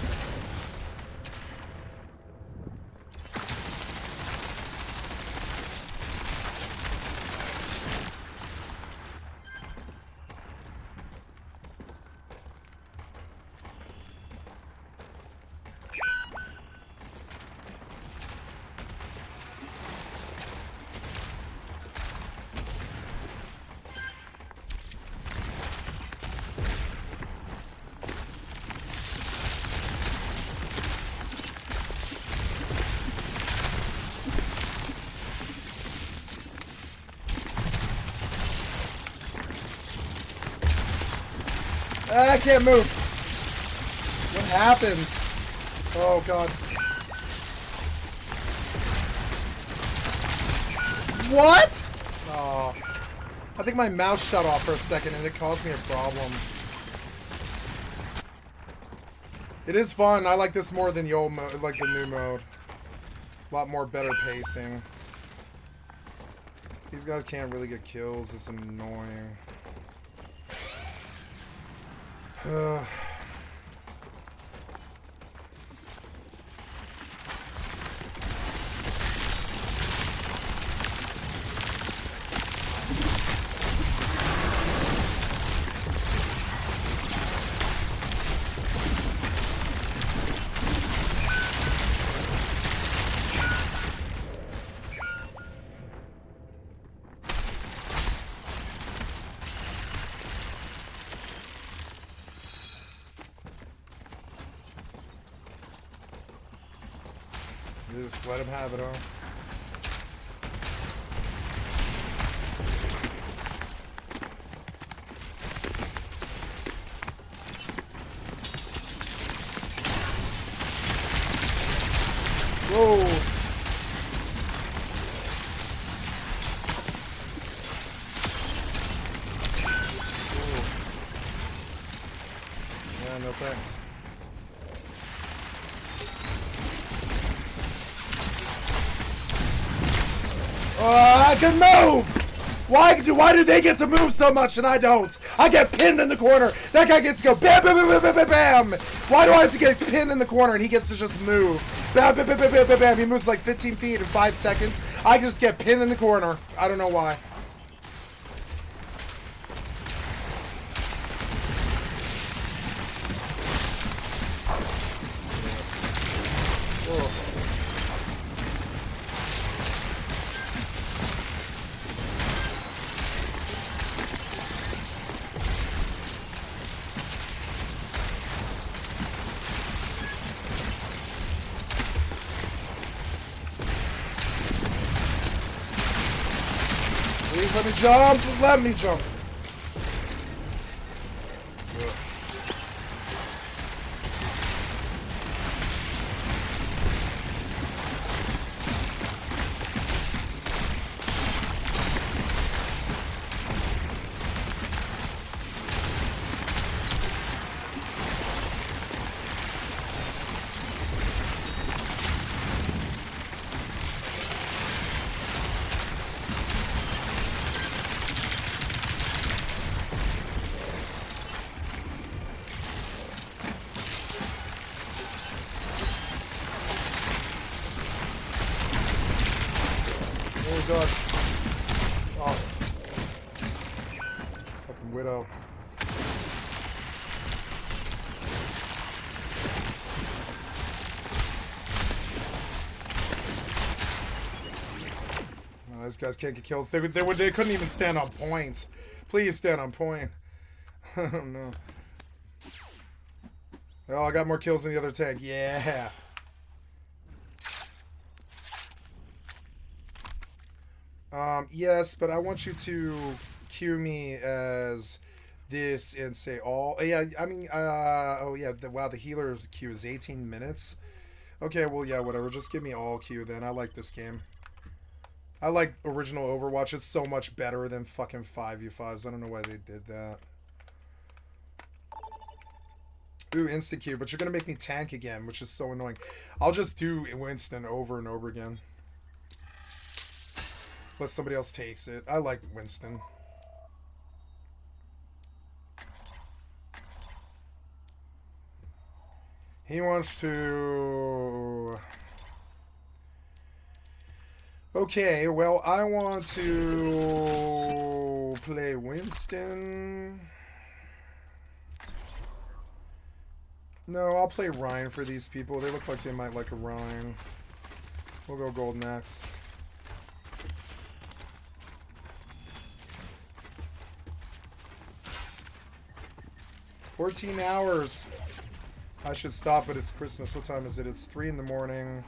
Speaker 1: I can't move. What happened? Oh god. What? Oh. I think my mouse shut off for a second and it caused me a problem. It is fun. I like this more than the old mode, like the new mode. A lot more better pacing. These guys can't really get kills. It's annoying. Just let him have it all. Whoa! Yeah, no thanks. I can move! Why do they get to move so much and I don't? I get pinned in the corner. That guy gets to go bam, bam, bam, bam, bam, bam. Why do I have to get pinned in the corner and he gets to just move? Bam, bam, bam, bam, bam, bam, bam. He moves like 15 feet in 5 seconds. I just get pinned in the corner. I don't know why. Please let me jump! Let me jump! Oh god. Oh. Fucking widow. No, these guys can't get kills. They couldn't even stand on point. Please stand on point. I don't know. Oh, I got more kills than the other tank. Yeah. Yes, but I want you to cue me as this and say all. Yeah, I mean, oh yeah, wow, the healer queue is 18 minutes. Okay, well, yeah, whatever. Just give me all queue then. I like this game. I like original Overwatch. It's so much better than fucking 5v5s. I don't know why they did that. Ooh, insta-queue, but you're gonna make me tank again, which is so annoying. I'll just do Winston over and over again. Unless somebody else takes it. I like Winston. He wants to... Okay, well, I want to play Winston. No, I'll play Ryan for these people. They look like they might like a Ryan. We'll go gold next. "14 hours. I should stop, but it's Christmas. What time is it? It's 3 in the morning.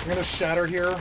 Speaker 1: I'm gonna shatter here.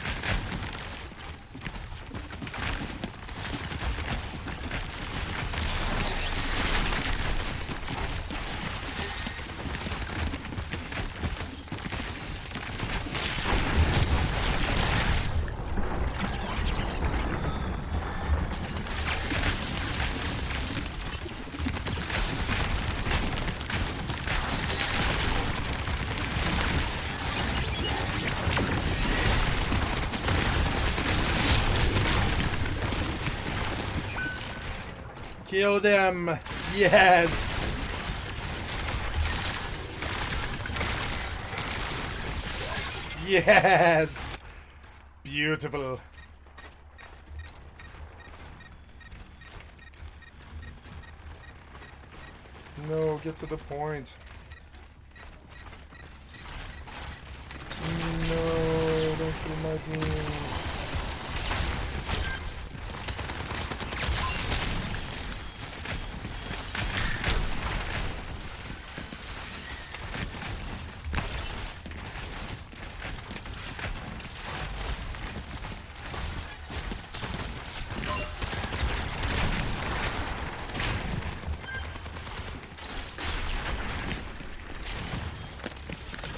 Speaker 1: Kill them! Yes! Yes! Beautiful. No, get to the point. No, don't kill my team.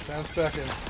Speaker 1: 10 seconds.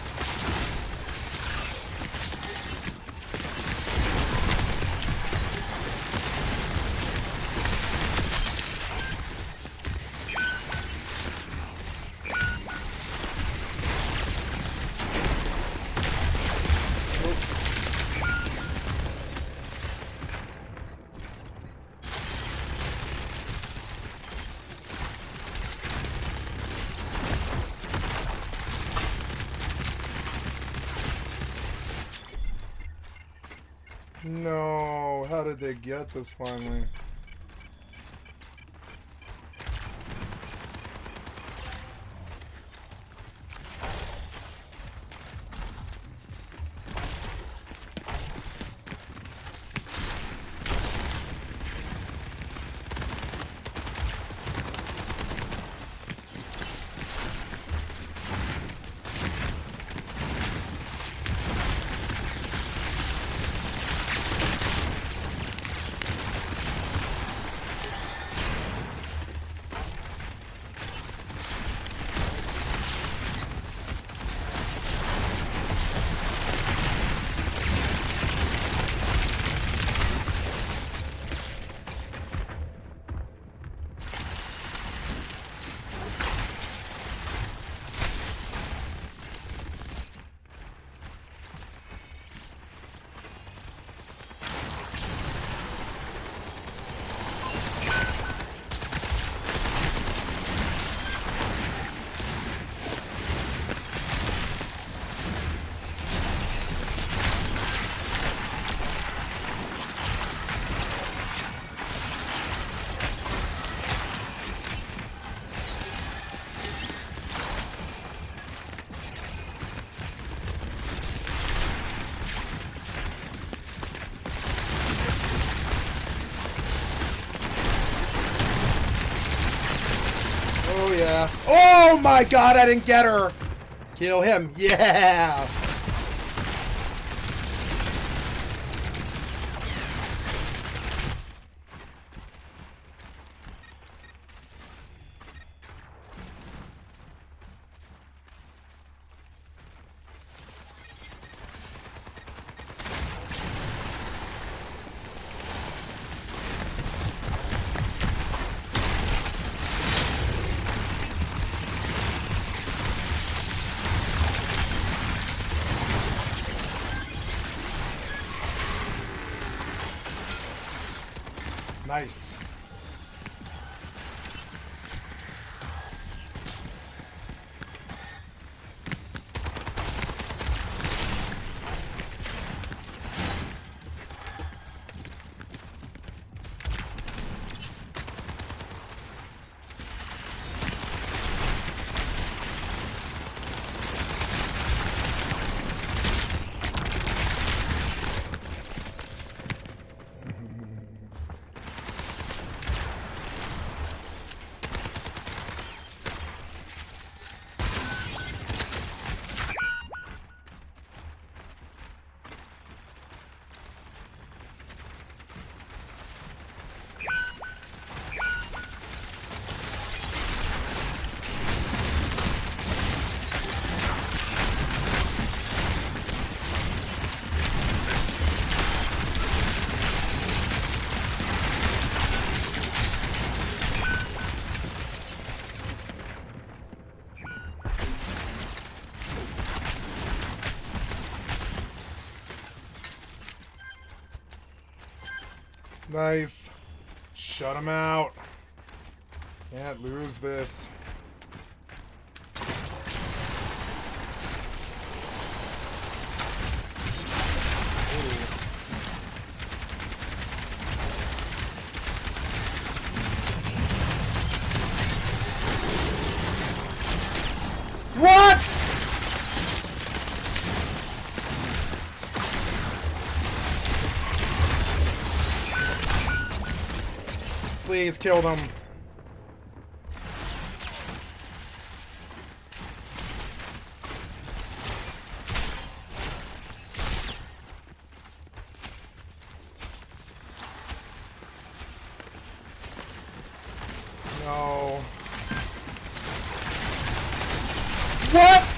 Speaker 1: No, how did they get this finally? Oh yeah. Oh my god, I didn't get her! Kill him. Yeah! Nice. Nice. Shut him out. Can't lose this. What? Please kill them. No. What?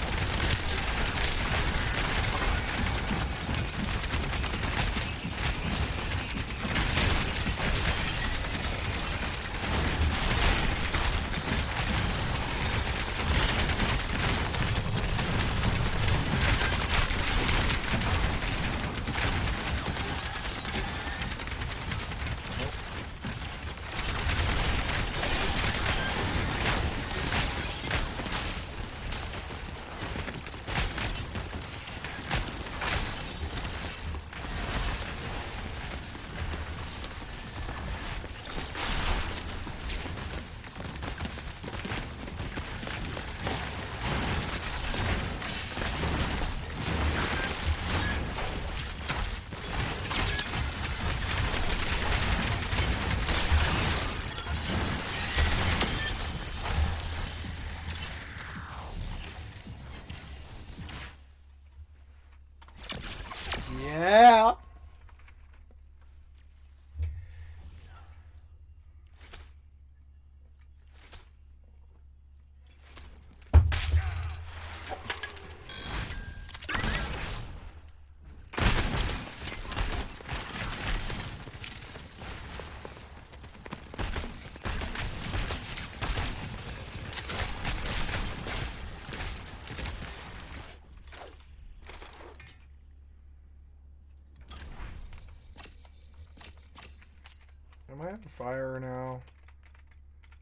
Speaker 1: Am I out of fire now?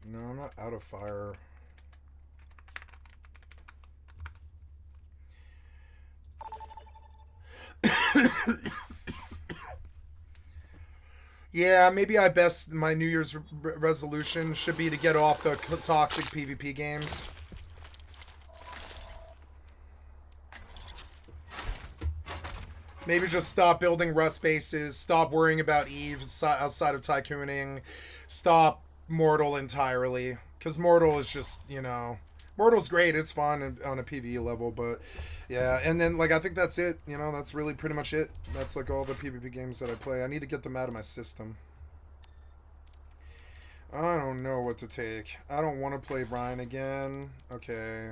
Speaker 1: No, I'm not out of fire. Yeah, maybe my New Year's resolution should be to get off the toxic PvP games. Maybe just stop building Rust bases, stop worrying about Eve outside of tycooning, stop Mortal entirely. Because Mortal is just, you know... Mortal's great, it's fun on a PvE level, but... Yeah, and then, like, I think that's it. You know, that's really pretty much it. That's, like, all the PvP games that I play. I need to get them out of my system. I don't know what to take. I don't want to play Ryan again. Okay.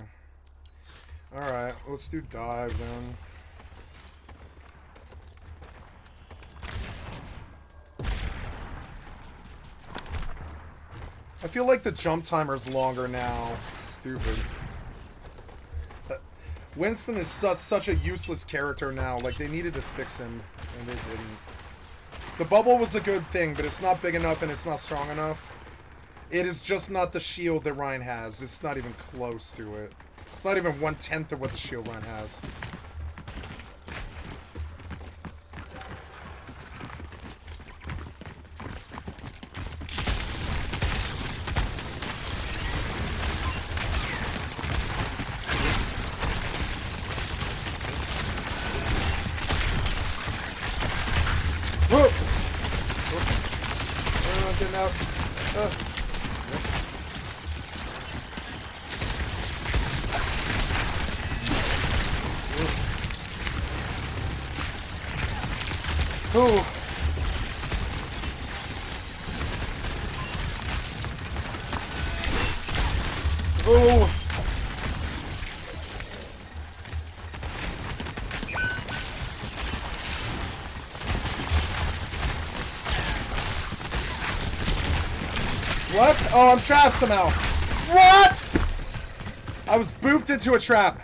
Speaker 1: Alright, let's do Dive, then. I feel like the jump timer's longer now. It's stupid. Winston is such a useless character now. Like, they needed to fix him, and they didn't. The bubble was a good thing, but it's not big enough and it's not strong enough. It is just not the shield that Ryan has. It's not even close to it. It's not even 1/10 of what the shield Ryan has. Getting out. Oh. Oh. What? Oh, I'm trapped somehow. What? I was booped into a trap.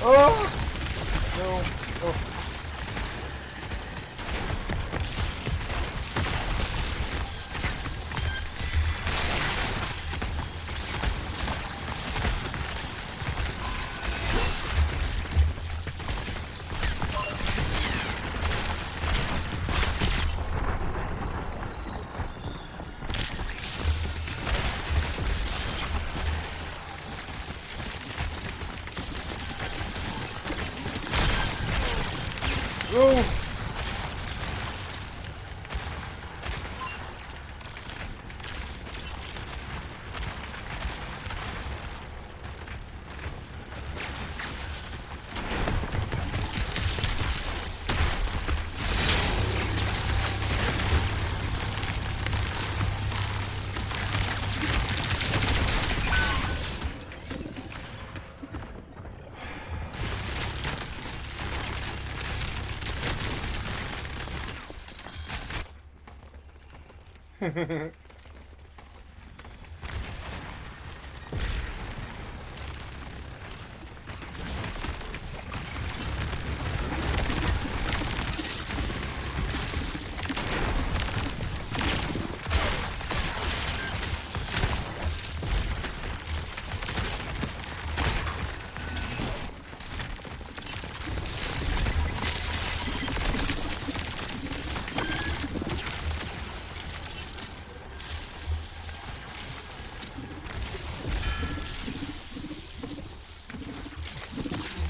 Speaker 1: Oh! No. Oh. Oh!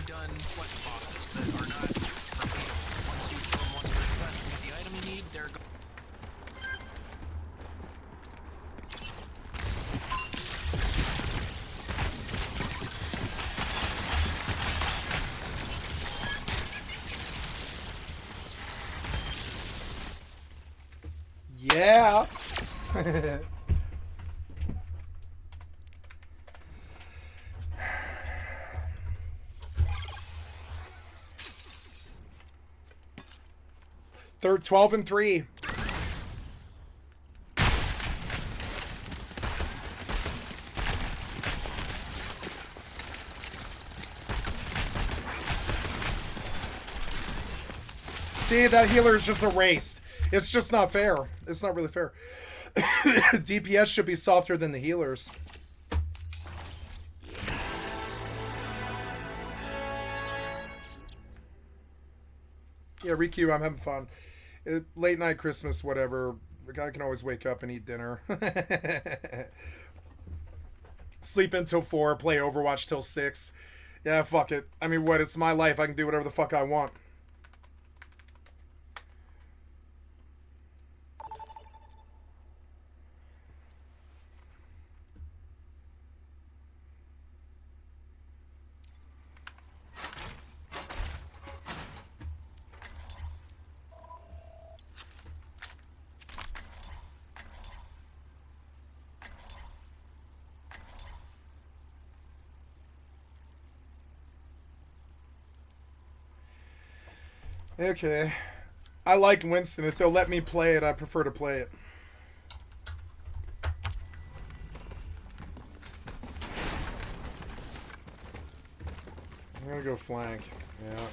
Speaker 4: Done quest bosses that are not repeatable. Once you kill them once per quest and get the item you need, they're gone.
Speaker 1: Yeah. Third 12 and 3. See, that healer is just erased. It's just not fair. It's not really fair. DPS should be softer than the healers. Yeah, Riku, I'm having fun. Late night Christmas, whatever. The guy can always wake up and eat dinner. Sleep until 4, play Overwatch till 6. Yeah, fuck it. I mean, what? It's my life. I can do whatever the fuck I want. Okay. I like Winston. If they'll let me play it, I prefer to play it. I'm gonna go flank. Yeah.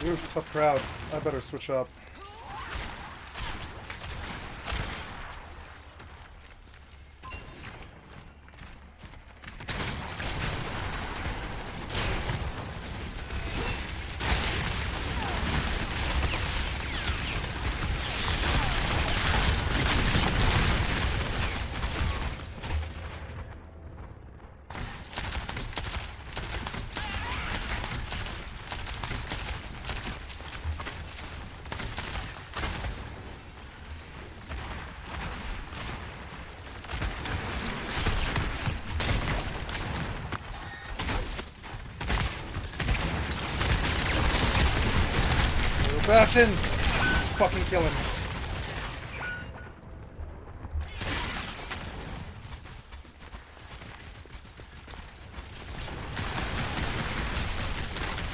Speaker 1: Ooh, tough crowd. I better switch up. Bastion! Fucking kill him.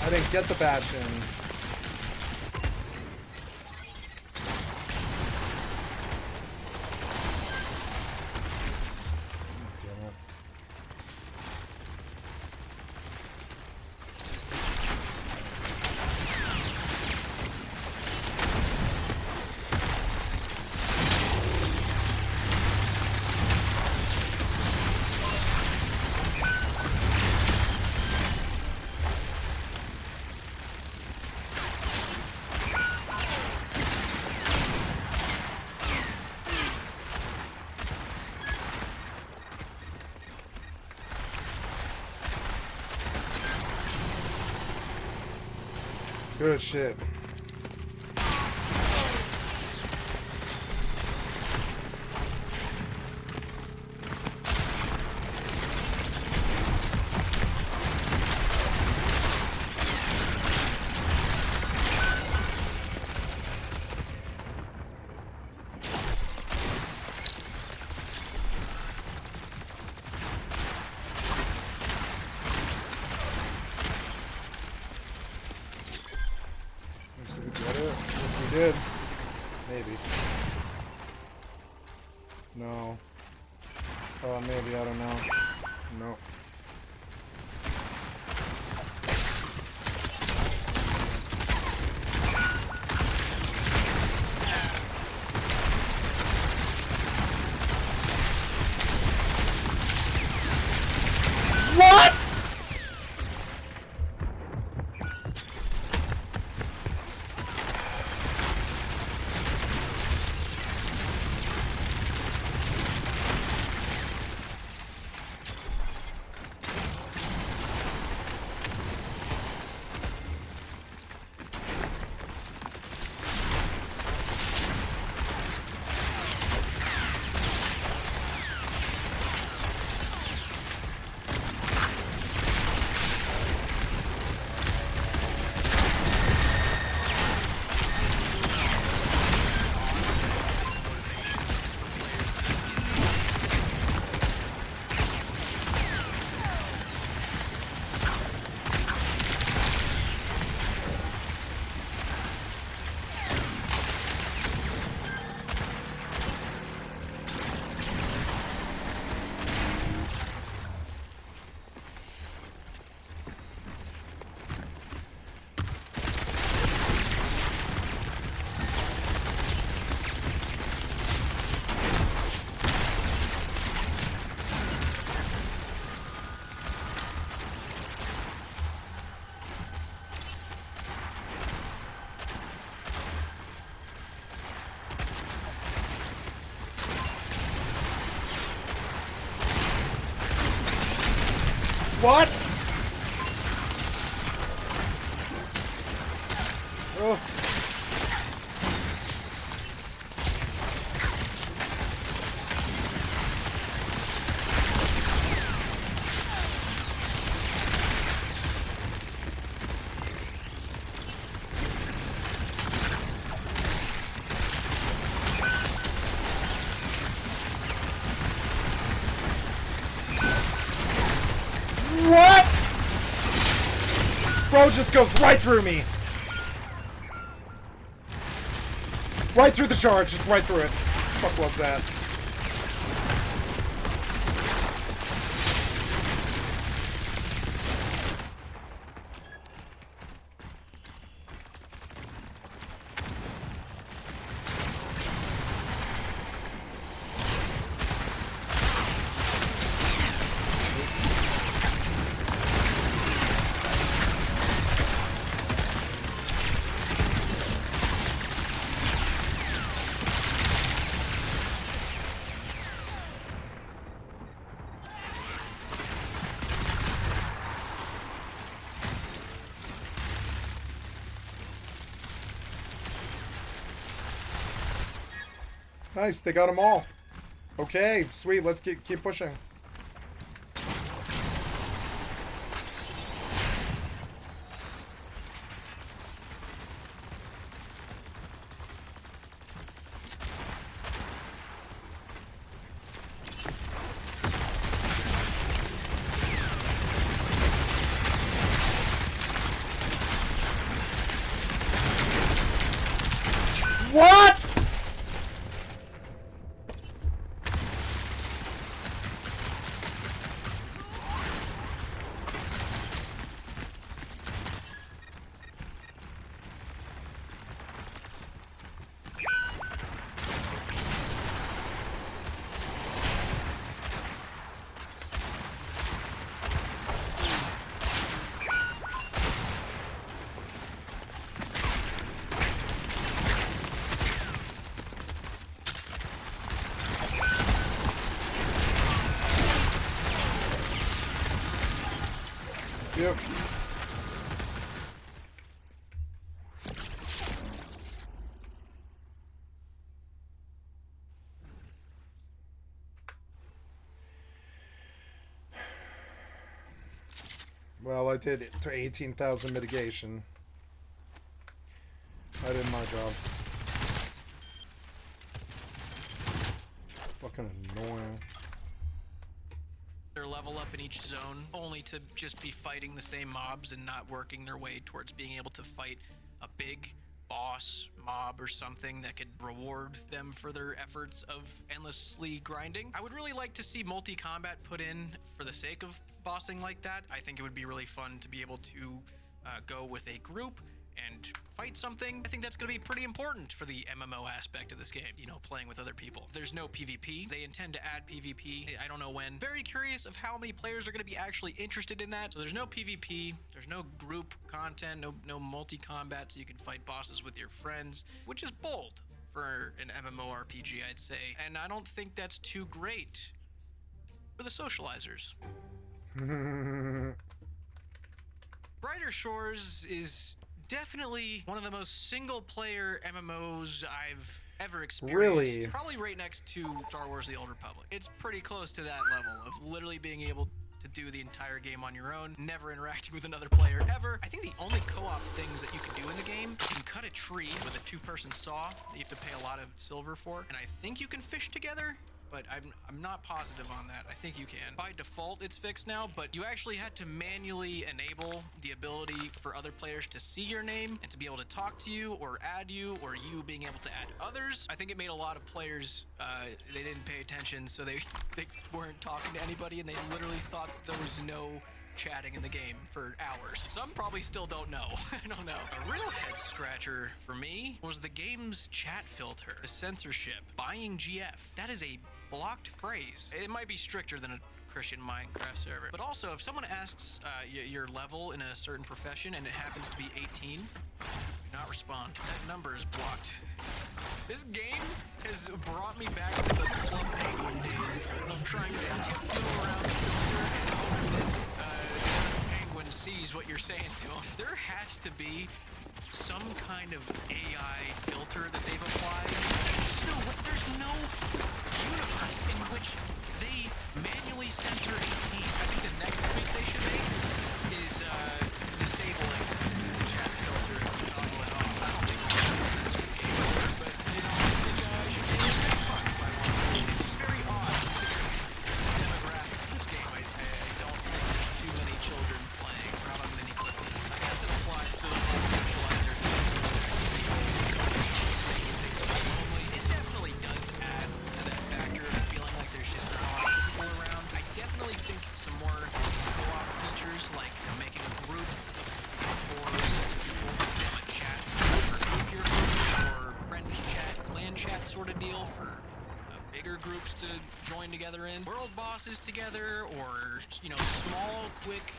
Speaker 1: I didn't get the Bastion. Damn it. Good shit. Did we get it? Yes, we did. Maybe. No. Maybe, I don't know. No. What?! What? Oh. What? Bro just goes right through me. Right through the charge, just right through it. Fuck was that? Nice, they got them all. Okay, sweet. Let's keep pushing. What? Yep. Well, I did it to 18,000 mitigation. I did my job. Fucking annoying.
Speaker 4: Their level up in each zone, only to just be fighting the same mobs and not working their way towards being able to fight a big boss mob or something that could reward them for their efforts of endlessly grinding. I would really like to see multi-combat put in for the sake of bossing like that. I think it would be really fun to be able to go with a group and fight something. I think that's going to be pretty important for the MMO aspect of this game, you know, playing with other people. There's no PvP. They intend to add PvP. I don't know when. Very curious of how many players are going to be actually interested in that. So there's no PvP. There's no group content, no multi-combat, so you can fight bosses with your friends, which is bold for an MMORPG, I'd say. And I don't think that's too great for the socializers. Brighter Shores is definitely one of the most single-player MMOs I've ever experienced.
Speaker 1: Really?
Speaker 4: Probably right next to Star Wars: The Old Republic. It's pretty close to that level of literally being able to do the entire game on your own, never interacting with another player ever. I think the only co-op things that you can do in the game, you can cut a tree with a two-person saw that you have to pay a lot of silver for, and I think you can fish together, but I'm not positive on that. I think you can. By default, it's fixed now, but you actually had to manually enable the ability for other players to see your name and to be able to talk to you or add you, or you being able to add others. I think it made a lot of players, they didn't pay attention, so they weren't talking to anybody, and they literally thought there was no chatting in the game for hours. Some probably still don't know. I don't know. A real head scratcher for me was the game's chat filter, the censorship, buying GF. That is a blocked phrase. It might be stricter than a Christian Minecraft server, but also if someone asks your level in a certain profession and it happens to be 18, do not respond. That number is blocked. This game has brought me back to the Club Penguin days of trying to tiptoe around the filter and hope that Penguin sees what you're saying to him. There has to be some kind of AI filter that they've applied. There's no universe in which they manually censor 18. I think the next tweak they should make is disabling the chat filter if you toggle it off. I don't think you can censor the game over, but you know, I think I should take it back fun if I want to. It's just very odd considering the demographic of this game. I don't think there's too many children playing. Probably many quickly. I guess it applies to the socializers. It definitely does add to that factor of feeling like there's just not a lot of people around. I definitely think some more co-op features, like making a group of 4 or 6 people in a chat for your group, or friends chat, clan chat sort of deal for bigger groups to join together in, world bosses together, or, you know, small, quick,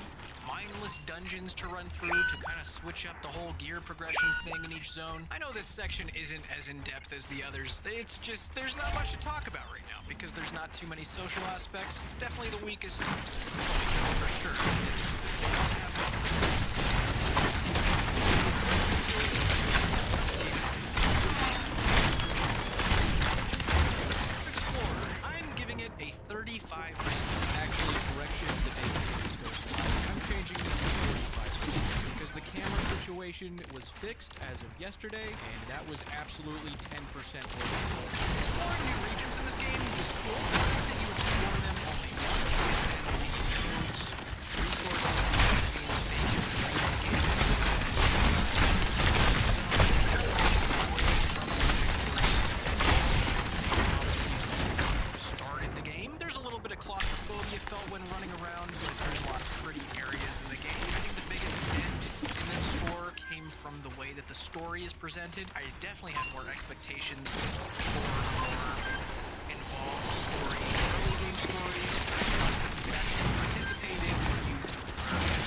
Speaker 4: mindless dungeons to run through to kind of switch up the whole gear progression thing in each zone. I know this section isn't as in-depth as the others. It's just, there's not much to talk about right now because there's not too many social aspects. It's definitely the weakest for sure. They don't have
Speaker 5: situation was fixed as of yesterday, and that was absolutely 10% workable.
Speaker 4: Exploring new regions in this game is cool. The fact that you explore them only once and the emeralds, resources, means they just make the game started the game. There's a little bit of claustrophobia felt when running around, but there's a lot of pretty areas in the game. I think the biggest dent in this score came from the way that the story is presented. I definitely had more expectations for more involved story, early game stories, that you could actually participate in when you started.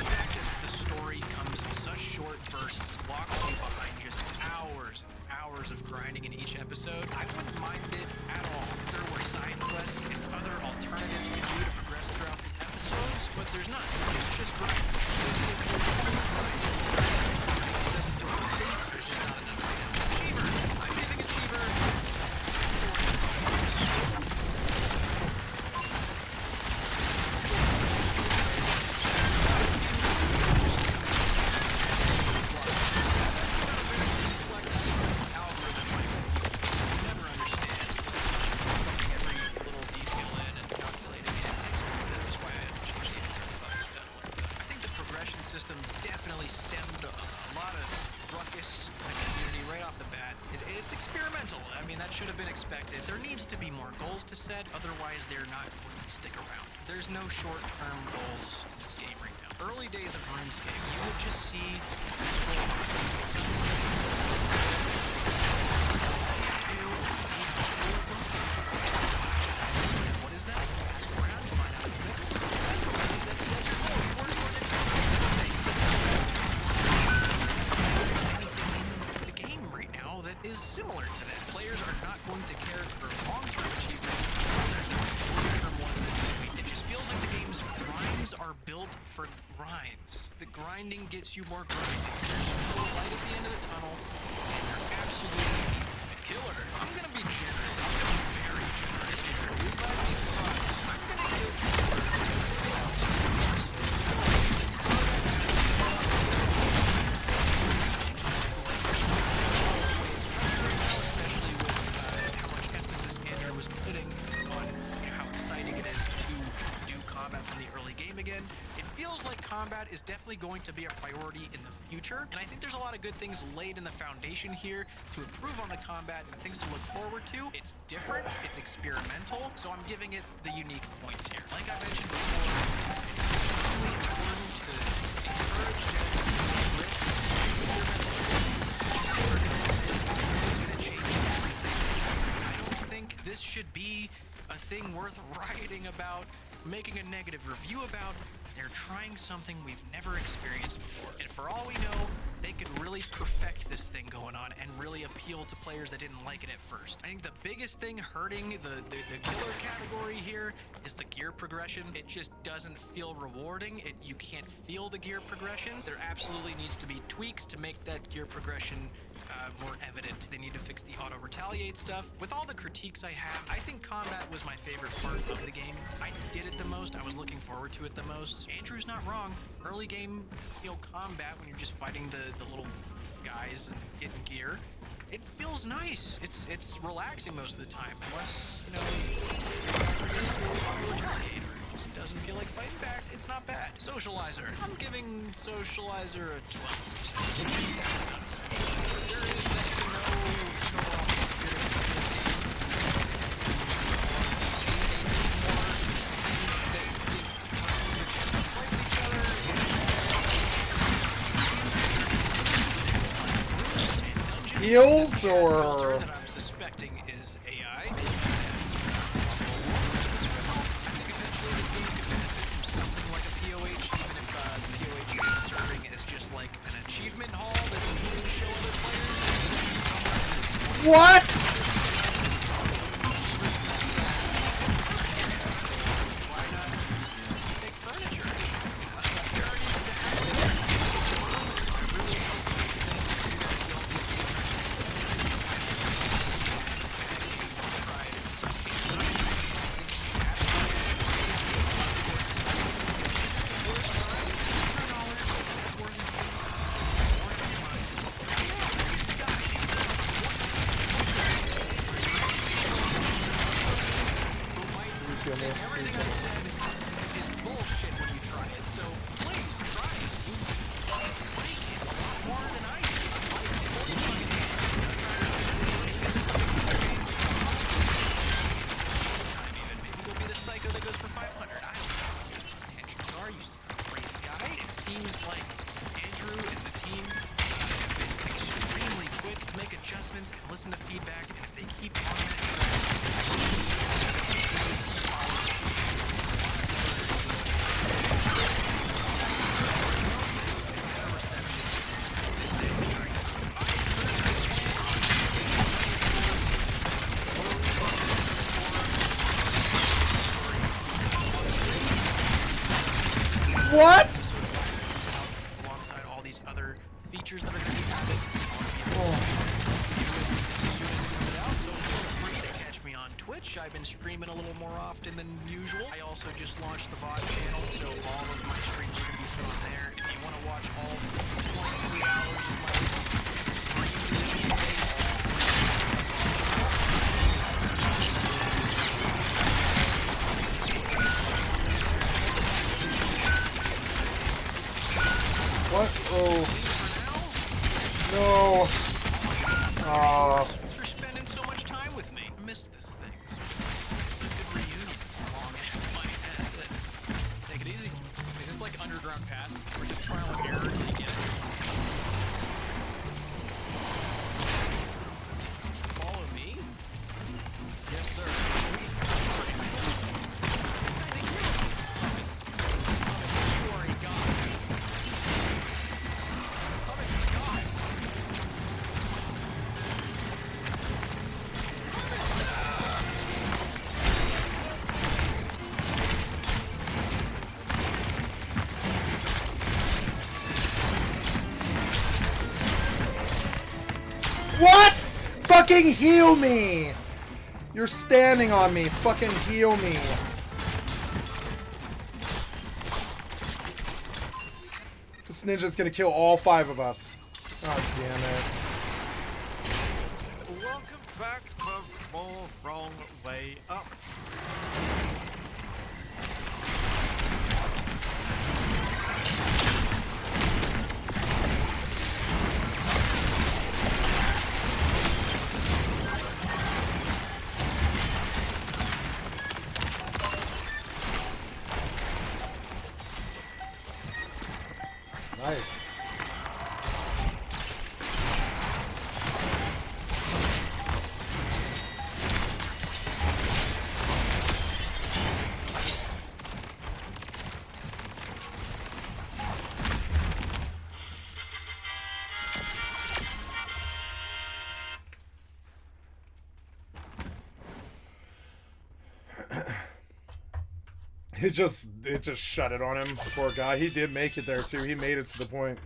Speaker 4: The fact that the story comes in such short bursts, walks you behind just hours and hours of grinding in each episode, I wouldn't mind it at all. If there were side quests and other alternatives to do to progress throughout the episodes, but there's none. It's just grinding. There's just not enough right now. Achiever! I'm giving Achiever 4. Right off the bat. It's experimental. I mean, that should have been expected. There needs to be more goals to set, otherwise they're not going to stick around. There's no short-term goals in this game right now. Early days of RuneScape, you would just see what is that? Ask around, find out a bit. That's your goal. You work on it. That is similar to that. Players are not going to care for long-term achievements. There's no short-term ones in between. It just feels like the game's grinds are built for grinds. The grinding gets you more grinding. There's no light at the end of the tunnel, and there absolutely needs to be a killer. I'm gonna be generous. I'm gonna be very generous here. You might be surprised. I'm gonna give from the early game again. It feels like combat is definitely going to be a priority in the future, and I think there's a lot of good things laid in the foundation here to improve on the combat and things to look forward to. It's different, it's experimental, so I'm giving it the unique points here. Like I mentioned before, it's extremely important to encourage devs to risk experimental things. It's going to change everything. I don't think this should be a thing worth writing about, making a negative review about. They're trying something we've never experienced before. And for all we know, they could really perfect this thing going on and really appeal to players that didn't like it at first. I think the biggest thing hurting the killer category here is the gear progression. It just doesn't feel rewarding. You can't feel the gear progression. There absolutely needs to be tweaks to make that gear progression more evident. They need to fix the auto-retaliate stuff. With all the critiques I have, I think combat was my favorite part of the game. I did it the most. I was looking forward to it the most. Andrew's not wrong. Early game, combat, when you're just fighting the little guys and getting gear, it feels nice. It's relaxing most of the time, unless, it doesn't feel like fighting back. It's not bad. Socializer. I'm giving Socializer a 12%. There is next to no overall experience in this game.
Speaker 1: Heals or
Speaker 4: that I'm suspecting is AI. I think eventually this game could benefit from something like a POH, even if the POH is serving as just like an achievement haul that you can show other players.
Speaker 1: what?
Speaker 4: Why not make furniture?
Speaker 1: Please heal me. Please
Speaker 4: Everything
Speaker 1: heal
Speaker 4: I
Speaker 1: me.
Speaker 4: said is bullshit when you try it, so please try it. You like it a lot more than I do. Maybe we'll be the psycho that goes for 500. I don't know. Chances are you crazy guy. It seems like Andrew and the team have been extremely quick to make adjustments and listen to feedback, and if they keep on that
Speaker 1: What?
Speaker 4: alongside all these other features that are going to be added.
Speaker 1: Oh.
Speaker 4: As soon as it comes out, so feel free to catch me on Twitch. I've been streaming a little more often than usual. I also just launched the VOD channel, so all of my streams are going to be put on there. If you want to watch all 23 hours of my stream,
Speaker 1: What? Oh. No. Ah.
Speaker 4: thanks for spending so much time with me. I missed this thing. It's been a good reunion. It's long as my ass. Take it easy.
Speaker 5: Is this like Underground Pass? Or is it trial and error till you get it?
Speaker 4: Follow me?
Speaker 5: Yes, sir. You are a god. Thomas is a god.
Speaker 1: What? Fucking heal me! You're standing on me. Fucking heal me. This ninja's gonna kill all 5 of us. Oh, damn it.
Speaker 10: Welcome back from more wrong way up.
Speaker 1: Nice. It just shut it on him, the poor guy. He did make it there too. He made it to the point.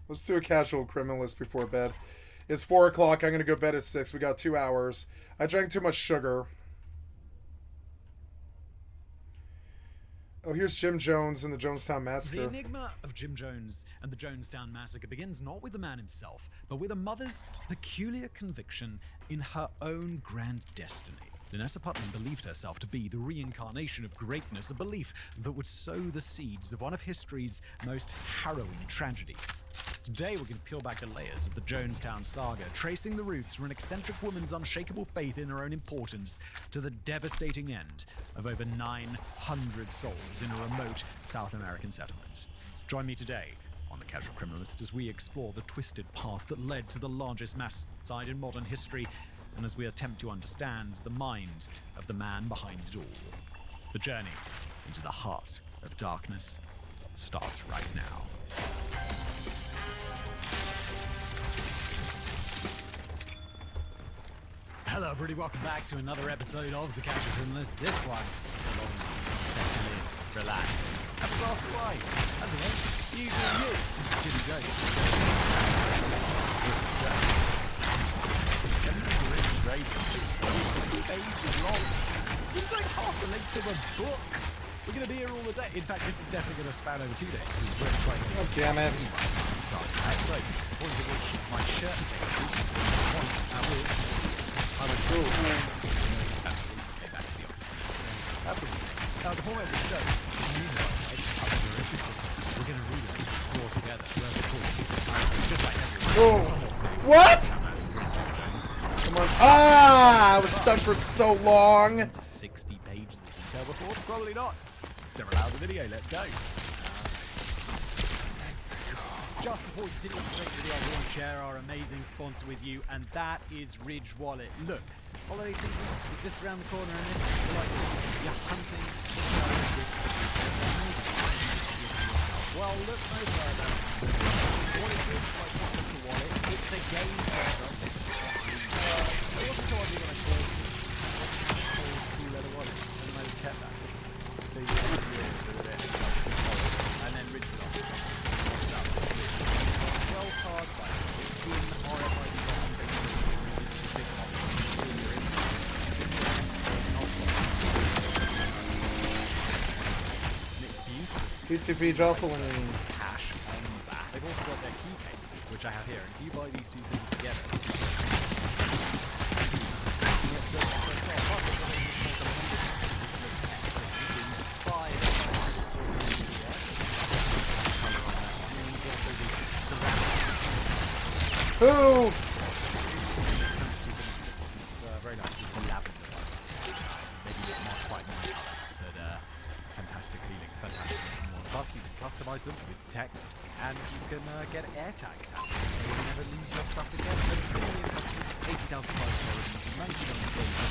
Speaker 1: Let's do a casual criminalist before bed. It's 4 o'clock. I'm going to go bed at 6. We got 2 hours. I drank too much sugar. Oh, here's Jim Jones and the Jonestown Massacre.
Speaker 11: The enigma of Jim Jones and the Jonestown Massacre begins not with the man himself, but with a mother's peculiar conviction in her own grand destiny. Lynetta Putnam believed herself to be the reincarnation of greatness, a belief that would sow the seeds of one of history's most harrowing tragedies. Today we're going to peel back the layers of the Jonestown saga, tracing the roots from an eccentric woman's unshakable faith in her own importance to the devastating end of over 900 souls in a remote South American settlement. Join me today on The Casual Criminalist as we explore the twisted path that led to the largest mass suicide in modern history, and as we attempt to understand the mind of the man behind it all. The journey into the heart of darkness starts right now. Hello everybody, welcome back to another episode of The Casual Criminalist. This one is a long one. Settle in, relax, have a glass of wine. I don't know, you do you. This is Jimmy Jones. Pages long. It's like half the length of a book. We're going to be here all the day. In fact, this is definitely going to span over 2 days.
Speaker 1: Oh, damn it.
Speaker 11: So, point at which my shirt is, point at which I would go. That's the back to the office. That's the now, the format of the show, we're going to read it, explore together. Just like everyone.
Speaker 1: What? Come on. Ah! I was stuck for so long.
Speaker 11: 60 pages of detail before? Probably not. Several hours of video, let's go. Just before we continue with the video, I want to share our amazing sponsor with you, and that is Ridge Wallet. Look, holiday season is just around the corner, and if you feel like you're hunting, well, look no further. What it is, like, not just a wallet, it's a game changer. I wasn't sure what you were going to call it. Old school leather wallet. And I just kept that. The years that were there. And then Ridge Soft. 12 cards by Skin, RFID,
Speaker 1: CTP Jocelyn.
Speaker 11: Cash on the back. They've also got their key case, which I have here. And if you buy these two things together,
Speaker 1: Ooh!
Speaker 11: it's very nice. It's the lavender one. Maybe not quite my colour, but fantastic feeling, fantastic. Plus, you can customise them with text, and you can get AirTag attached, so you never lose your stuff again. But 3 million customers, 80,000 price origins, 97 days.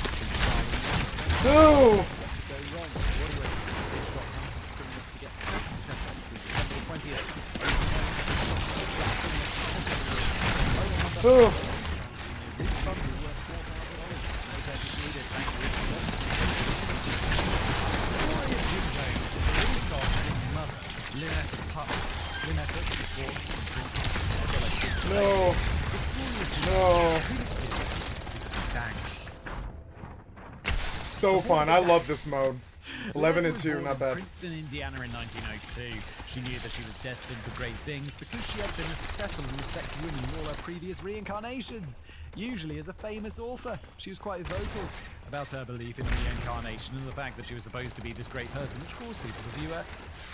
Speaker 1: Ooh!
Speaker 11: Go wrong. What do you Page.com/criminals to get 30% off through December 20th.
Speaker 1: Ooh! No! No! So fun. I love this mode. 11 and 2, not bad.
Speaker 11: Princeton, Indiana in 1902. She knew that she was destined for great things because she had been a successful and respected woman in all her previous reincarnations. Usually as a famous author, she was quite vocal about her belief in reincarnation and the fact that she was supposed to be this great person, which caused people to view her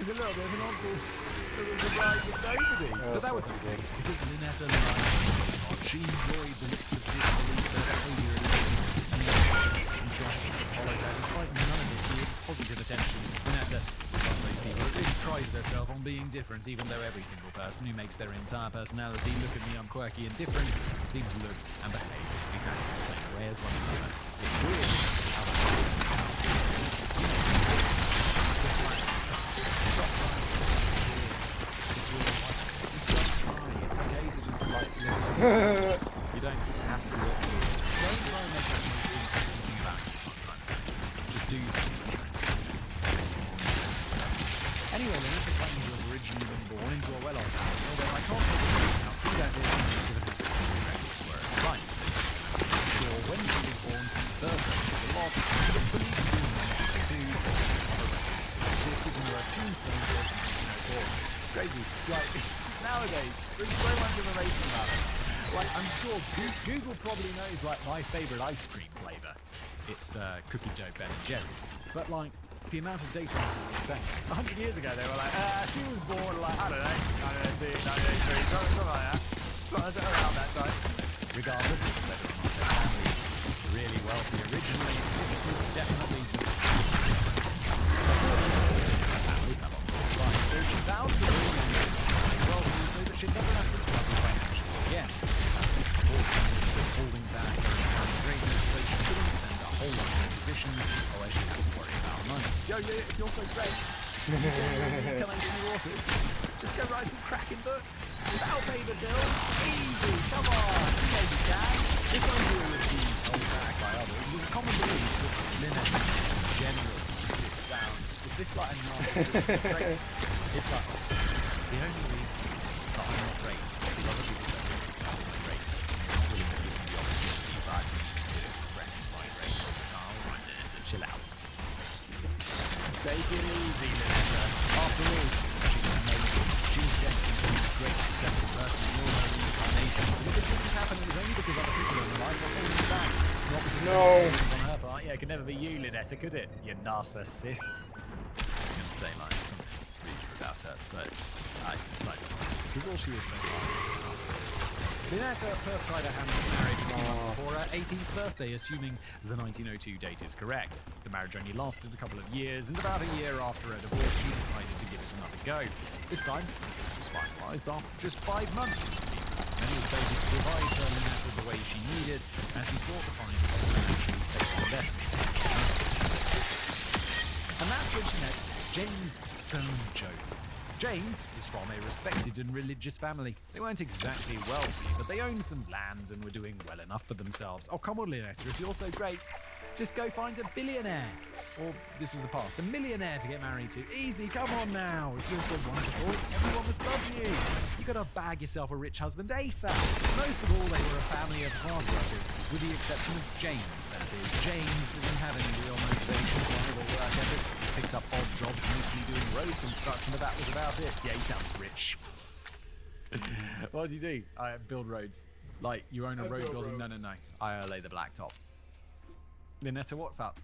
Speaker 11: as a little bit of an oddball, sort of surprise of nobody. But that was okay, because Lynetta Lyon, she enjoyed the looks of disbelief and failure and gossip that followed her, despite none of it being positive attention. Lynetta was one of those people who really prided herself on being different, even though every single person who makes their entire personality look at me, I'm quirky and different, seems to look and behave exactly the same way as one another. It's weird how that it's okay to just like you don't have to look cool. Don't try and make that most interesting thing about it, is what I'm trying to say. Just do things that you're interested in. Anyway, then it's a claim to have originally been born into a well-off family, although I can't say how true that is given how some records were at the time. Sure, when she was born since birth, the last it's believed to be 1992, other records. So it's given her a tombstone for 1904. It's crazy. Like, nowadays, there's so much information about it. Like, I'm sure Google probably knows, like, my favourite ice cream flavour. It's cookie dough Ben & Jerry's. But, like, the amount of data is insane. 100 years ago, they were like, she was born, like, I don't know, 1983, something like that. Something around that time. Regardless of whether or not their family was really wealthy originally, it was definitely just... Her family fell on the right, so she vowed to bring in wealthy so that she'd never have to struggle financially again. Small families were holding back her greatness, so she couldn't spend a whole lot of position, or she had to worry about money. Yo, if you're so great. Reincarnation authors. Just go write some cracking books. Without paying the bills. Easy, come on. You know you can. This idea of being held back by others was a common belief with Lynette in general. This sounds. Is this like a narcissistic trait? It's like, the only reason that I'm not great is because other people don't recognize my greatness and they're not willing to give me the opportunities that I need to express my greatness. So alright, so chill out. Take it easy, Lynette. After all, she's amazing. She was destined to be a great, successful person in all her incarnations. And if this didn't happen, it was only because other people in her life were holding her back. Not because on her part. Yeah, it could never be you, Lynette, could it? You narcissist. I was going to say like something rude about her, but I decided not to, because all she is so far is a narcissist. Lynette first tried her hand in marriage a few months before her 18th birthday, assuming the 1902 date is correct. The marriage only lasted a couple of years, and about a year after her divorce, she decided to give it another go. This time, this was finalised after just 5 months. Then was able to provide her Lynette the way she needed, and she sought to find a financially stable investment. And that's when she met James Jones. James was from a respected and religious family. They weren't exactly wealthy, but they owned some land and were doing well enough for themselves. Oh, come on, Lynette, if you're so great, just go find a billionaire. Or, this was the past, a millionaire to get married to. Easy, come on now. If you're so wonderful, everyone must love you. You gotta bag yourself a rich husband ASAP. Most of all, they were a family of hard workers, with the exception of James, that is. James didn't have any real motivation for work ethic. He picked up odd jobs, mostly doing road construction, but that was about it. Yeah, he sounds rich. What do you do? I build roads. Like, you own a road building? No. I lay the blacktop. Lynette, what's up?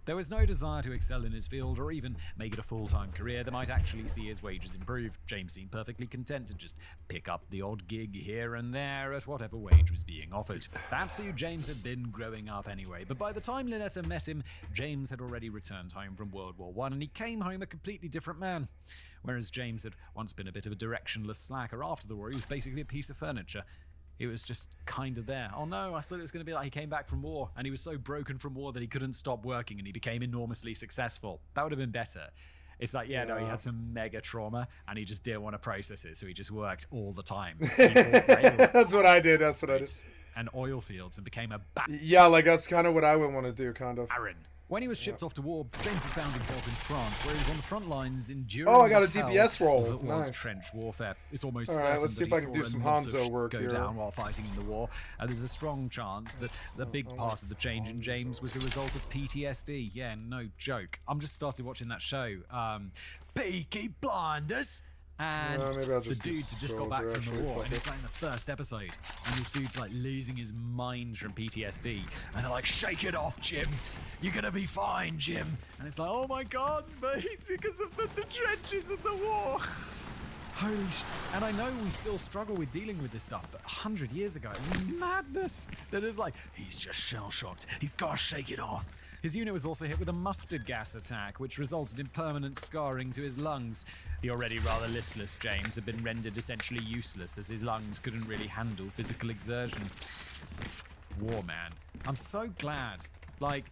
Speaker 11: There was no desire to excel in his field or even make it a full-time career that might actually see his wages improve. James seemed perfectly content to just pick up the odd gig here and there at whatever wage was being offered. That's who James had been growing up anyway, but by the time Lynette met him, James had already returned home from World War I, and he came home a completely different man. Whereas James had once been a bit of a directionless slacker after the war, he was basically a piece of furniture. It was just kind of there. Oh no, I thought it was going to be like he came back from war and he was so broken from war that he couldn't stop working and he became enormously successful. That would have been better. It's like, yeah, no, he had some mega trauma and he just didn't want to process it, so he just worked all the time.
Speaker 1: That's what I did.
Speaker 11: And oil fields and became a
Speaker 1: yeah, like that's kind of what I would want to do, kind of.
Speaker 11: Baron. When he was shipped off to war, James had found himself in France, where he was on the front lines enduring
Speaker 1: I got a DPS role.
Speaker 11: That was trench warfare. It's almost
Speaker 1: all right. Let's see if I can do some Hanzo work
Speaker 11: go
Speaker 1: here.
Speaker 11: Down while fighting in the war. There's a strong chance that the big part of the change in James was the result of PTSD. Yeah, no joke. I'm just started watching that show, Peaky Blinders. And the dude had just got back from the war, and it's like in the first episode, and this dude's like losing his mind from PTSD, and they're like, shake it off, Jim, you're gonna be fine, Jim. And it's like, oh my god, mate, it's because of the trenches of the war. Holy shit. And I know we still struggle with dealing with this stuff, but 100 years ago, it was madness. That is like, he's just shell-shocked, he's gotta shake it off. His unit was also hit with a mustard gas attack, which resulted in permanent scarring to his lungs. The already rather listless James had been rendered essentially useless, as his lungs couldn't really handle physical exertion. War, man. I'm so glad. Like,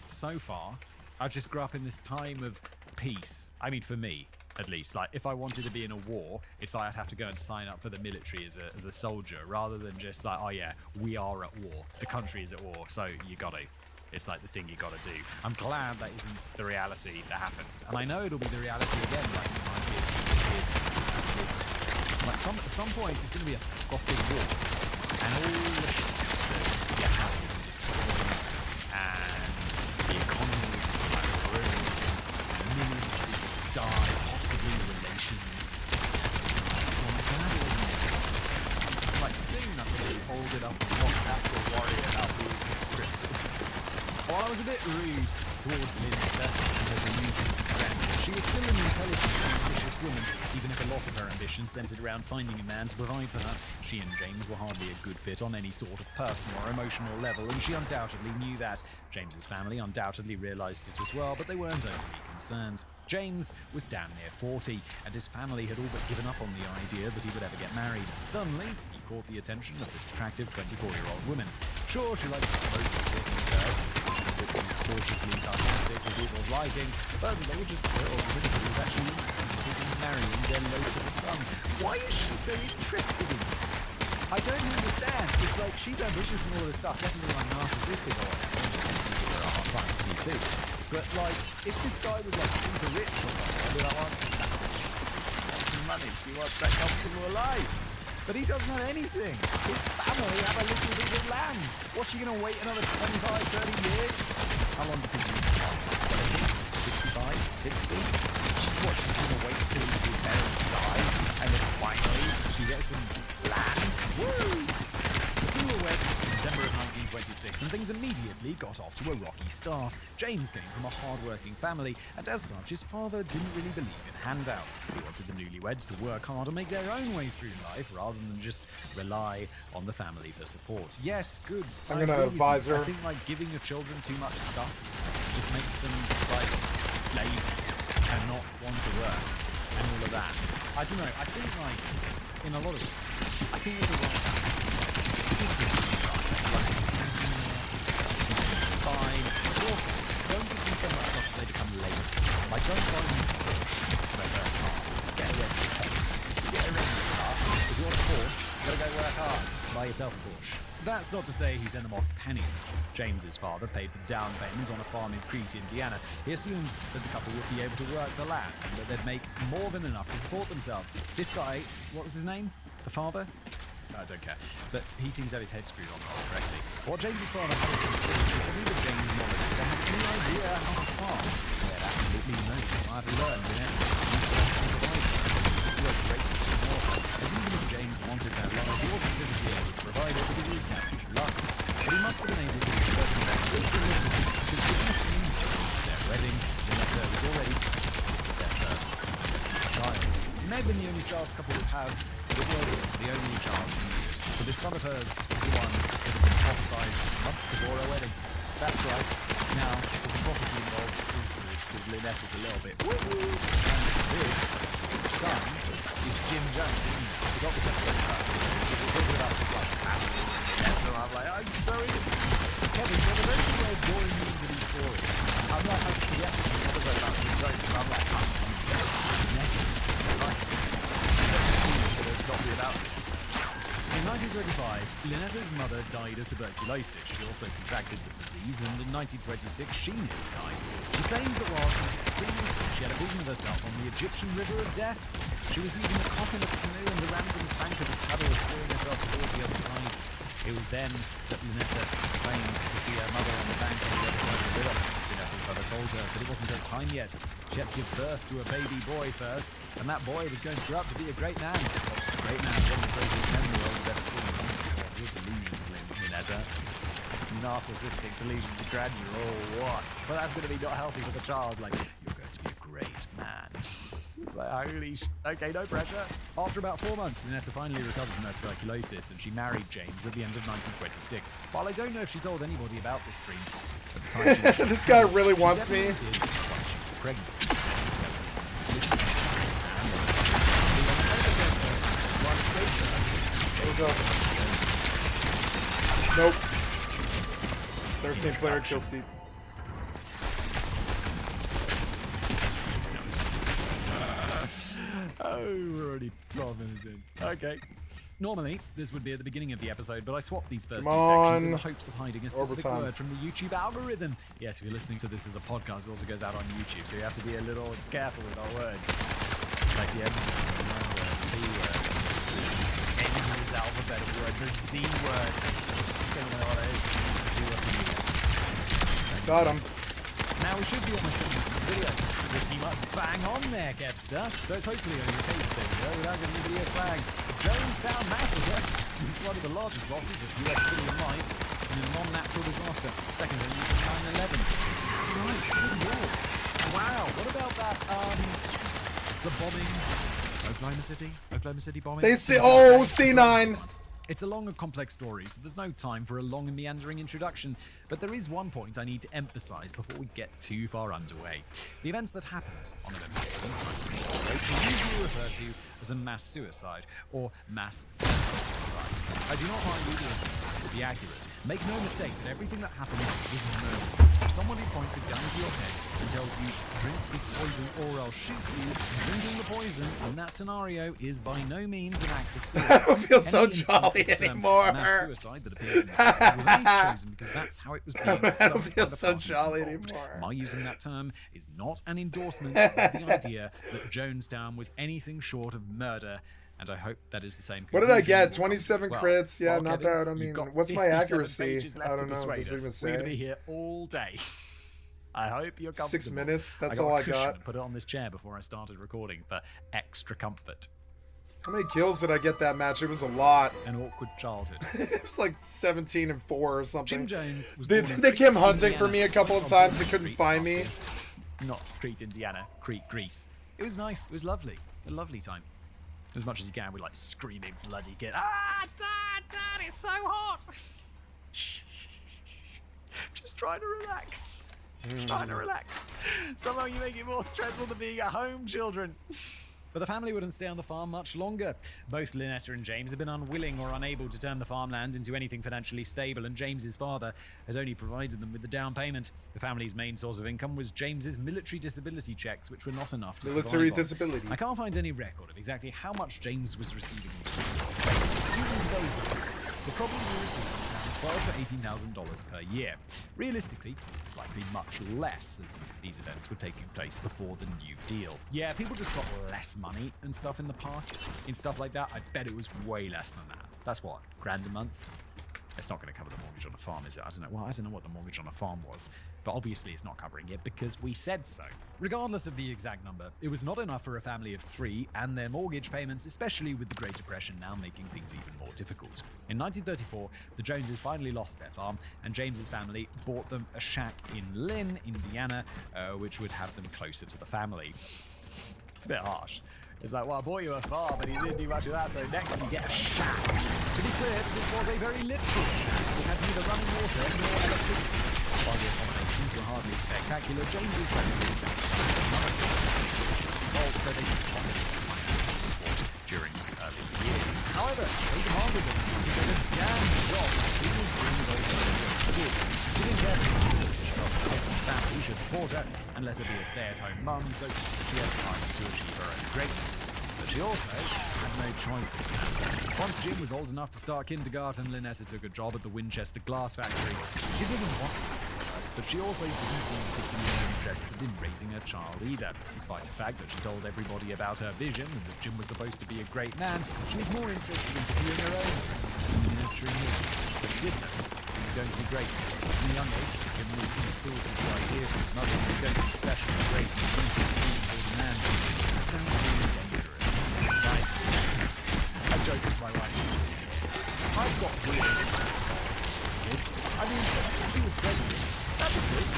Speaker 11: so far, I just grew up in this time of peace. I mean, for me, at least. Like, if I wanted to be in a war, it's like I'd have to go and sign up for the military as a soldier, rather than just like, oh yeah, we are at war. The country is at war, so you gotta. It's like the thing you gotta do. I'm glad that isn't the reality that happened. And I know it'll be the reality again, like in my kids. Like at some point, it's gonna be a big war. And all the shit that you have in the soil, and the economy will be like ruined, and millions of people die, possibly relations. Oh my god, like seeing that really folded up on WhatsApp or worry about being conscripted. While I was a bit rude towards Lynette and her delusions of grandeur, she was still an intelligent and ambitious woman, even if a lot of her ambition centered around finding a man to provide for her. She and James were hardly a good fit on any sort of personal or emotional level, and she undoubtedly knew that. James's family undoubtedly realized it as well, but they weren't overly concerned. James was damn near 40, and his family had all but given up on the idea that he would ever get married. Suddenly, he caught the attention of this attractive 24-year-old woman. Sure, she liked to smoke, sporting cars, cautiously sarcastic for people's liking. But they were just thrilled that he was actually interested in marrying their low to the sun. Why is she so interested in him? I don't understand. It's like she's ambitious and all this stuff, definitely like narcissistic or whatever. Give her a hard time, me too. But like, if this guy was like super rich or something, I'd be like, well, that's it. She's got some money. She wants that comfortable life. But he doesn't have anything. His family have a little bit of land. What's she going to wait another 25, 30 years? How long do people last? 70, 65, 60? She's what? She's going to wait till his parents die and then finally she gets some land? Woo! The two were wed in December of 1926 and things immediately got off to a rocky start. James came from a hard-working family and as such his father didn't really believe in handouts. He wanted the newlyweds to work hard and make their own way through life rather than just rely on the family for support. Yes, good.
Speaker 1: I'm gonna advise her.
Speaker 11: I think like giving your children too much stuff just makes them like lazy and not want to work and all of that. I don't know, I think like in a lot of ways, I think there's a lot of fine. Also, don't give them so much stuff that they become lazy. Like, don't buy them a Porsche for their first car. Get a rental car. Get a rental car. If you want a Porsche, you gotta go work hard. Buy yourself a Porsche. That's not to say he sent them off penniless. James's father paid the down payment on a farm in Crete, Indiana. He assumed that the couple would be able to work the land and that they'd make more than enough to support themselves. This guy, what was his name? The father? I don't care. But he seems to have his head screwed on correctly. What James's father hadn't considered is that neither James nor Melissa had any idea how to farm. They had absolutely no desire to learn in any This was a great piece of water. As even if James wanted that life, he wasn't physically able to provide it because he didn't have any lungs. But he must have been able to do certain things because their wedding, Melissa was already their first child. He may have been the only child the couple would have. It was the only child she needed. But this son of hers was the one that had been prophesied months before her wedding. That's right. Now, there's a prophecy involved because Lynette is a little bit woo-woo. And his son is Jim Jones, isn't he? I forgot this episode about him. We're talking about his like family. And so I'm like, I'm sorry. Kevin, there's a very good way of drawing me into these stories. I'm like, I just forget this episode about Jim Jones, and I'm like, in 1925, Lynetta's mother died of tuberculosis. She also contracted the disease, and in 1926, she nearly died. She claims that while she was extremely sick, she had a vision of herself on the Egyptian River of Death. She was using a coffin as a canoe and the rams and plank as a paddle, steering herself toward the other side. It was then that Lynetta claimed to see her mother on the bank on the other side of the river. Lynetta's mother told her that it wasn't her time yet. She had to give birth to a baby boy first, and that boy was going to grow up to be a great man. A great man, one of the greatest men the world had ever seen. Your delusions, Lynetta. Narcissistic delusions of grandeur, or what? But that's going to be not healthy for the child. Like, you're going to be a great man. It's like, holy okay, no pressure. After about 4 months, Lynetta finally recovered from her tuberculosis and she married James at the end of 1926. While I don't know if she told anybody about this dream, at the time she
Speaker 1: This guy really wants me.
Speaker 11: did while she was pregnant.
Speaker 1: Nope. 13 player kill steep.
Speaker 11: Oh, we're already 12 minutes in. Okay. Normally, this would be at the beginning of the episode, but I swapped these first two sections in the hopes of hiding a specific word from the YouTube algorithm. Yes, if you're listening to this as a podcast, it also goes out on YouTube, so you have to be a little careful with our words. Like the M word, the word, the English alphabet word, the Z word. Don't know what it is. See what it is.
Speaker 1: Got him.
Speaker 11: Now we should be almost finished with the video. Pretty much bang on there, Kevster. So it's hopefully only a case this video without getting video flags. The Jonestown Massacre is one of the largest losses of US civilian lives in a non-natural disaster. Second only to 9/11. Right, good lord. Wow, what about that, the bombing? Oklahoma City bombing?
Speaker 1: They say, oh, C9!
Speaker 11: It's a long and complex story, so there's no time for a long and meandering introduction, but there is one point I need to emphasize before we get too far underway. The events that happened on November 18th are usually referred to as a mass suicide, or mass suicide. I do not mind either of these to be accurate. Make no mistake that everything that happens is murder. If somebody points a gun to your head and tells you, drink this poison or I'll shoot you, drinking the poison in that scenario is by no means an act of suicide.
Speaker 1: I don't feel so
Speaker 11: Any instance of
Speaker 1: jolly
Speaker 11: the term
Speaker 1: anymore.
Speaker 11: mass suicide that appears in the text was only chosen because that's how it was being
Speaker 1: I don't
Speaker 11: discussed
Speaker 1: feel
Speaker 11: by the
Speaker 1: so
Speaker 11: parties
Speaker 1: jolly
Speaker 11: involved.
Speaker 1: anymore.
Speaker 11: My using that term is not an endorsement of the idea that Jonestown was anything short of murder. And I hope that is the same.
Speaker 1: What did I
Speaker 11: conclusion
Speaker 1: get?
Speaker 11: you will come to
Speaker 1: 27
Speaker 11: as well.
Speaker 1: crits? Yeah,
Speaker 11: Well,
Speaker 1: not
Speaker 11: Kevin,
Speaker 1: bad. I
Speaker 11: you've
Speaker 1: mean,
Speaker 11: got
Speaker 1: what's my
Speaker 11: 57
Speaker 1: accuracy?
Speaker 11: pages left
Speaker 1: I
Speaker 11: to
Speaker 1: don't know.
Speaker 11: persuade
Speaker 1: Does it
Speaker 11: us.
Speaker 1: even
Speaker 11: We're going to
Speaker 1: say?
Speaker 11: be here all day. I hope you're comfortable.
Speaker 1: 6 minutes? That's
Speaker 11: I
Speaker 1: all
Speaker 11: got
Speaker 1: I
Speaker 11: a cushion
Speaker 1: got.
Speaker 11: and put it on this chair before I started recording for extra comfort.
Speaker 1: How many kills did I get that match? It was a lot.
Speaker 11: An awkward childhood.
Speaker 1: It was like 17 and 4 or something.
Speaker 11: Jim Jones was
Speaker 1: They,
Speaker 11: born in
Speaker 1: they
Speaker 11: Crete,
Speaker 1: came hunting for
Speaker 11: Indiana.
Speaker 1: me a couple of
Speaker 11: Went
Speaker 1: times.
Speaker 11: on
Speaker 1: They couldn't
Speaker 11: Crete
Speaker 1: find
Speaker 11: last
Speaker 1: me.
Speaker 11: year. Not Crete, Indiana. Crete, Greece. It was nice. It was lovely. A lovely time. As much as you can with like screaming bloody kid. Ah, Dad, it's so hot. Just trying to relax. Trying to relax. Somehow you make it more stressful than being at home, children. But the family wouldn't stay on the farm much longer. Both Lynetta and James have been unwilling or unable to turn the farmland into anything financially stable, and James's father has only provided them with the down payment. The family's main source of income was James's military disability checks, which were not enough to
Speaker 1: Military
Speaker 11: survive on.
Speaker 1: disability.
Speaker 11: I can't find any record of exactly how much James was receiving in this. Using today's numbers, he'll probably be receiving around $12,000 to $18,000 per year. Realistically, it's likely much less, as these events were taking place before the New Deal. Yeah, people just got less money and stuff in the past. In stuff like that, I bet it was way less than that. That's what, $1,000 a month? It's not going to cover the mortgage on a farm, is it? I don't know. Well, I don't know what the mortgage on a farm was, but obviously it's not covering it because we said so. Regardless of the exact number, it was not enough for a family of 3 and their mortgage payments, especially with the Great Depression now making things even more difficult. In 1934, the Joneses finally lost their farm, and James's family bought them a shack in Lynn, Indiana, which would have them closer to the family. It's a bit harsh. It's like, well, I bought you a farm and you didn't do much of that, so next you get a shack. To be clear, this was a very literal shack. It had neither running water nor electricity. While the accommodations were hardly spectacular, James's family so they could pocket financial support during his early years. However, they demanded them to get a damn job as soon as Jim was over to school. She didn't care if her husband's family should support her and let her be a stay-at-home mum, so she had time to achieve her own greatness. But she also had no choice in the matter. Once Jim was old enough to start kindergarten, Lynetta took a job at the Winchester glass factory. She didn't want to, but she also didn't seem particularly interested in raising her child either. Despite the fact that she told everybody about her vision and that Jim was supposed to be a great man, she was more interested in pursuing her own and nurturing his. But she did so. He was going to be great. From a young age, Jim was instilled with the idea from his mother he was going to be special and great and beautiful and beautiful man. That sounds really dangerous. I joke with my wife. I've got weird. I mean, if she was president, that'd be good.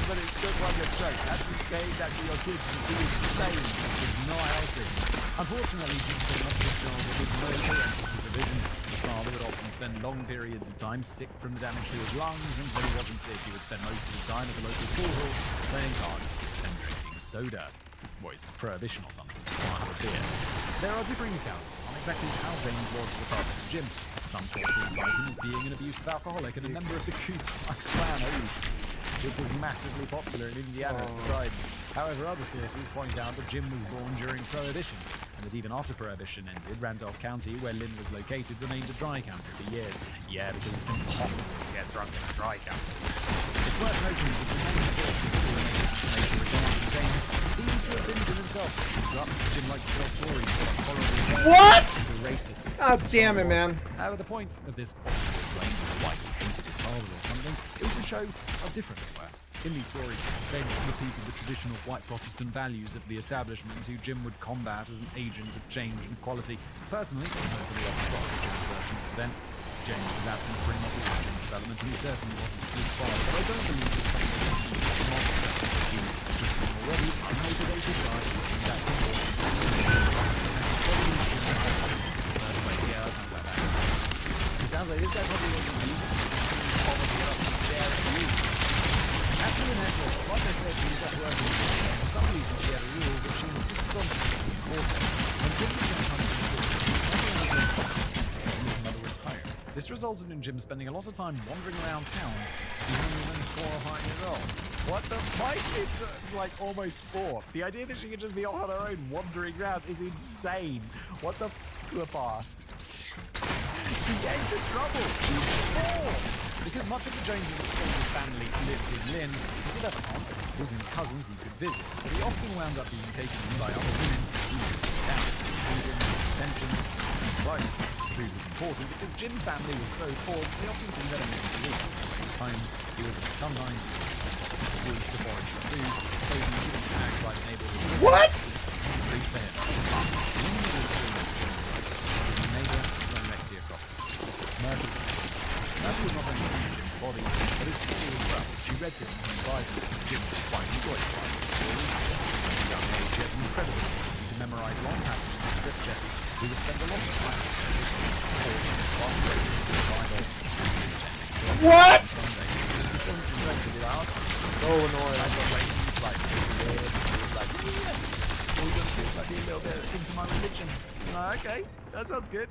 Speaker 11: But it's just like a joke. That's insane that your kids would be insane. It's not healthy. Unfortunately, Jim spent much of his childhood with no parental supervision. His father would often spend long periods of time sick from the damage to his lungs, and when he wasn't sick, he would spend most of his time at the local pool hall, playing cards and drinking soda. What is it, prohibition or something? Or beer. There are differing accounts on exactly how James was as a father to Jim. Some sources cite him as being an abusive alcoholic and a member of the Ku Klux Klan, which was massively popular in Indiana at the time. However, other sources point out that Jim was born during Prohibition, and that even after Prohibition ended, Randolph County, where Lynn was located, remained a dry county for years. Yeah, because it's impossible to get drunk in a dry county. It's worth noting that the main source of the information regarding James seems to have been Jim himself. Jim liked to tell stories about horrible
Speaker 1: What?
Speaker 11: racist.
Speaker 1: God damn it, man.
Speaker 11: However, the point of this wasn't to explain why he hated his father or something. It was to show how different they were. In these stories, James repeated the traditional white Protestant values of the establishment, who Jim would combat as an agent of change and equality. Personally, nobody else spotted Jim's versions of events. James was absent for pretty much all of Jim's development, and he certainly wasn't a good father, but I don't believe that something like he was a monster. He was just an already unmotivated guy that can always have a first place. Yeah, that sounds like that. It sounds like this guy probably wasn't used to probably get up in his chair and use. As for Lynetta, like I said, she was at work for some reason she had a rule that she insisted on enforcing. When Jim was at home from school, she was only allowed to his This resulted in Jim spending a lot of time wandering around town, even when he was only 4 or 5 years old. What the? My kid's like almost 4. The idea that she could just be on her own wandering around is insane. What the past? She got into trouble. She's 4. Because much of the Joneses' extended family lived in Lynn, he did have aunts, bosom cousins he could visit, but he often wound up being taken in by other women who lived in town, needing attention and clothes. Food was important because Jim's family was so poor that they often didn't let him to eat. When he was home, he was sometimes sent off to the woods to forage for food, so he didn't snags like a neighbor was
Speaker 1: What?
Speaker 11: Great for him. When he lived in his neighbor directly across the street, Murphy. Murphy was not only Jim's body, but his soul as well. She read to him from the Bible. Jim quite enjoyed the Bible stories. From a young age, he had an incredible ability to memorize long passages of scripture. He would spend a lot of time
Speaker 1: What?
Speaker 11: So annoying. All you gotta do is be a little bit into my religion. Okay, that sounds good.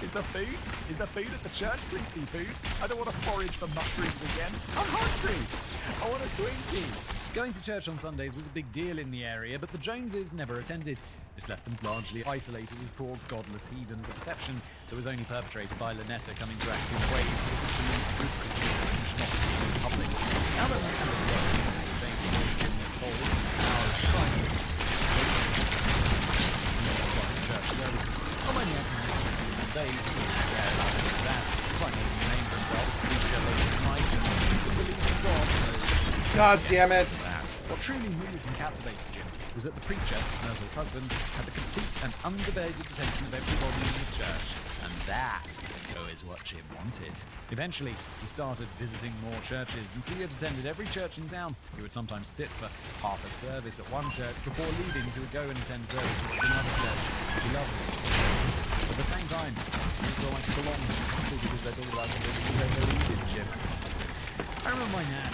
Speaker 11: Is there food? Is there food at the church? Please be food. I don't want to forage for mushrooms again. I'm hungry. I want a Twinkie. Going to church on Sundays was a big deal in the area, but the Joneses never attended. This left them largely isolated as poor godless heathens, a perception that was only perpetrated by Lynetta coming to act in ways that was believed good Christians should not be in public. Now that most of the world is the same in the soul and the power of Christ, church services, not only acting as on days, that, trying to name for themselves, preacher, local night, and believe in God.
Speaker 1: God damn it.
Speaker 11: What truly moved and captivated Jim was that the preacher, Myrtle's husband, had the complete and undivided attention of everybody in the church. And that is what Jim wanted. Eventually, he started visiting more churches until he had attended every church in town. He would sometimes sit for half a service at one church before leaving to go and attend services at another church. He loved it. At the same time, he felt like he belonged to people because they thought about him and they believed in Jim. I remember my nan.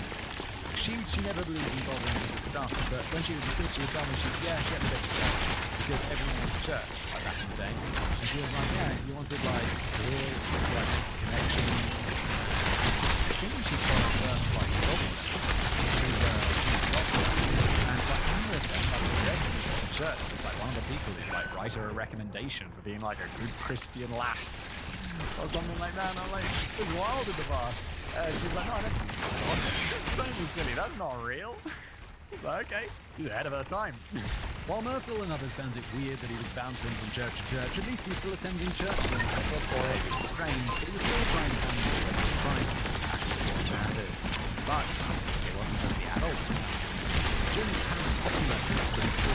Speaker 11: She never believed in God or any of this stuff, but when she was a kid, she would tell me she had to go to church because everyone went to church, like back in the day. And she was like, yeah, you wanted like careers, like connections. I think she got her first like job. She was a doctor, and like numerous church was like one of the people who like write her a recommendation for being like a good Christian lass. Or something like that, and I'm like, it was wild in the past. She's like, no, I don't think don't be silly, that's not real. It's like, okay, she's ahead of her time. While Myrtle and others found it weird that he was bouncing from church to church, at least he was still attending church services. It was strange, but he was still trying to find his way to Christ and actually what matters. But it wasn't just the adults. Jim had a popular but he still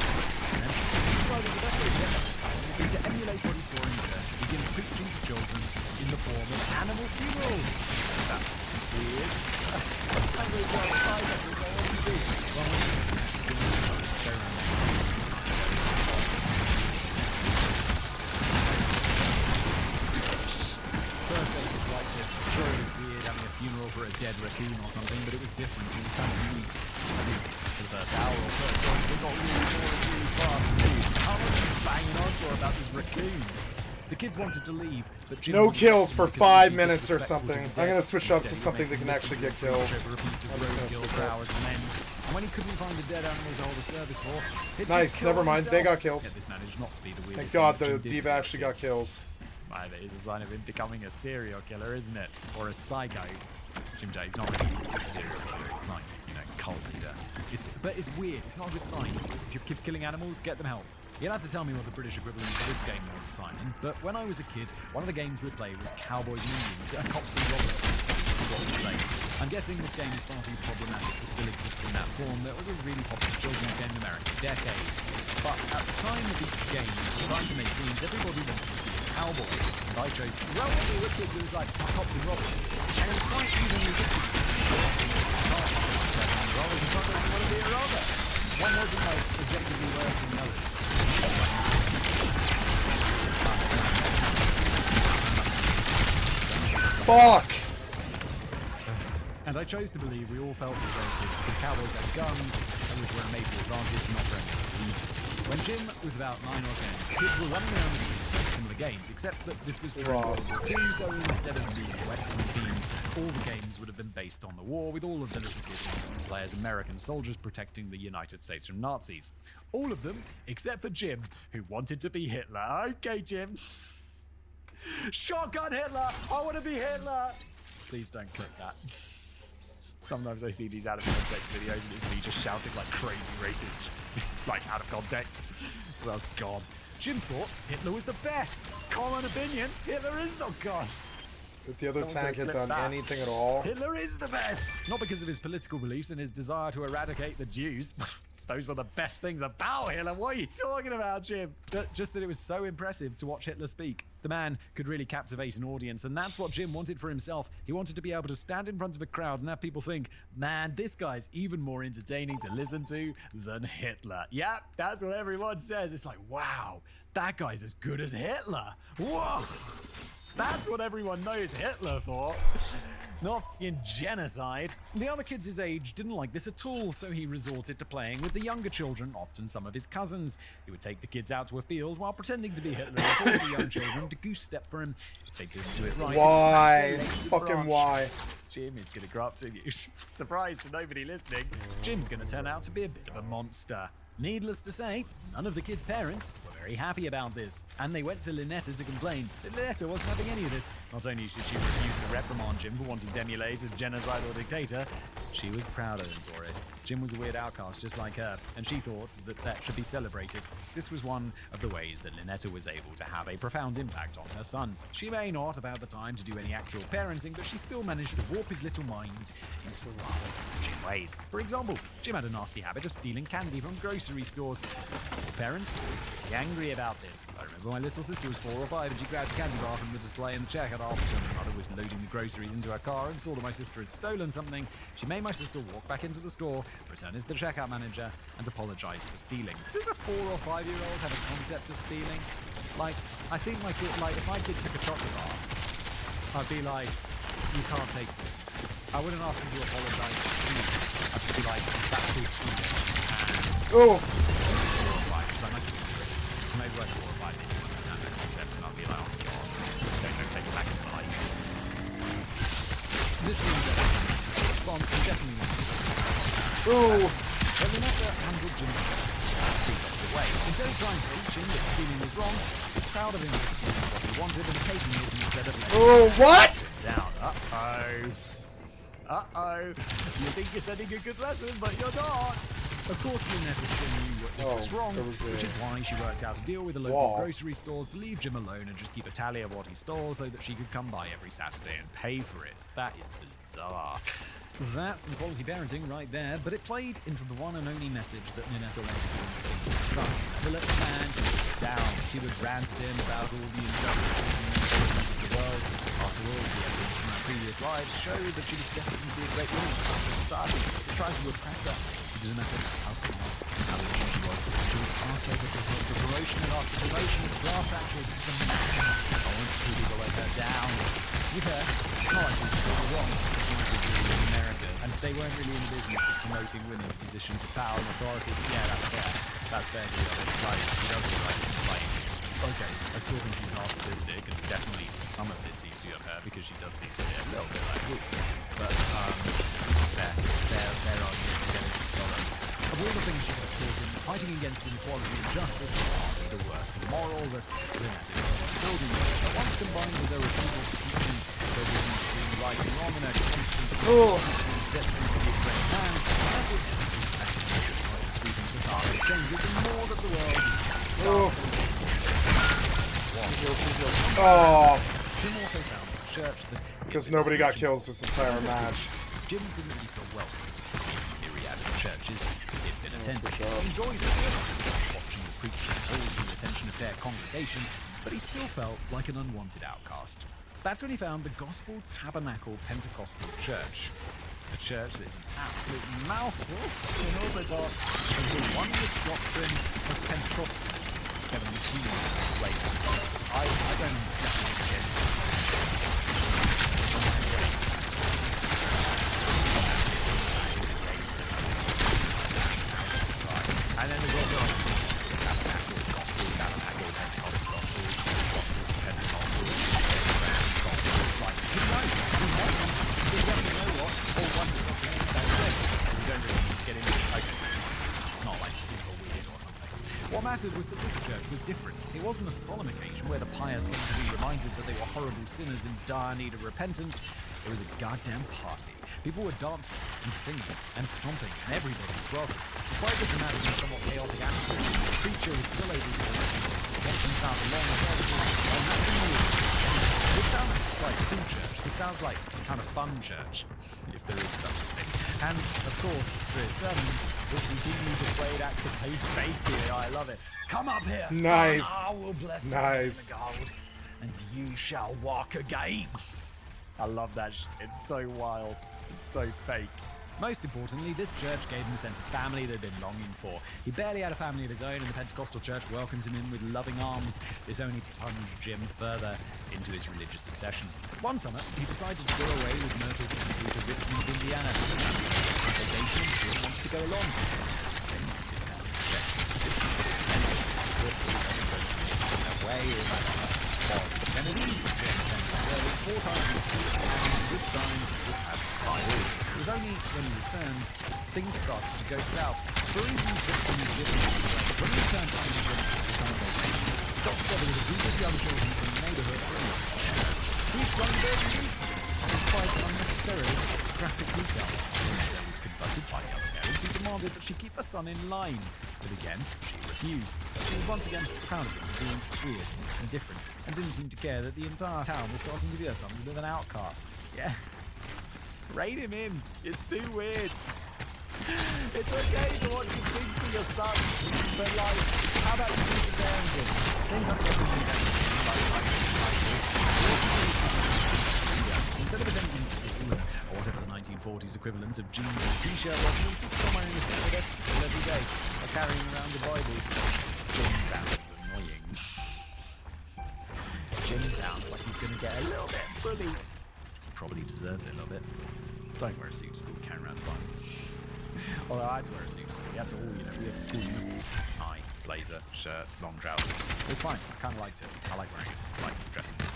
Speaker 11: he decided the best way to get that would be to emulate what he saw in church and begin preaching to children in the form of animal funerals. That's weird. That's like we're outside every day. What do you do? Well, first they kids liked it. Sure, it was weird having a funeral for a dead raccoon or something, but it was different. It was kind of unique. At least for the first hour or so, they got really bored really fast. How much are you banging on for about this raccoon? The kids wanted to leave, but Jim
Speaker 1: no kills for 5 minutes or something. I'm gonna switch up to something that can actually get kills. I'm just gonna switch up.
Speaker 11: And when he couldn't find a dead animal to hold a service for,
Speaker 1: nice, never mind. They got kills.
Speaker 11: This managed not to be the
Speaker 1: Thank God the diva actually got kills.
Speaker 11: That is a sign of him becoming a serial killer, isn't it? Or a psycho. Jim Jay's not really a serial killer. It's like, cult leader. But it's weird. It's not a good sign. If your kid's killing animals, get them help. You'll have to tell me what the British equivalent of this game was, Simon. But when I was a kid, one of the games we'd play was Cowboys and Indians, Cops and Robbers. I'm guessing this game is far too problematic to still exist in that form. That was a really popular children's game in America for decades. But at the time of each game, trying to make teams, everybody wanted to be a cowboy. And I chose, well, when we were kids, it was like Cops and Robbers. And it was quite evenly distributed. So I want to be a robber. One wasn't like objectively worse than the others.
Speaker 1: Fuck!
Speaker 11: And I chose to believe we all felt this way as kids because cowboys had guns and were a major advantage, not for any reason. When Jim was about 9 or 10, kids were running around the street similar games, except that this was during World
Speaker 1: Lost.
Speaker 11: War II, so instead of being Western themed, all the games would have been based on the war, with all of the little kids play as American soldiers protecting the United States from Nazis. All of them, except for Jim, who wanted to be Hitler. Okay, Jim. Shotgun Hitler! I want to be Hitler! Please don't click that. Sometimes I see these out of context videos and it's me just shouting like crazy racist, like out of context. Well, God. Jim thought Hitler was the best. Common opinion, Hitler is not God.
Speaker 1: If the other
Speaker 11: Someone
Speaker 1: tank
Speaker 11: could
Speaker 1: had
Speaker 11: clip
Speaker 1: done
Speaker 11: that.
Speaker 1: anything at all,
Speaker 11: Hitler is the best! Not because of his political beliefs and his desire to eradicate the Jews. Those were the best things about Hitler. What are you talking about, Jim? Just that it was so impressive to watch Hitler speak. The man could really captivate an audience, and that's what Jim wanted for himself. He wanted to be able to stand in front of a crowd and have people think, man, this guy's even more entertaining to listen to than Hitler. Yeah, that's what everyone says. It's like, wow, that guy's as good as Hitler. Whoa! That's what everyone knows Hitler for. Not in genocide. The other kids his age didn't like this at all, so he resorted to playing with the younger children, often some of his cousins. He would take the kids out to a field while pretending to be Hitler and force the young children to goose step for him. If they didn't do it right,
Speaker 1: why?
Speaker 11: he'd snap their legs with a
Speaker 1: Fucking
Speaker 11: branch.
Speaker 1: why?
Speaker 11: Jim is gonna grow up to you. Surprise to nobody listening. Jim's gonna turn out to be a bit of a monster. Needless to say, none of the kids' parents were very happy about this, and they went to Lynetta to complain. But Lynetta wasn't having any of this. Not only did she refuse to reprimand Jim for wanting to emulate a genocidal dictator, she was proud of him for it. Jim was a weird outcast just like her, and she thought that should be celebrated. This was one of the ways that Lynetta was able to have a profound impact on her son. She may not have had the time to do any actual parenting, but she still managed to warp his little mind in some Jim ways. For example, Jim had a nasty habit of stealing candy from grocery stores. Parents were pretty angry about this. I remember my little sister was 4 or 5 and she grabbed a candy bar from the display in the checkout aisle. When my mother was loading the groceries into her car and saw that my sister had stolen something, she made my sister walk back into the store, return it to the checkout manager, and apologize for stealing. Does a 4 or 5 year old have a concept of stealing? Like, I think my kid, like, if my kid took a chocolate bar, I'd be like, you can't take this. I wouldn't ask him to apologize for stealing. I'd just be like, that's cool stealing.
Speaker 1: Oh!
Speaker 11: So maybe like 4 or 5 didn't understand the concept, and I'll be like, oh god, don't take it back inside. This response is definitely
Speaker 1: Ooh!
Speaker 11: but Lynetta handled Jim's away. Instead of trying to teach him that stealing was wrong, he was proud of him for stealing what he wanted and taking it instead of letting
Speaker 1: Oh, what?
Speaker 11: him down. Uh-oh. You think you're sending a good lesson, but you're not. Of course, Lynetta still knew what was wrong, which is why she worked out a deal with the local grocery stores to leave Jim alone and just keep a tally of what he stole so that she could come by every Saturday and pay for it. That is bizarre. That's some quality parenting right there, but it played into the one and only message that Lynetta wanted to instill in her son. Never let the man get down. She would rant at him about all the injustices and inequalities of the world. After all, the evidence from her previous lives showed that she was destined to be a great woman for society. It tried to oppress her. It didn't matter how smart and how rich she was. She was passed over for promotion and after promotion, class actions, the man. I wanted to go let her down. With her, it's not like she was wrong. In America, and they weren't really in the business of promoting women to positions of power and authority. But yeah, that's fair. That's fair to be honest. Like, she does look like she's like, okay, I still think she's narcissistic, and definitely some of this seems to be on her because she does seem to be a little bit like, ooh. But fair argument to get it. Of all the things she got taught him, fighting against inequality and justice is hardly the worst moral that Lynetta instilled in him. But once combined with her refusal to teach him their business being right and wrong and her constant destiny to be a great man, the message is sweeping societal changes and more that the world is Jim also found a church that
Speaker 1: because nobody got kills this entire match.
Speaker 11: Jim didn't really feel welcome in myriadic churches he'd been attending. He enjoyed the services, watching the preachers holding the attention of their congregation, but he still felt like an unwanted outcast. That's when he found the Gospel Tabernacle Pentecostal Church. A church that is an absolute mouthful, and also got the wondrous doctrine of Pentecostalism. Kevin McKean explained this. I don't understand it. And then there's also tabernacle, gospel, Pentecostal gospels. What mattered was that this church was different. It wasn't a solemn occasion where the pious came to be reminded that they were horrible sinners in dire need of repentance. It was a goddamn party. People were dancing and singing and stomping, and everybody was welcome. Despite the dramatic and somewhat chaotic atmosphere, the preacher was still able to watching out the long services and nothing more. This sounds like a cool church. This sounds like kind of fun church, if there is such a thing. And, of course, for his sermons, which routinely displayed acts of faith here. I love it. Come up here,
Speaker 1: nice.
Speaker 11: son. I will bless
Speaker 1: nice.
Speaker 11: you with the gold, and you shall walk again. I love that shit. It's so wild. It's so fake. Most importantly, this church gave him a sense of family they'd been longing for. He barely had a family of his own, and the Pentecostal church welcomed him in with loving arms. This only plunged Jim further into his religious obsession. One summer, he decided to go away with Myrtle Kennedy to Richmond, Indiana. On vacation, Jim wanted to go along. The Kennedys service 4 times a week, and a good sign was had by all. It was only when he returned, things started to go south. For reasons that can be given to explain, when he returned home from the summer vacation, he got together with a group of young children from the neighborhood. Each one virtually quite unnecessarily graphic detail. Vanessa was confronted by the other parents who demanded that she keep her son in line. But again, she refused. She was once again proud of him for being weird and different, and didn't seem to care that the entire town was starting to view her son as a bit of an outcast. Yeah. Rein him in. It's too weird. It's okay to want you things for your son, but like, how about you do some parenting? Things like this instead of attending school, or whatever the 1940s equivalent of jeans and t-shirt was, he insisted on wearing a simple desk school every day, or carrying around the Bible. Jim sounds annoying. Jim sounds like he's going to get a little bit bullied. He probably deserves it a little bit. Don't wear a suit to school, carry around the Bible. Although I had to wear a suit to school. We had to all, we had school uniforms. Tie, blazer, shirt, long trousers. It was fine. I kind of liked it. I like wearing it. I like dressing in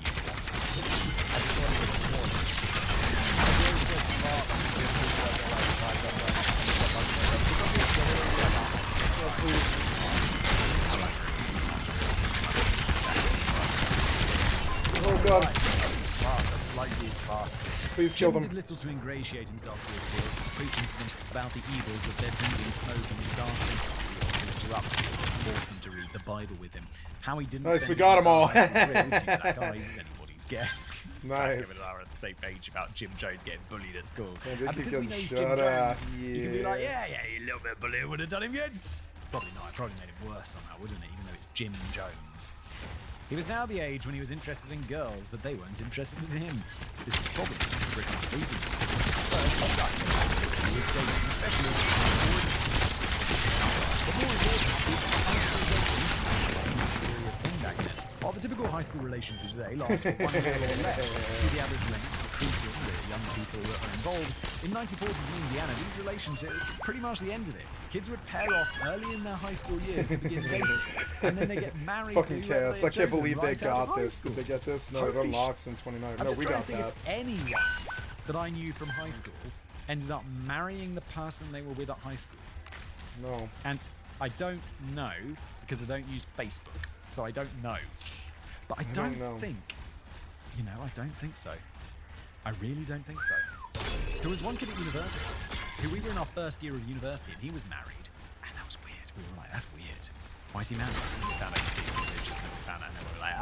Speaker 11: uniform. I just wanted to be more. I really feel smart when you do
Speaker 1: Oh god.
Speaker 11: Like these parts.
Speaker 1: Please kill them.
Speaker 11: Jim did little to ingratiate himself to his peers, preaching to them about the evils of their drinking, smoking, and dancing. He also interrupted them and forced them to read the Bible with him. How he didn't.
Speaker 1: Nice, we got them all.
Speaker 11: That guy is anybody's guess.
Speaker 1: Nice.
Speaker 11: We're at the same page about Jim Jones getting bullied at school.
Speaker 1: Yeah,
Speaker 11: and because we know Jim Jones, you can be like, yeah, a little bit of bullying would have done him good. Probably not. It probably made it worse somehow, wouldn't it? Even though it's Jim Jones. He was now the age when he was interested in girls, but they weren't interested in him. This is probably for a couple of reasons. First, he was dating, especially but more importantly, high school dating wasn't a serious thing back then. While the typical high school relationship today lasts for 1 year or less, with the average length recruiting the young people that are involved, in 1940s in Indiana, these relationships were pretty much the end of it. Kids would pair off early in their high school years to begin dating, and then they get married.
Speaker 1: Fucking
Speaker 11: to
Speaker 1: chaos. I can't believe they got this.
Speaker 11: School.
Speaker 1: Did they get this? No, it unlocks in 29. No, we got that.
Speaker 11: Anyone that I knew from high school ended up marrying the person they were with at high school.
Speaker 1: No.
Speaker 11: And I don't know because I don't use Facebook, so I don't know. But I don't think, I don't think so. I really don't think so. There was one kid at university who we were in our first year of university and he was married. And that was weird. We were like, that's weird. Why is he married? We found out he's super religious and we found out and we were like,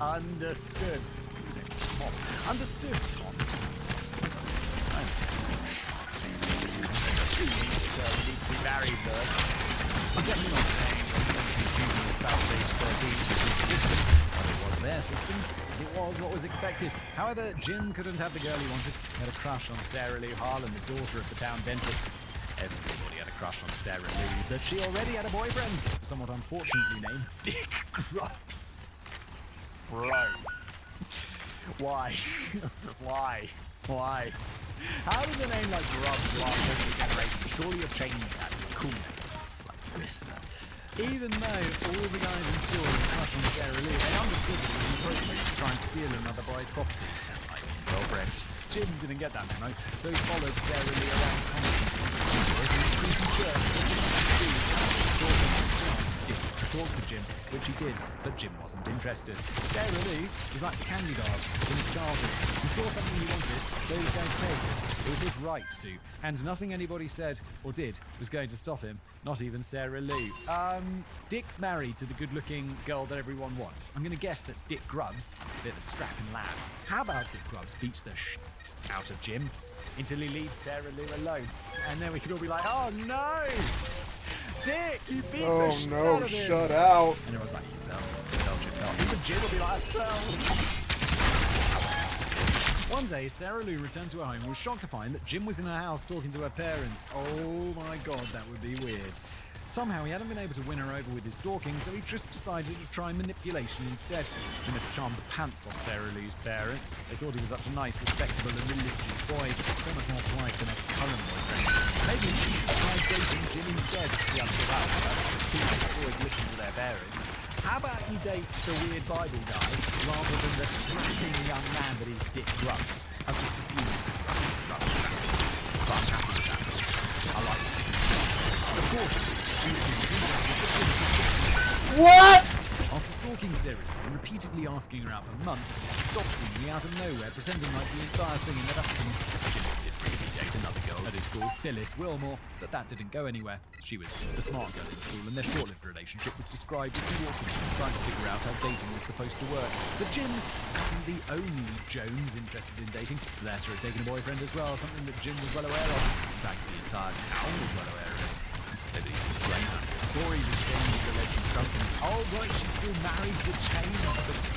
Speaker 11: understood. Tom. Understood, Tom. I understand. We need to be married first. I'm definitely not saying that juniors about age 13 should be system, but it was their system. It was what was expected. However, Jim couldn't have the girl he wanted. He had a crush on Sarah Lou Harlan, the daughter of the town dentist. Everybody had a crush on Sarah Lou, but she already had a boyfriend, somewhat unfortunately named Dick Grubbs. Bro. Why? Why? How does a name like Grubbs last over the generation? Surely you're changing that to a cool name. Like Listener. Even though all the guys in school had a crush on Sarah Lou, they understood that it was inappropriate to try and steal another boy's property. I mean, girlfriend. Jim didn't get that memo, so he followed Sarah Lou around constantly. She was in church did, but Jim wasn't interested. Sarah Lou was like the candy bars in his childhood. He saw something he wanted, so he was going to take it. It was his right to, and nothing anybody said or did was going to stop him, not even Sarah Lou. Dick's married to the good-looking girl that everyone wants. I'm going to guess that Dick Grubbs, a bit of a strapping lad. How about Dick Grubbs beats the shit out of Jim until he leaves Sarah Lou alone? And then we could all be like, oh no! Dick, you beat the shit out of him!
Speaker 1: Shut out!
Speaker 11: And everyone's like, you fell, Jim fell. Even Jim will be like, I fell. One day, Sarah Lou returned to her home and was shocked to find that Jim was in her house talking to her parents. Oh my god, that would be weird. Somehow he hadn't been able to win her over with his stalking, so he just decided to try manipulation instead. Jim had charmed the pants off Sarah Lou's parents. They thought he was such a nice, respectable and religious boy, so much more polite than her current boyfriend. Maybe she should try dating Jim instead. The answer to that was teenagers always listen to their parents. How about you date the weird Bible guy rather than the strapping young man that is Dick Grubbs? I've just assumed Dick Grubbs. But I'm happy with that. I like it. Of course,
Speaker 1: what?
Speaker 11: after stalking Sarah and repeatedly asking her out for months, he stopped seeing me out of nowhere, pretending like the entire thing never happened. Jim did really date another girl at his school, Phyllis Wilmore, but that didn't go anywhere. She was the smart girl in school, and their short-lived relationship was described as too awkward, trying to figure out how dating was supposed to work. But Jim wasn't the only Jones interested in dating. The latter had taken a boyfriend as well, something that Jim was well aware of. In fact, the entire town was well aware of it. Stories of James' alleged drunkenness. Oh right, she's still married to James,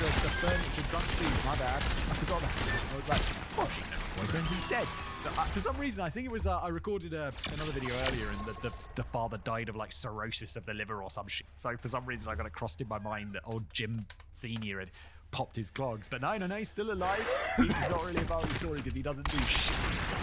Speaker 11: the furniture drunk dude. My bad. I forgot that. I was like, oh, she knows her boyfriend, he's dead. For some reason, I think it was I recorded another video earlier, and the father died of like cirrhosis of the liver or some shit. So for some reason, I got it crossed in my mind that old Jim Senior had popped his clogs. But no, he's still alive. He's not really about the story because he doesn't do shit.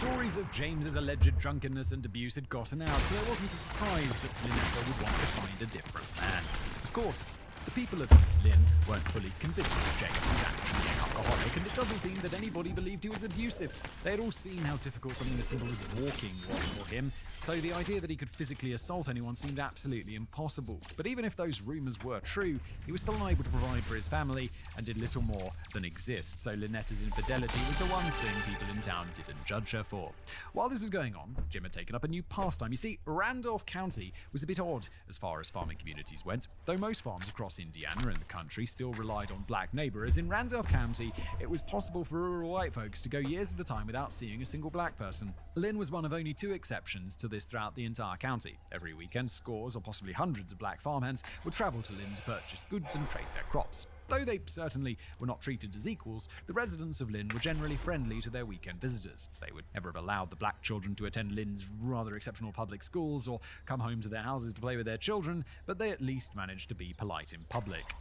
Speaker 11: Stories of James's alleged drunkenness and abuse had gotten out, so it wasn't a surprise that Lynetta would want to find a different man. Of course, the people of Lynn weren't fully convinced that James was actually an alcoholic, and it doesn't seem that anybody believed he was abusive. They had all seen how difficult something as simple as walking was for him, so the idea that he could physically assault anyone seemed absolutely impossible. But even if those rumours were true, he was still unable to provide for his family and did little more than exist, so Lynetta's infidelity was the one thing people in town didn't judge her for. While this was going on, Jim had taken up a new pastime. You see, Randolph County was a bit odd as far as farming communities went. Though most farms across Indiana and the country still relied on black neighbours, in Randolph County it was possible for rural white folks to go years at a time without seeing a single black person. Lynn was one of only 2 exceptions to this throughout the entire county. Every weekend, scores or possibly hundreds of black farmhands would travel to Lynn to purchase goods and trade their crops. Though they certainly were not treated as equals, the residents of Lynn were generally friendly to their weekend visitors. They would never have allowed the black children to attend Lynn's rather exceptional public schools or come home to their houses to play with their children, but they at least managed to be polite in public.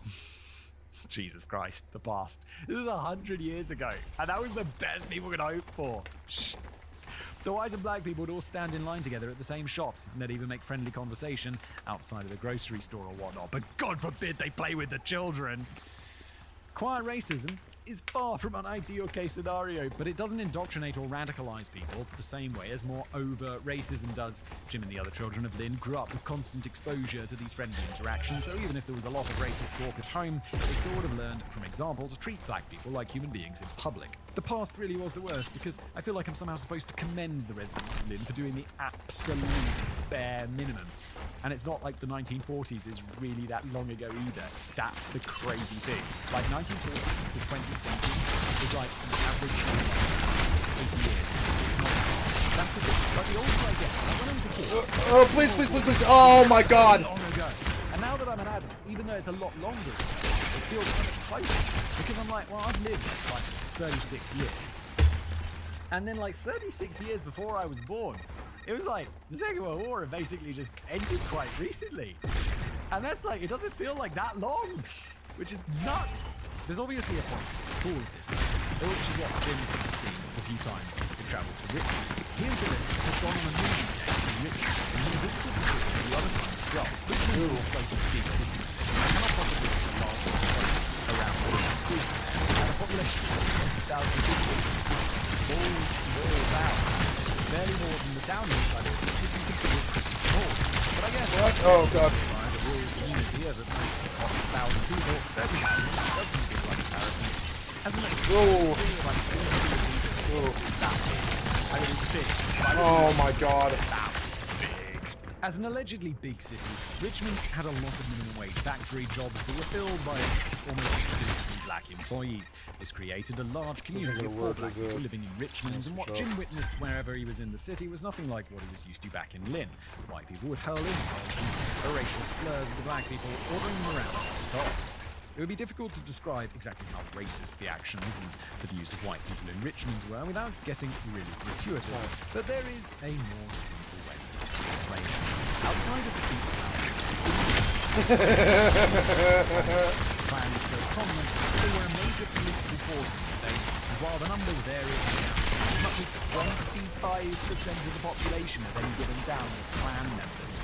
Speaker 11: Jesus Christ, the past. This was 100 years ago, and that was the best people could hope for. The white and black people would all stand in line together at the same shops, and they'd even make friendly conversation outside of the grocery store or whatnot, but God forbid they play with the children. Quiet racism is far from an ideal case scenario, but it doesn't indoctrinate or radicalize people the same way as more overt racism does. Jim and the other children of Lynn grew up with constant exposure to these friendly interactions, so even if there was a lot of racist talk at home, they still would have learned from example to treat black people like human beings in public. The past really was the worst, because I feel like I'm somehow supposed to commend the residents of Lynn for doing the absolute bare minimum. And it's not like the 1940s is really that long ago either. That's the crazy thing. Like 1940s to 2020s is like an average of 80 years. It's not that's the thing. Like the older I get, like when I was a kid.
Speaker 1: Oh, please. Oh my god.
Speaker 11: Long ago. And now that I'm an adult, even though it's a lot longer, it feels so much closer. Because I'm like, well, I've lived like 36 years. And then like 36 years before I was born, it was like the Second World War had basically just ended quite recently. And that's like, it doesn't feel like that long, which is nuts. There's obviously a point to all of this, which is what Jim has seen a few times in travel to Richmond. He and Phyllis have gone on a movie day to Richmond, and he visited the city a lot of times as well. Richmond is close to the big city. I cannot possibly have a large place around the world. And a population of 20,000 people, small town. Barely more than the town is, I think, if you consider it pretty small. But I guess...
Speaker 1: What? Oh, God.
Speaker 11: The rural community of most of the top 1,000 people, 30,000 does seem to be quite embarrassing. As an
Speaker 1: Whoa. Oh my god.
Speaker 11: As an allegedly big city, Richmond had a lot of minimum wage factory jobs that were filled by almost exclusively black employees. This created a large community of poor black people living in Richmond, and what Jim witnessed wherever he was in the city was nothing like what he was used to back in Lynn. White people would hurl insults and racial slurs at the black people, ordering them around like dogs. It would be difficult to describe exactly how racist the actions and the views of white people in Richmond were without getting really gratuitous, but there is a more simple way to explain it. Outside of the Deep South, Klan was so prominent that they were a major political force in the state, and while the numbers varied, as much as 25% of the population of any given town were Klan members.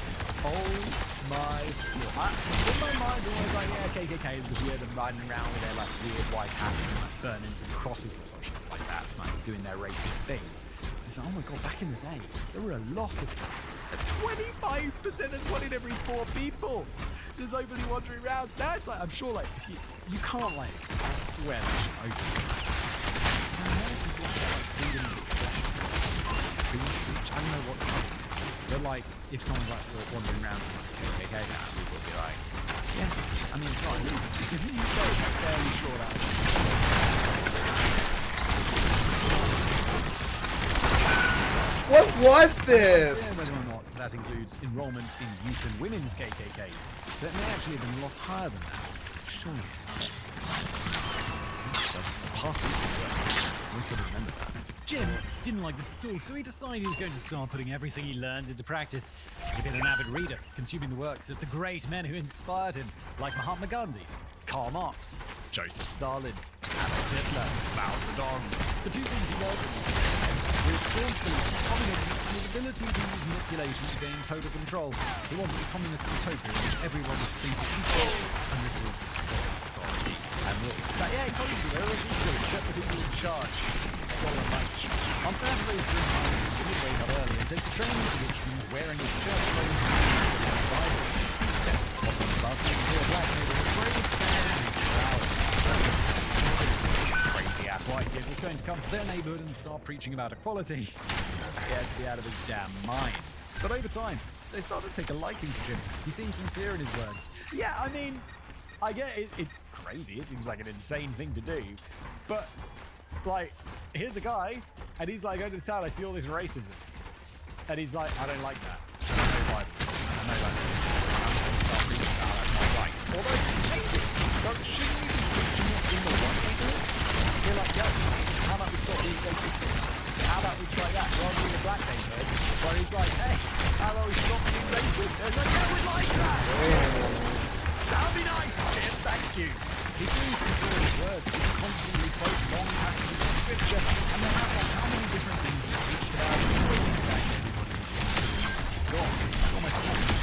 Speaker 11: Oh my god. In my mind, I was like, yeah, KKK was weird and riding around with their like weird white hats and like burning some crosses or something like that, like doing their racist things. It's like, oh my god, back in the day, there were a lot of them. 25%, that's 1 in every 4 people just openly wandering around. Now it's like, I'm sure like, if you can't like wear that shit openly. Americans like that, like freedom of expression, freedom of speech, I don't know what it is. But like, if someone's like wandering around in like KKK now, people will be like, yeah, I mean, it's not illegal. If you go, I'm fairly sure that.
Speaker 1: What was this?
Speaker 11: Whether or not that includes enrollment in youth and women's KKKs. So it may actually have been a lot higher than that. Surely it does. Past always got to remember that. Jim didn't like this at all, so he decided he was going to start putting everything he learned into practice. He became an avid reader, consuming the works of the great men who inspired him, like Mahatma Gandhi, Karl Marx, Joseph Stalin, Adolf Hitler, Mao Zedong. The two things he learned were his staunch belief in communism and his ability to use manipulation to gain total control. He wanted a communist utopia in which everyone was treated equal under his sole authority. And it's like, yeah, communism, everyone's equal except the people in charge. On Saturdays during high school, he would wake up early and take the train to Richmond wearing his church clothes and his Bible. Then, walk on the bus into a black neighborhood where he would stand and read crowds. Crazy-ass white kid was going to come to their neighborhood and start preaching about equality. He had to be out of his damn mind. But over time, they started to take a liking to Jim. He seemed sincere in his words. Yeah, I mean, I get it, it's crazy. It seems like an insane thing to do. But like, here's a guy, and he's like, going to the town, I see all this racism. And he's like, I don't like that. I don't know why. I know that. I'm going to start reading about that's not right. Although, maybe, shouldn't we be preaching it in the white neighborhood? We're like, yo, how about we stop these racist things? How about we try that rather than the black neighborhood? Where he's like, hey, how about we stop being racist? And it's like, yeah, we'd like that. That would be nice, Jim, thank you. He seems sincere in his words. He constantly quote long passages of scripture, and no matter how many different things he preached about, he always came back to everybody. God, almost something.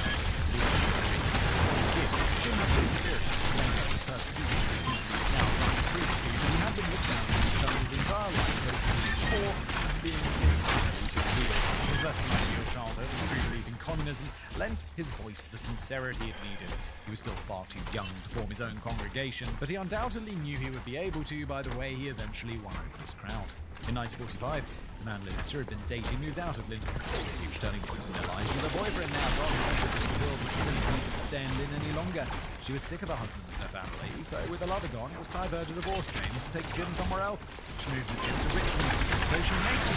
Speaker 11: Jim had been experienced the same type of persecution that he is now trying to preach to, but he had been looked down on his entire life, before being entirely to leader. His less than ideal childhood and true belief in communism lent his voice the sincerity it needed. He was still far too young to form his own congregation, but he undoubtedly knew he would be able to by the way he eventually won over his crowd. In 1945, the man Lynetta had been dating moved out of Lynn. This was a huge turning point in their lives, with her boyfriend now gone to the world which wasn't easy to stay in Lynn any longer. She was sick of her husband and her family, so with her lover gone, it was time for her to divorce James and take Jim somewhere else. She moved with Jim to Richmond, so she made the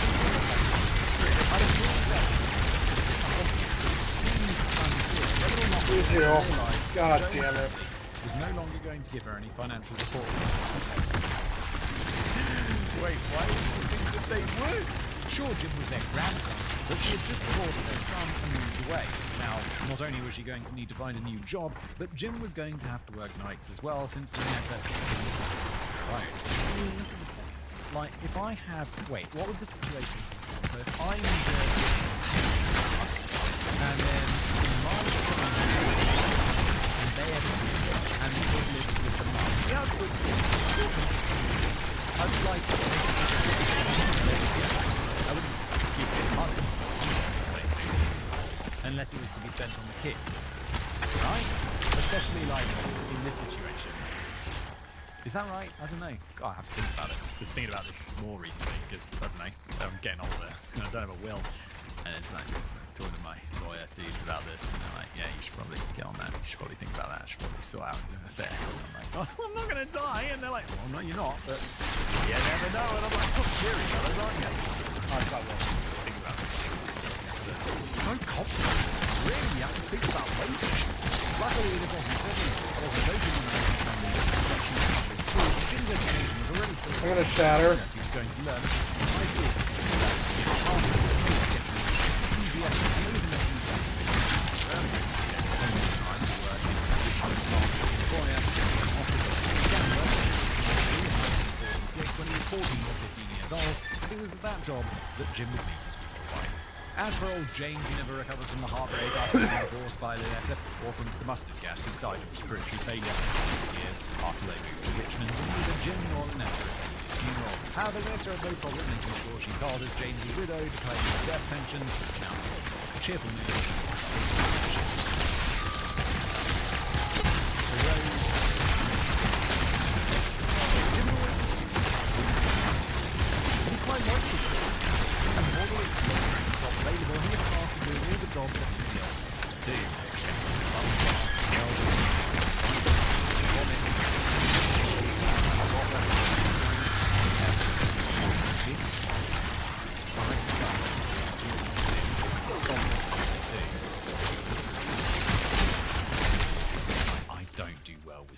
Speaker 1: God damn it.
Speaker 11: Was no longer going to give her any financial support. Wait, why did you think that they would? Sure, Jim was their grandson, but she had just divorced their son and moved away. Now, not only was she going to need to find a new job, but Jim was going to have to work nights as well, since Lynetta was right. Listen, like, if I had... Wait, what would the situation be? So if I'm and then my son and they had and he lives with the mum. The answer is I would like to I wouldn't give him money. Unless it was to be spent on the kids. Right? Let's go especially like in this situation. Is that right? I don't know. God, I have to think about it. Just thinking about this more recently because I don't know. I'm getting older and I don't have a will. And it's like just talking to my lawyer dudes about this, and they're like, "Yeah, you should probably get on that. You should probably think about that. You should probably sort out your affairs." And I'm like, "Oh, I'm not gonna die." And they're like, "Well, no, you're not, but you never know." And I'm like, "Oh, cheery fellas, aren't you?" Oh, it's like, well, think about this. It's so complicated. Really, you have to think about waiting. Luckily, it wasn't probably. I wasn't waiting when I was in public school. Jim's education was already so.
Speaker 1: I'm gonna shatter.
Speaker 11: He was going to learn high school. When he was 14 or 15 years old, it was at that job that Jim would meet his future wife. As for old James, he never recovered from the heartbreak after being divorced by Lynetta, or from the mustard gas and died of respiratory failure 6 years after they moved to Richmond, and neither Jim nor Lynetta attended his funeral. However, Lynetta had no problem making sure she called as James' widow to claim his death pension. Now, a cheerful news.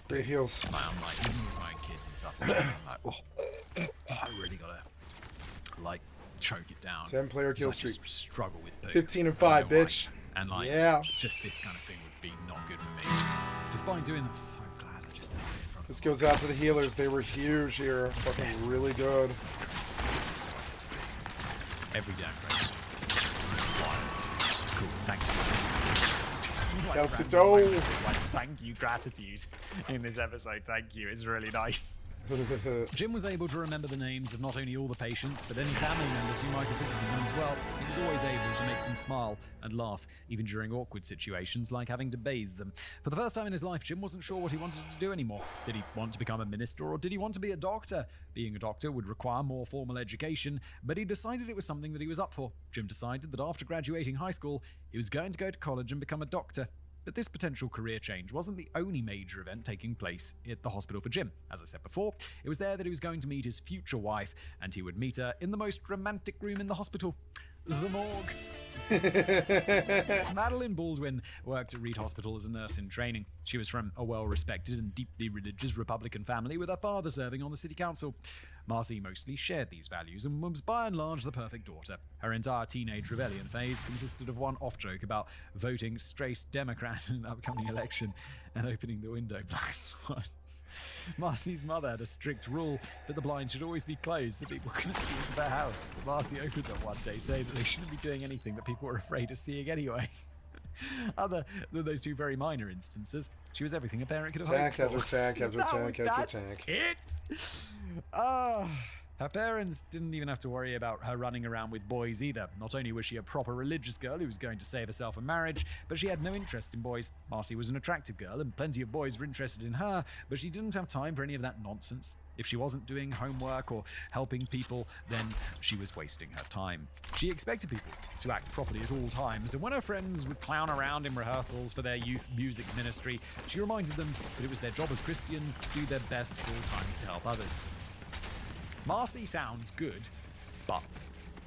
Speaker 1: Great heals.
Speaker 11: I'm like, even with my own kids and stuff, I'm like, oh, I really gotta, like, choke it down.
Speaker 1: 10-player kill streak.
Speaker 11: Struggle with poo.
Speaker 1: 15 and 5, bitch.
Speaker 11: And like,
Speaker 1: yeah,
Speaker 11: just this kind of thing would be not good for me. Despite doing that, I'm so glad I just sit in front of
Speaker 1: this goes out to the healers. They were huge here. Fucking really good.
Speaker 11: Every day I'm praying. Cool, thanks.
Speaker 1: Calcito.
Speaker 11: Like, thank you, gratitude in this episode. Thank you. It's really nice. Jim was able to remember the names of not only all the patients, but any family members who might have visited them as well. He was always able to make them smile and laugh, even during awkward situations like having to bathe them. For the first time in his life, Jim wasn't sure what he wanted to do anymore. Did he want to become a minister, or did he want to be a doctor? Being a doctor would require more formal education, but he decided it was something that he was up for. Jim decided that after graduating high school, he was going to go to college and become a doctor. But this potential career change wasn't the only major event taking place at the hospital for Jim. As I said before, it was there that he was going to meet his future wife, and he would meet her in the most romantic room in the hospital, the morgue. Madeline Baldwin worked at Reed Hospital as a nurse in training. She was from a well-respected and deeply religious Republican family, with her father serving on the city council. Marcy mostly shared these values and was by and large the perfect daughter. Her entire teenage rebellion phase consisted of one off-joke about voting straight Democrat in an upcoming election and opening the window blinds once. Marcy's mother had a strict rule that the blinds should always be closed so people couldn't see into their house. But Marcy opened them one day saying that they shouldn't be doing anything that people were afraid of seeing anyway. Other than those two very minor instances, she was everything a parent could have hoped for.
Speaker 1: Tank after tank after tank.
Speaker 11: Her parents didn't even have to worry about her running around with boys either. Not only was she a proper religious girl who was going to save herself a marriage, but she had no interest in boys. Marcy was an attractive girl, and plenty of boys were interested in her, but she didn't have time for any of that nonsense. If she wasn't doing homework or helping people, then she was wasting her time. She expected people to act properly at all times, and when her friends would clown around in rehearsals for their youth music ministry, she reminded them that it was their job as Christians to do their best at all times to help others. Marcy sounds good, but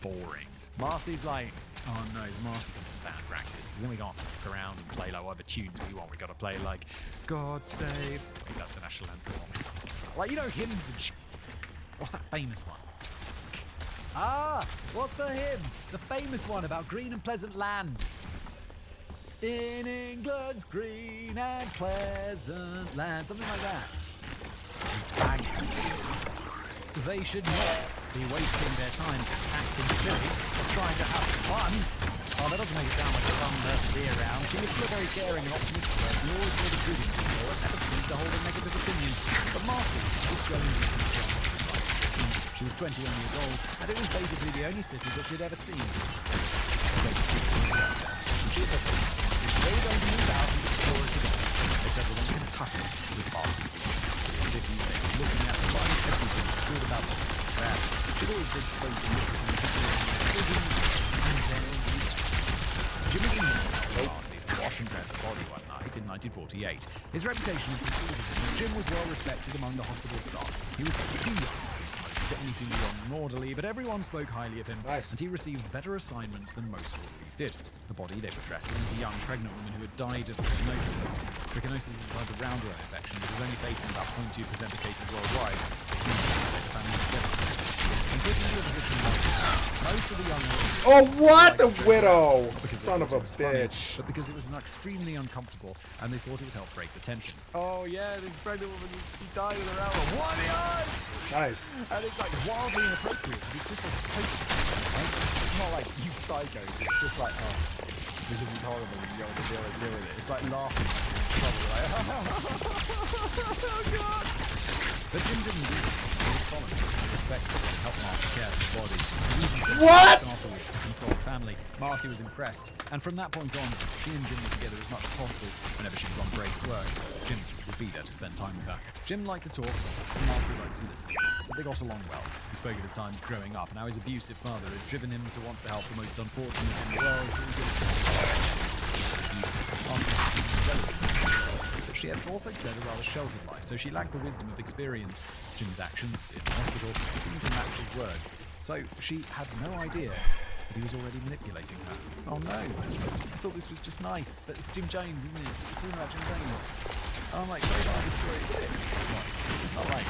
Speaker 11: boring. Marcy's like, oh no, is Marcy going to band practice? Because then we can't fuck around and play like whatever tunes we want. We got to play like, God Save. I think that's the national anthem. Like, you know, hymns and shit. What's that famous one? What's the hymn? The famous one about green and pleasant lands. In England's green and pleasant land. Something like that. Bang. They should not be wasting their time acting silly or trying to have fun. Oh, that doesn't make it sound like a fun person to be around. She was still a very caring and optimistic person who always saw the good in people and never seemed to hold a negative opinion. But Marcy was going to see John. She was 21 years old, and it was basically the only city that she'd ever seen. She had the they were going to move out and explore it together. They settled on compress a body one night in 1948. His reputation had preceded him, and Jim was well respected among the hospital staff. He was too young to anything beyond an orderly, but everyone spoke highly of him, and he received better assignments than most orderlies did. The body they were dressing was a young pregnant woman who had died of trichinosis. Trichinosis is a type of round row infection that is only facing about 0.2% of cases worldwide. The family was devastated. In putting into a position like this, most of the young women...
Speaker 1: Oh, what? The widow! Son of a bitch.
Speaker 11: But because it was extremely uncomfortable, and they thought it would help break the tension. Oh yeah, this pregnant woman, she died with her elbow. What the eyes?
Speaker 1: Nice.
Speaker 11: And it's like wildly inappropriate. It's just like right? It's not like you psychos. It's just like, oh, this is horrible. You don't want to deal with it. It's like laughing. Trouble, like, oh god. But Jim didn't do this. He was solemn, respectful, and helped Marcy care for his body.
Speaker 1: What?
Speaker 11: Afterwards, to console the family, Marcy was impressed, and from that point on, she and Jim were together as much as possible. Whenever she was on break at work, Jim would be there to spend time with her. Jim liked to talk, and Marcy liked to listen, so they got along well. He spoke of his time growing up, and how his abusive father had driven him to want to help the most unfortunate in the world. So he did but she had also led a rather sheltered life, so she lacked the wisdom of experience. Jim's actions in the hospital seemed to match his words, so she had no idea that he was already manipulating her. Oh no, I thought this was just nice, but it's Jim Jones, isn't it? We're talking about Jim Jones. Oh, I'm like, so bad this story, isn't it? It's not like...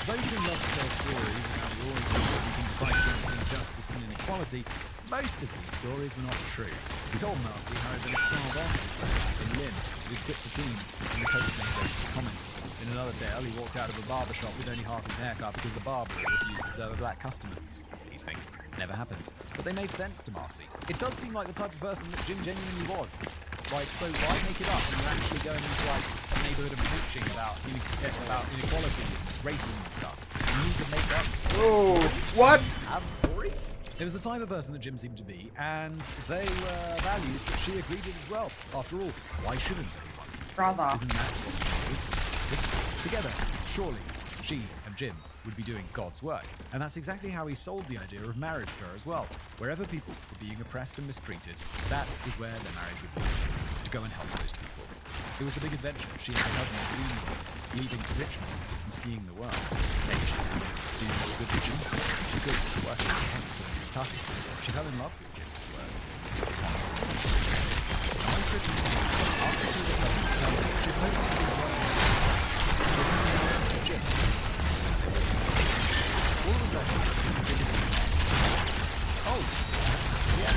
Speaker 11: Though Jim loved to tell stories and how we always do everything to fight against injustice and inequality, most of these stories were not true. He told Marcy how he'd been a star basketball player in Lynn, who quit the team, and the coach made racist comments. In another tale, he walked out of a barber shop with only half his haircut because the barber refused to serve a black customer. These things never happened, but they made sense to Marcy. It does seem like the type of person that Jim genuinely was. Like, so why make it up when you're actually going into like a neighborhood and preaching about inequality, racism and stuff? You need to make up.
Speaker 1: Oh, what?
Speaker 11: Have stories? It was the type of person that Jim seemed to be, and they were values that she agreed with as well. After all, why shouldn't anyone?
Speaker 12: Brother.
Speaker 11: Isn't that what is? Together, surely, she and Jim would be doing God's work. And that's exactly how he sold the idea of marriage to her as well. Wherever people were being oppressed and mistreated, that is where their marriage would be. To go and help those people. It was the big adventure she and her husband dreamed of, leaving Richmond and seeing the world. Maybe she could do more good with Jim's. She could work in a hospital in Kentucky. She fell in love with Jim's words. On Christmas Eve, after she was alone, she played on the Jim. What was that? Oh, yeah.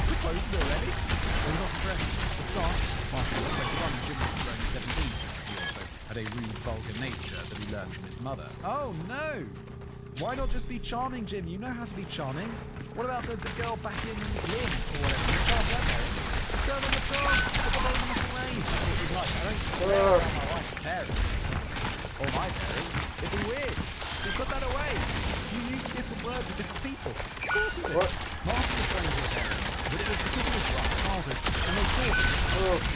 Speaker 11: We're closed already? We're not impressed. The start, Marcy was 21 and Jim was only 17. He also had a rude, vulgar nature that he learned from his mother. Oh, no! Why not just be charming, Jim? You know how to be charming. What about the girl back in Lynn or whatever? You can't have parents. Just turn on the charm. Put the bonus away. Like, I don't swear about my wife's parents. Or my parents. It'd be weird. So put that away. You use different words with different people. Of course you do. What? Marcy was friends with her parents, but it was because of his rough childhood, and they thought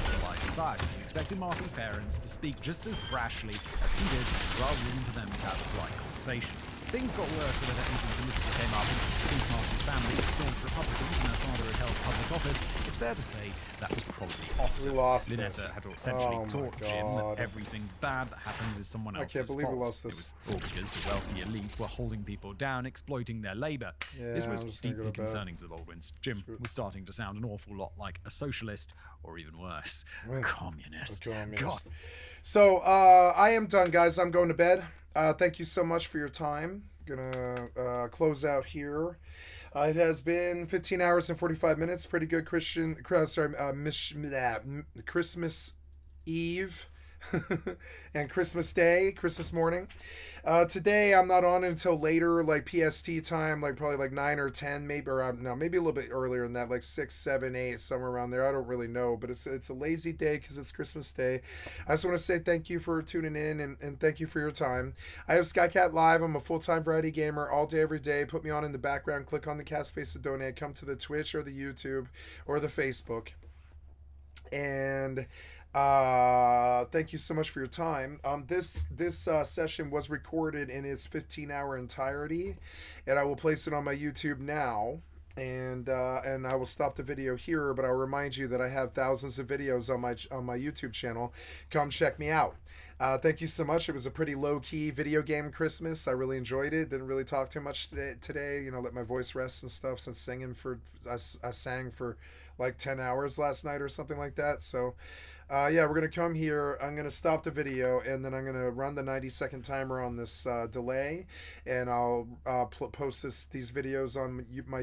Speaker 11: civilized society. Expected Marcy's parents to speak just as brashly as he did, rather than for them to have a polite conversation. Things got worse whenever anything political came up, and since Marcy's family was staunch Republicans and her father had held public office, it's fair to say that was probably often.
Speaker 1: We lost
Speaker 11: Lynetta
Speaker 1: this.
Speaker 11: had essentially taught Jim
Speaker 1: God.
Speaker 11: that everything bad that happens is someone else's
Speaker 1: I can't believe
Speaker 11: fault.
Speaker 1: we lost this.
Speaker 11: It was all because the wealthy elite were holding people down, exploiting their labor.
Speaker 1: Yeah,
Speaker 11: This
Speaker 1: I'm
Speaker 11: was
Speaker 1: just gonna go
Speaker 11: deeply
Speaker 1: to bed.
Speaker 11: concerning to the Baldwins. Jim was starting to sound an awful lot like a socialist, or even worse, communist. God.
Speaker 1: So I am done, guys. I'm going to bed. Thank you so much for your time. Gonna close out here. It has been 15 hours and 45 minutes. Pretty good Christmas Eve and Christmas Day, Christmas morning. Today I'm not on until later, like PST time, like probably like 9 or 10, maybe, or no, maybe a little bit earlier than that, like 6, 7, 8, somewhere around there. I don't really know, but it's a lazy day because it's Christmas Day. I just want to say thank you for tuning in and thank you for your time. I have Skycatlive. I'm a full-time variety gamer all day, every day. Put me on in the background. Click on the cat space to donate. Come to the Twitch or the YouTube or the Facebook. And thank you so much for your time. This session was recorded in its 15-hour entirety, and I will place it on my YouTube now. and I will stop the video here, but I'll remind you that I have thousands of videos on my YouTube channel. Come check me out. Thank you so much. It was a pretty low-key video game Christmas. I really enjoyed it. Didn't really talk too much today. You know, let my voice rest and stuff since singing for I sang for like 10 hours last night or something like that. So yeah, we're gonna come here. I'm gonna stop the video, and then I'm gonna run the 90-second timer on this delay, and I'll post these videos on my